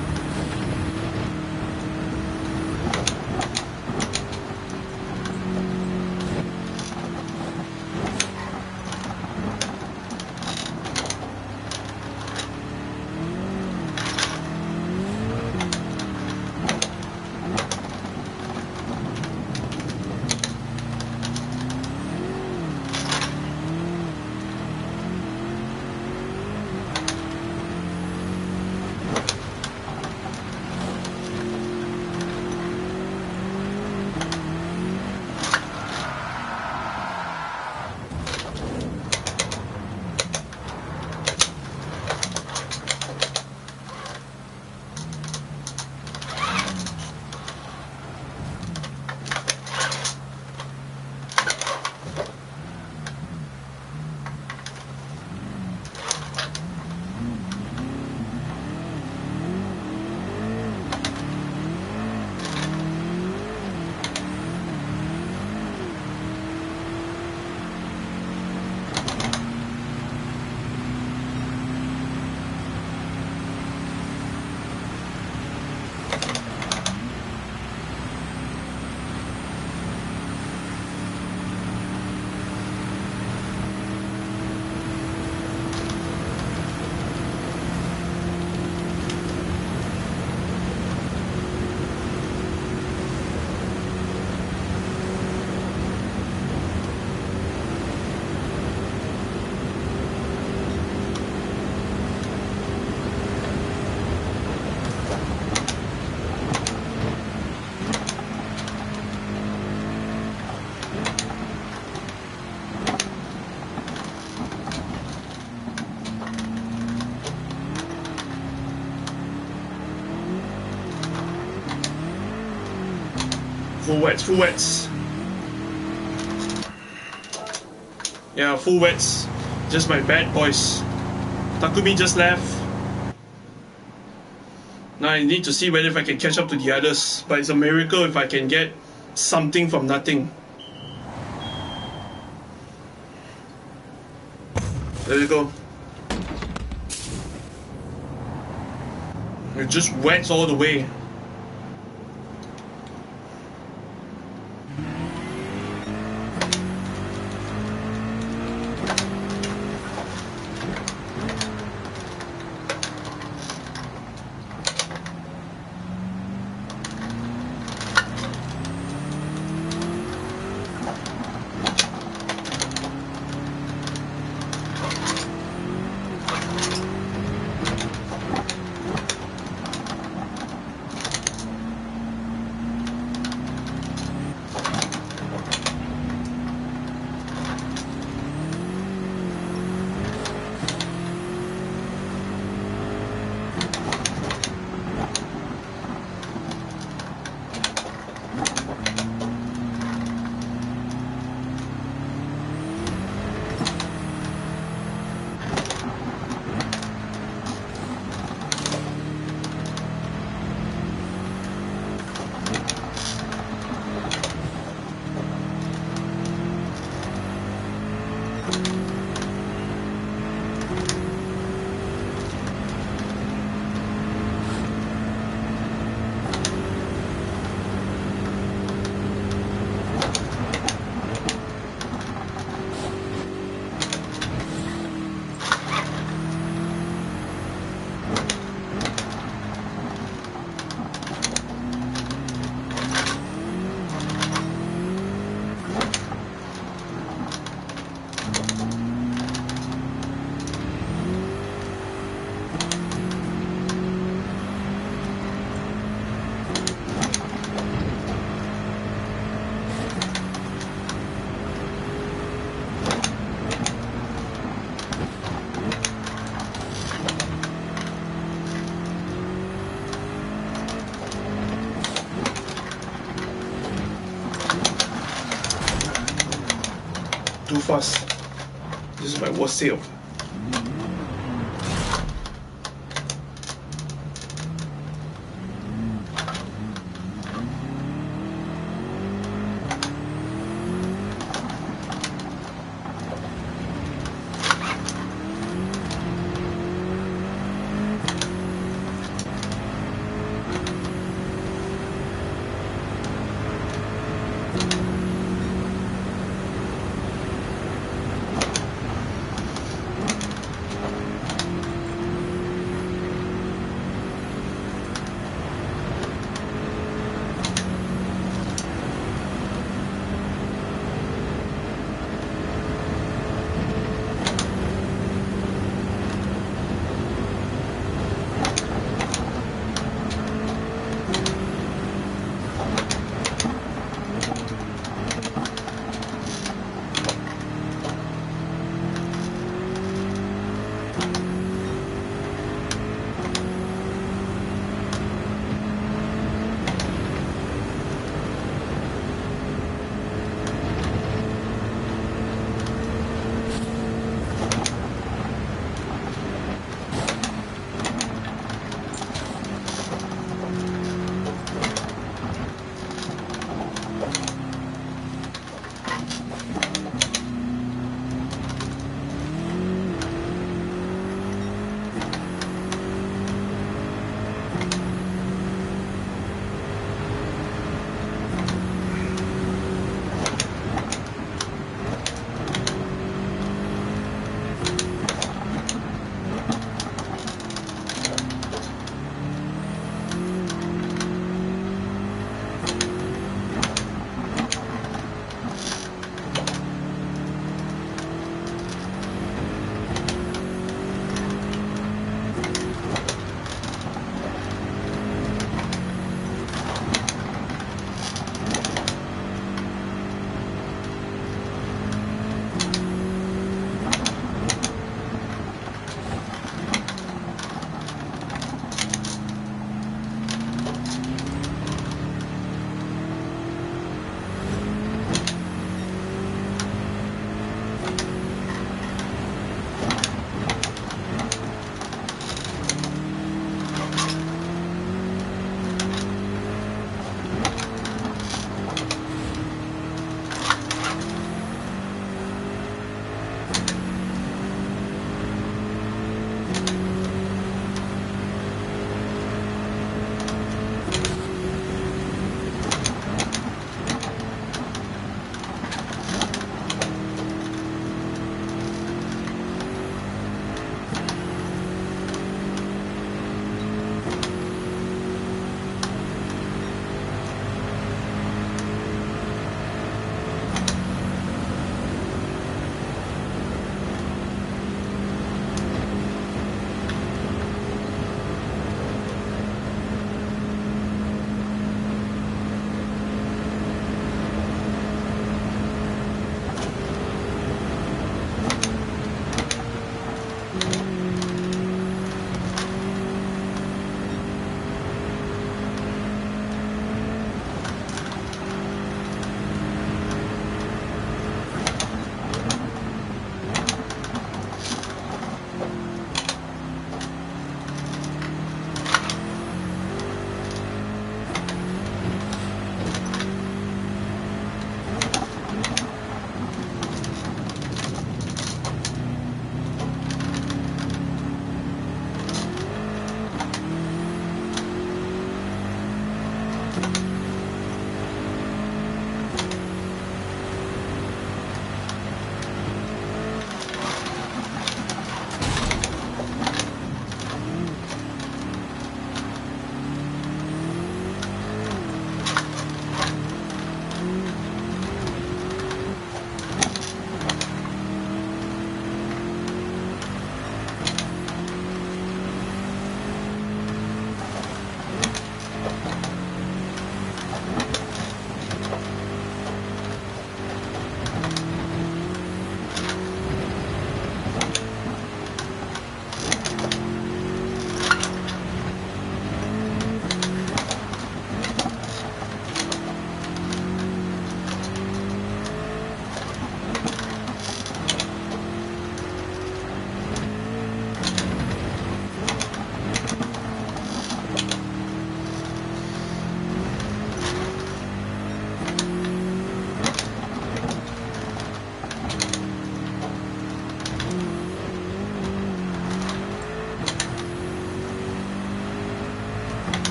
Full wets, full wets. Yeah, full wets. Just my bad boys. Takumi just left. Now I need to see whether if I can catch up to the others. But it's a miracle if I can get something from nothing. There you go. It just wets all the way. too fast. This is my worst save.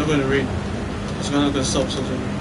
not going to rain. It's not going to stop so soon.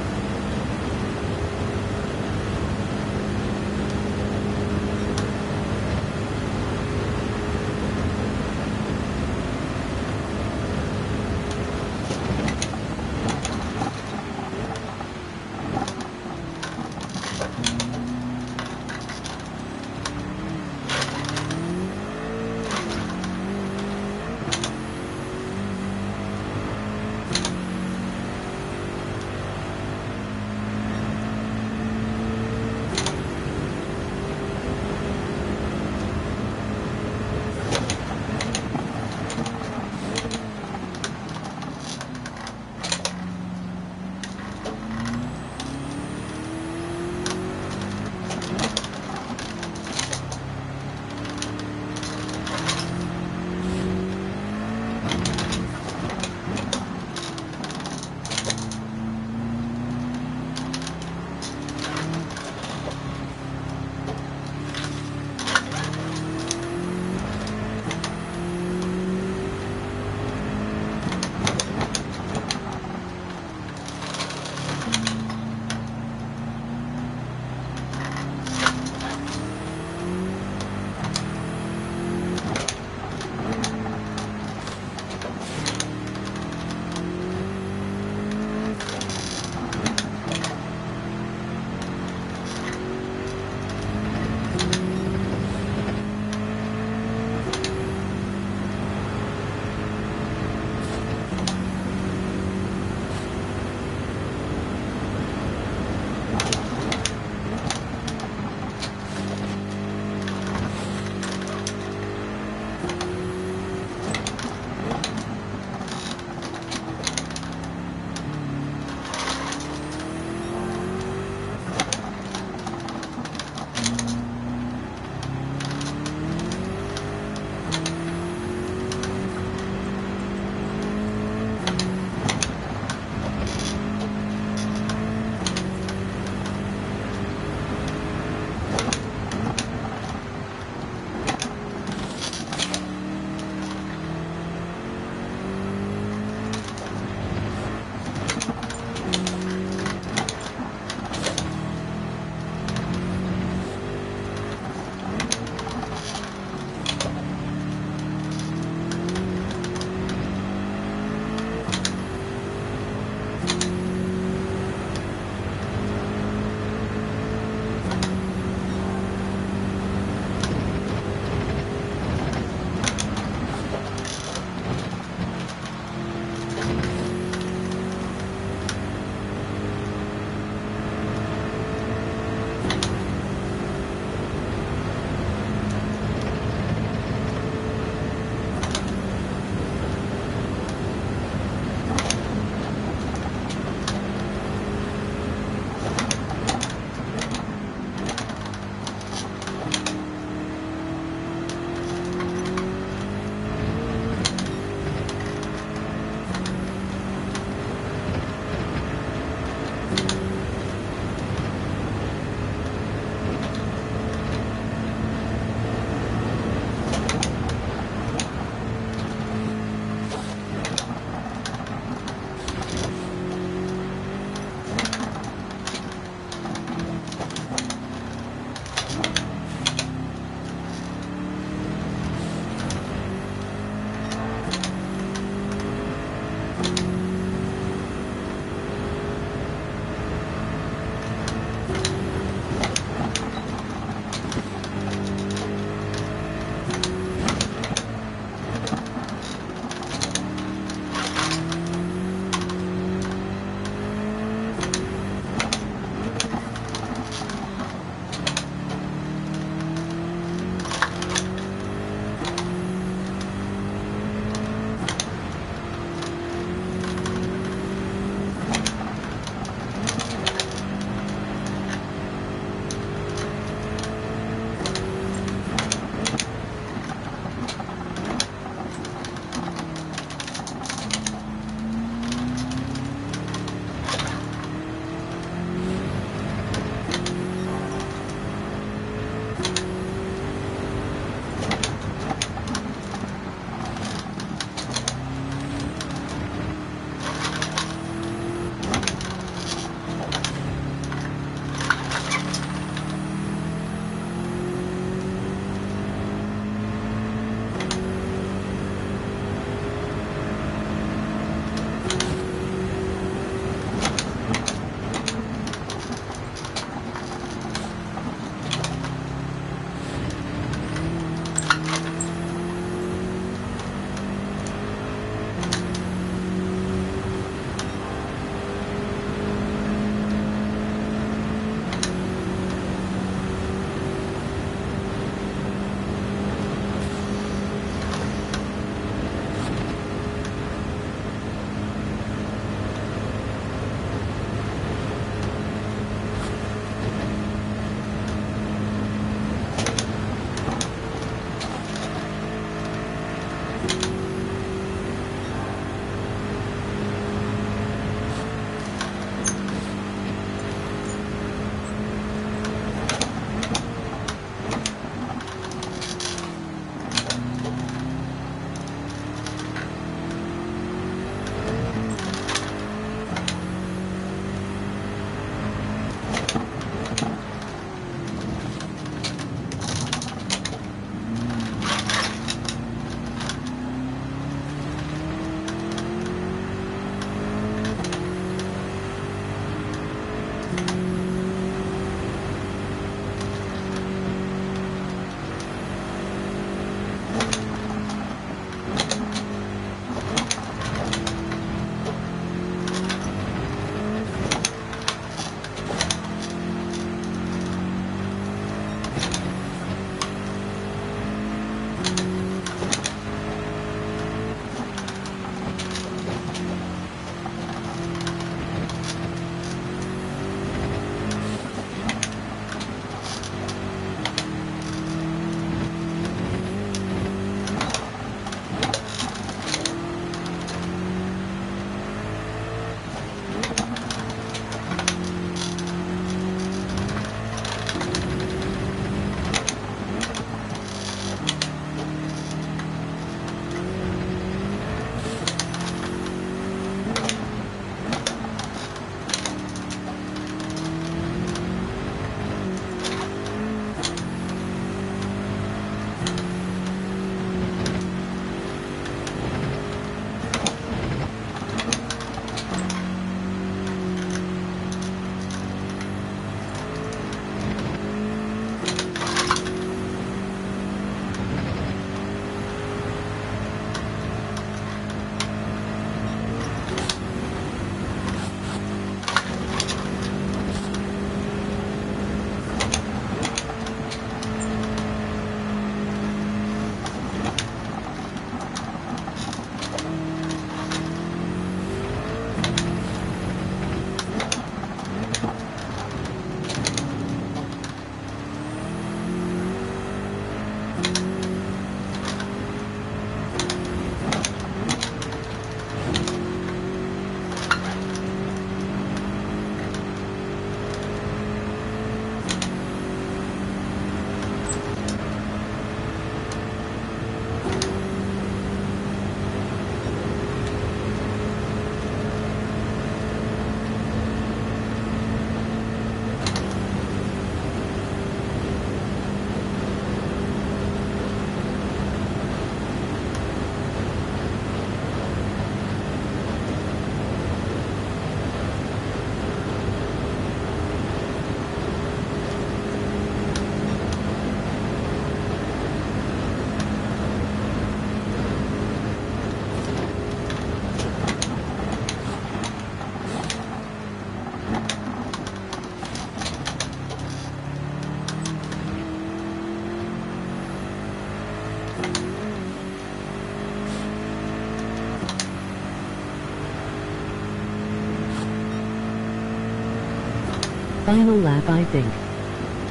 Final lap, I think.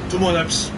2 more laps.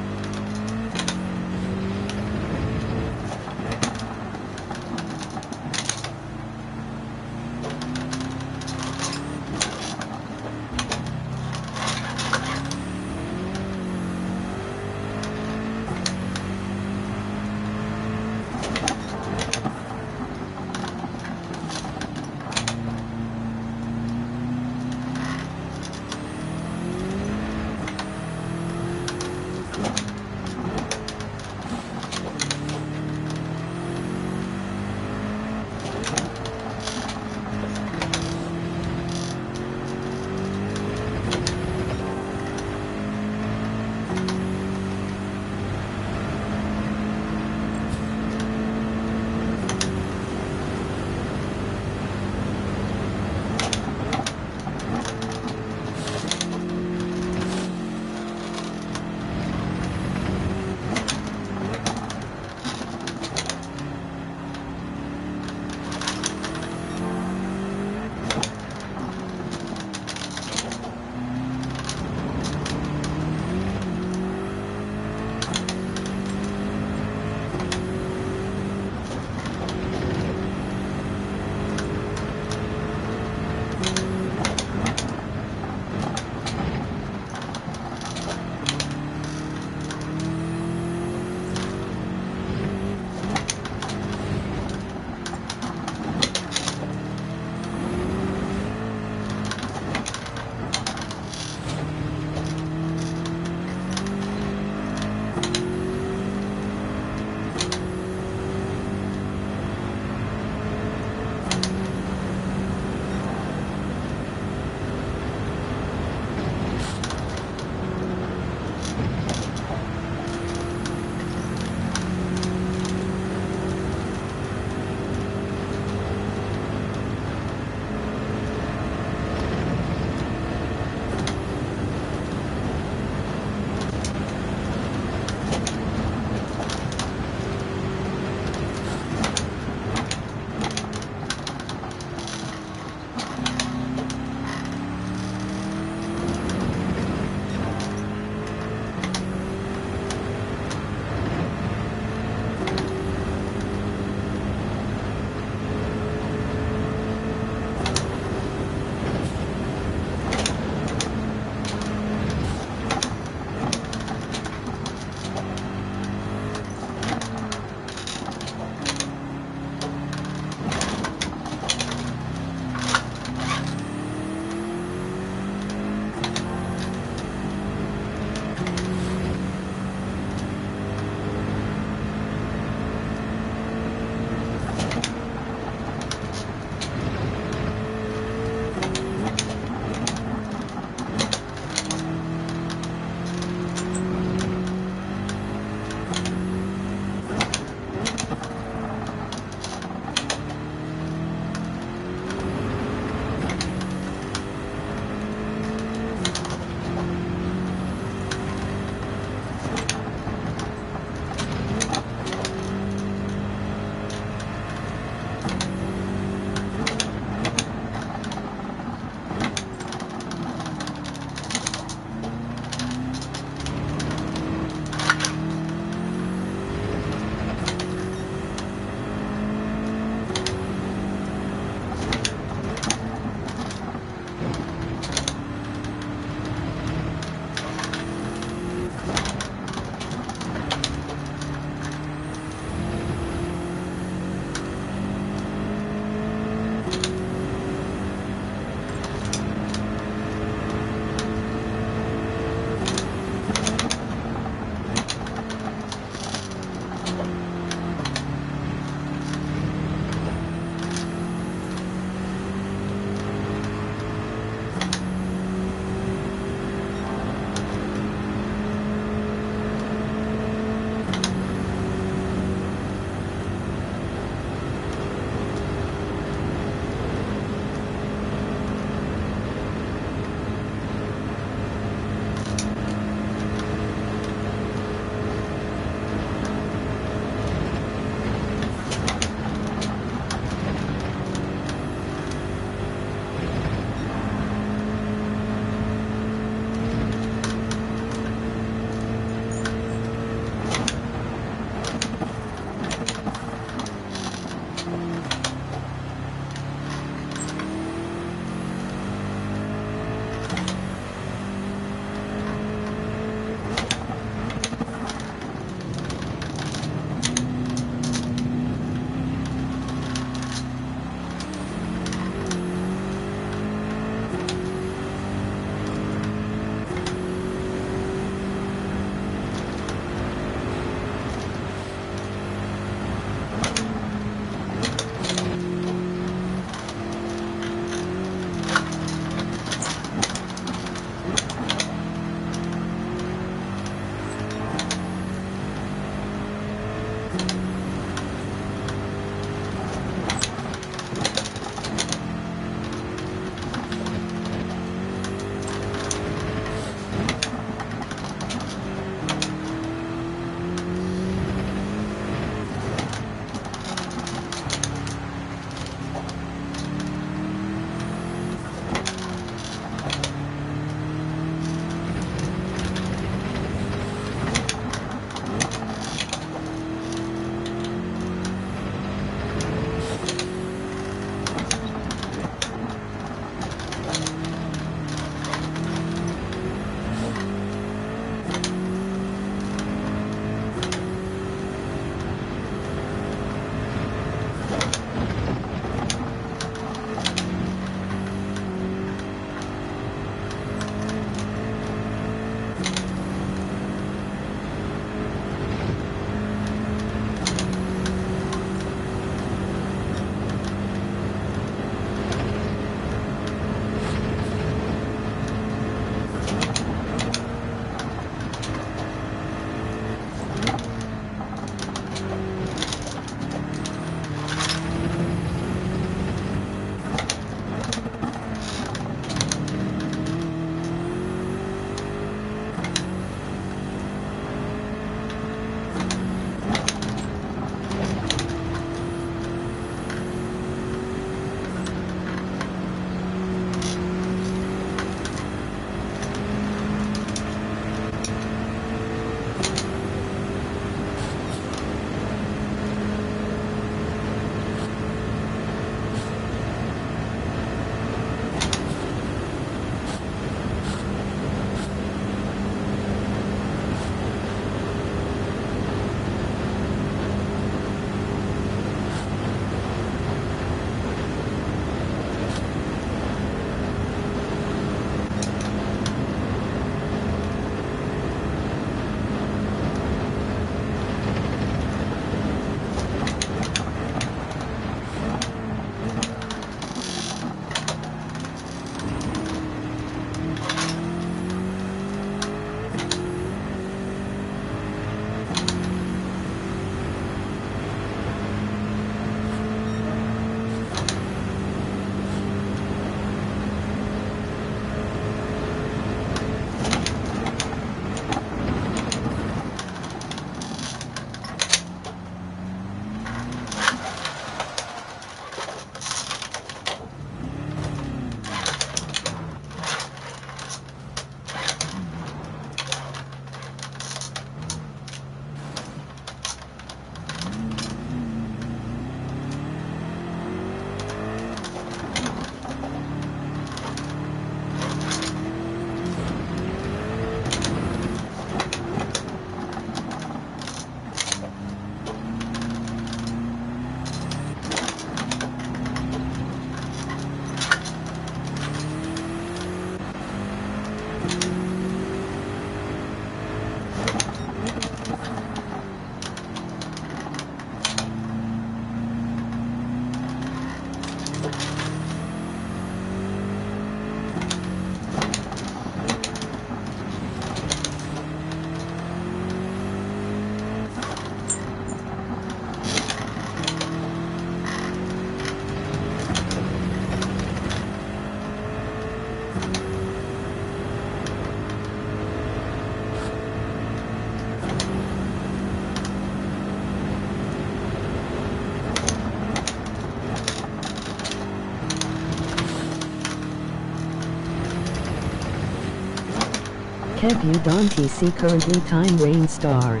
Have you done TC currently time rain start?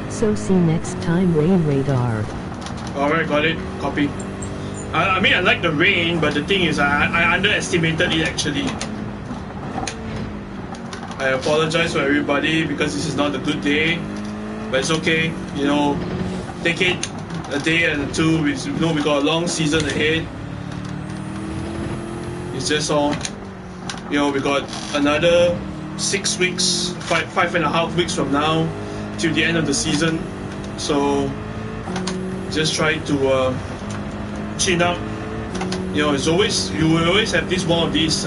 So see next time rain radar. Alright, got it. Copy. I mean, I like the rain, but the thing is, I underestimated it actually. I apologize for everybody because this is not a good day, but it's okay. You know, take it a day and a two. We know we got a long season ahead. It's just all, you know, we got another 6 weeks, five and a half weeks from now till the end of the season. So just try to chin up. You know, it's always, you will always have this one of these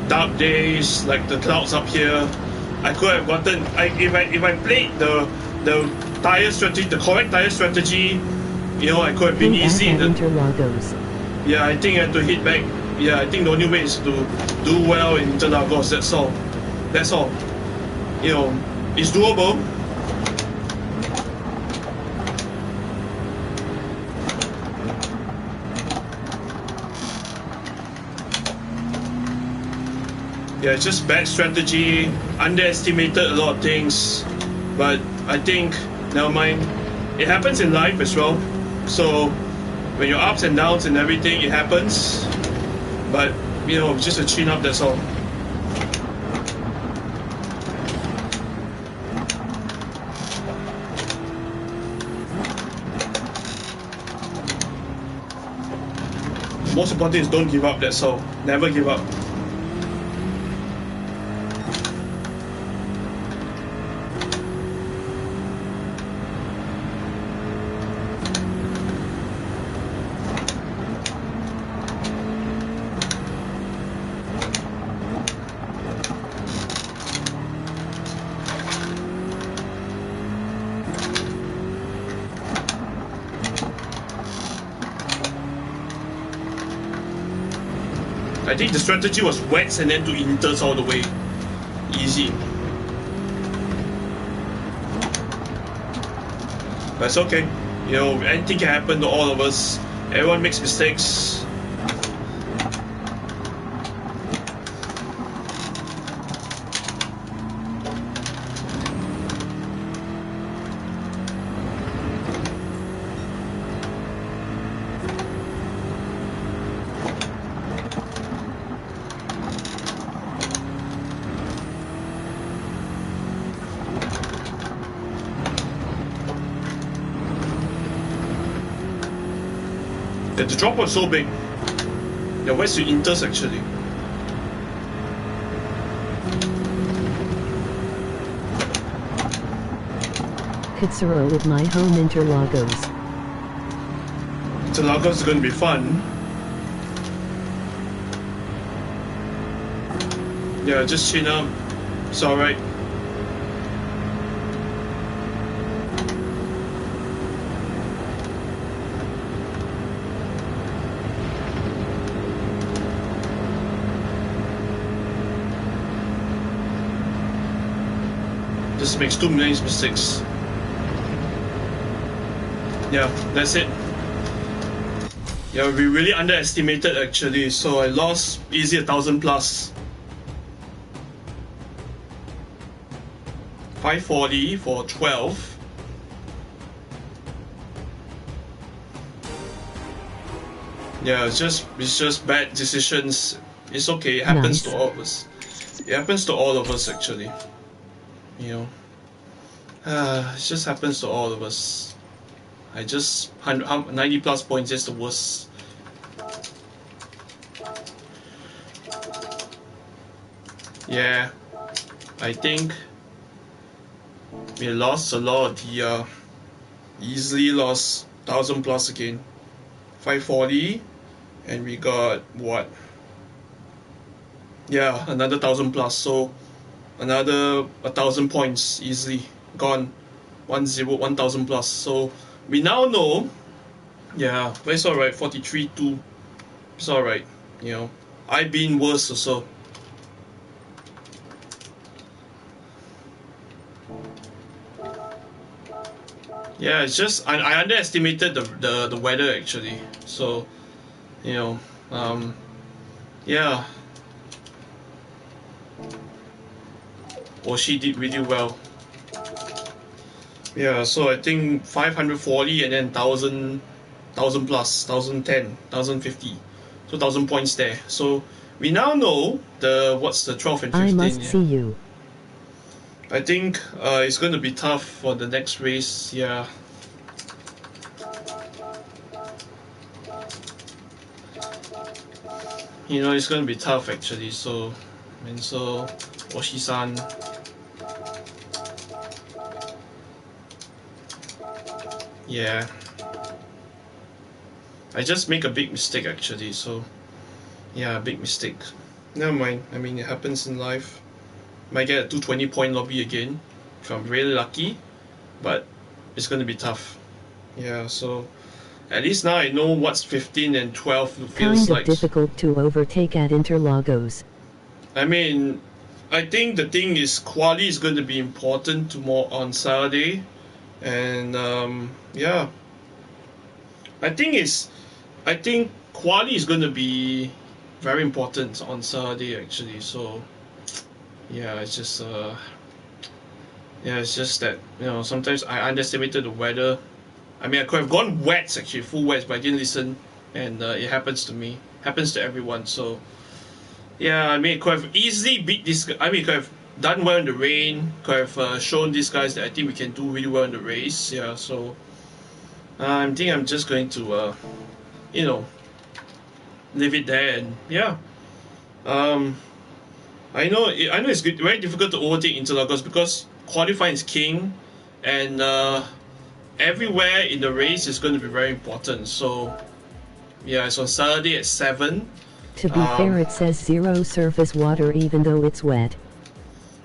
dark days, like the clouds up here. I could have gotten, if I played the tire strategy, the correct tire strategy, you know, I could have been easy in the Interlagos. Yeah, I think I had to hit back. Yeah, I think the only way is to do well in Interlagos. That's all. That's all. You know, it's doable. Yeah, it's just bad strategy, underestimated a lot of things, but I think, never mind, it happens in life as well. So when you're ups and downs and everything, it happens, but you know, just a chin up, that's all. The most important thing is don't give up, that's all. Never give up. I think the strategy was wets and then to inters all the way. Easy. But it's okay. You know, anything can happen to all of us. Everyone makes mistakes. Yeah, the drop was so big. Yeah, where's the inters actually? Kitsuro with my home Interlagos. Interlagos is gonna be fun. Yeah, just chin up. It's alright. Just makes too many mistakes. Yeah, that's it. Yeah, we really underestimated actually, so I lost easy 1,000 plus. 540 for 12. Yeah, it's just bad decisions. It's okay, it happens to all of us. It happens to all of us actually. You know. It just happens to all of us. I just 90 plus points is the worst. Yeah, I think we lost a lot of the easily lost 1,000 plus again. 540, and we got what? Yeah, another 1,000 plus. So another 1,000 points easily gone. 1,000 plus. So we now know. Yeah, but it's alright. 43-2. It's alright. You know, I've been worse also. Yeah, it's just I underestimated the weather actually. So, you know, yeah. Well, she did really well. Yeah, so I think 540 and then 1000 plus, 1010, 1050. So 1000 points there. So we now know what's the 12 and 15. I must yeah. see you. I think it's going to be tough for the next race. Yeah. You know, it's going to be tough actually. So, and so Oshi-san. Yeah. I just make a big mistake actually. So, yeah, big mistake. Never mind. I mean, it happens in life. Might get a 220 point lobby again if I'm really lucky, but it's going to be tough. Yeah, so at least now I know what's 15 and 12 feels Kind of like. difficult to overtake at Interlagos. I mean, I think the thing is quali is going to be important tomorrow on Saturday, and yeah, I think quali is going to be very important on Saturday actually. So yeah, it's just yeah, it's just that sometimes I underestimated the weather. I mean, I could have gone wet actually, full wet, but I didn't listen, and it happens to me, happens to everyone. So yeah, I mean, could have easily beat this. I mean, could have done well in the rain. Could have shown these guys that I think we can do really well in the race. Yeah, so I think I'm just going to, you know, leave it there, and yeah. Um, I know it's good, very difficult to overtake Interlagos because qualifying is king, and everywhere in the race is going to be very important. So yeah, it's on Saturday at 7. To be fair, it says 0 surface water even though it's wet.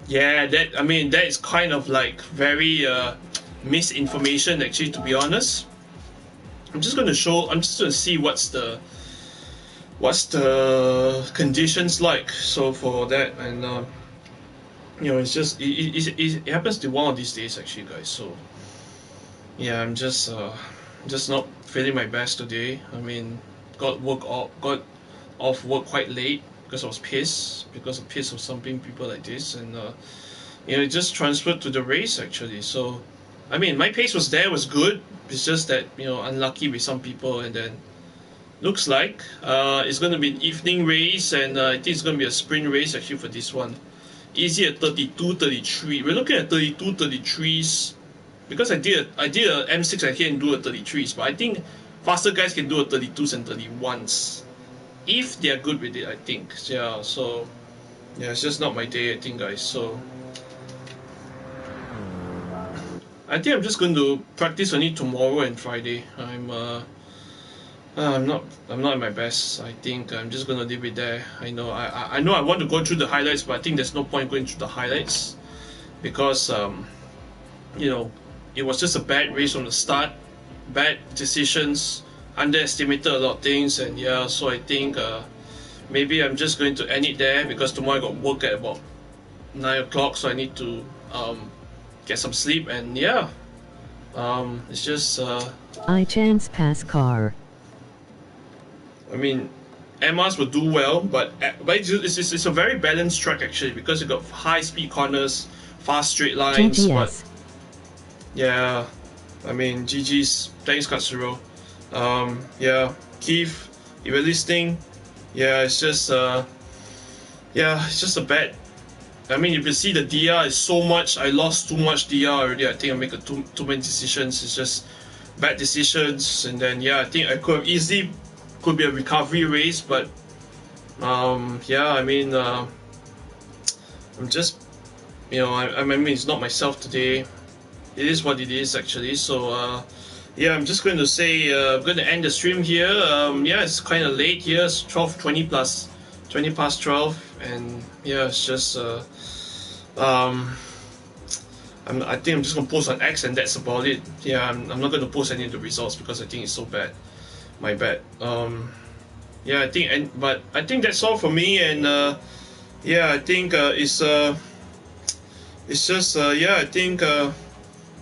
Yeah, that is kind of like very misinformation actually, to be honest. I'm just going to see what's the conditions like. So for that, and it's just it happens to one of these days actually, guys. So yeah, I'm just not feeling my best today. I mean, got off work quite late because I was pissed of something people like this, and it just transferred to the race actually. So I mean, my pace was good. It's just that unlucky with some people, and then looks like it's going to be an evening race, and I think it's going to be a sprint race actually for this one. Easy at 32, 33. We're looking at 32, 33s because I did a M6. I can do a 33s, but I think faster guys can do a 32s and 31s if they are good with it. I think. Yeah. So yeah, it's just not my day, I think, guys. So I think I'm just going to practice on it tomorrow and Friday. I'm not at my best. I think I'm just gonna leave it there. I know I want to go through the highlights, but I think there's no point going through the highlights because it was just a bad race from the start, bad decisions, underestimated a lot of things, and yeah. So I think maybe I'm just going to end it there because tomorrow I got work at about 9 o'clock, so I need to get some sleep, and yeah. It's just I chance pass car. I mean, Emma's will do well, but it's a very balanced track actually because you got high speed corners, fast straight lines. GTS. But yeah, I mean, GG's. Thanks, Katsuro. Yeah, Keith, if you're listening, yeah, it's just a bad. I mean, if you see the DR is so much, I lost too much DR already. I think I make too many decisions. It's just bad decisions, and then yeah, I think I could be a recovery race, but yeah, I mean, I'm just, I mean, it's not myself today. It is what it is actually. So yeah, I'm just going to say I'm going to end the stream here. Yeah, it's kind of late here. It's 12:20 plus 20 past 12, and yeah, it's just I think I'm just gonna post on X, and that's about it. Yeah, I'm not gonna post any of the results because I think it's so bad. My bad. Yeah, I think, but I think that's all for me, and yeah, I think it's just yeah, I think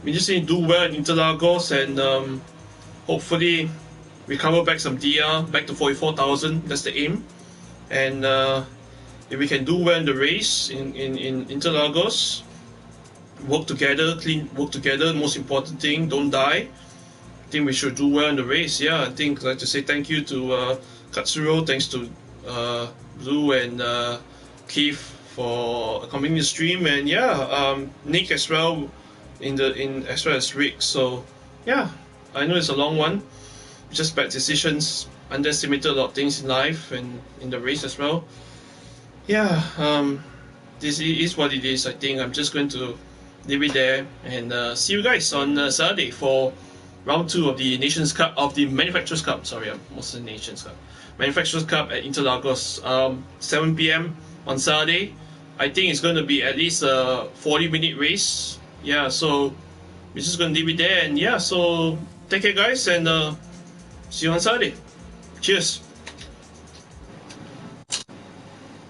we just need to do well in Interlagos and hopefully recover back some DR back to 44,000. That's the aim. And if we can do well in the race in Interlagos, work together, work together. Most important thing, don't die. I think we should do well in the race. Yeah, I think I'd like to say thank you to Katsuro, thanks to Blue and Keith for accompanying the stream, and yeah, Nick as well as well as Rick. So yeah, I know it's a long one, just bad decisions, underestimated a lot of things in life and in the race as well. Yeah, this is what it is. I think I'm just going to leave it there and see you guys on Saturday for round 2 of the Nations Cup, of the Manufacturers Cup. Sorry, I'm almost the Nations Cup. Manufacturers Cup at Interlagos, 7 p.m. on Saturday. I think it's going to be at least a 40-minute race. Yeah, so we're just going to leave it there. And yeah, so take care, guys, and see you on Saturday. Cheers.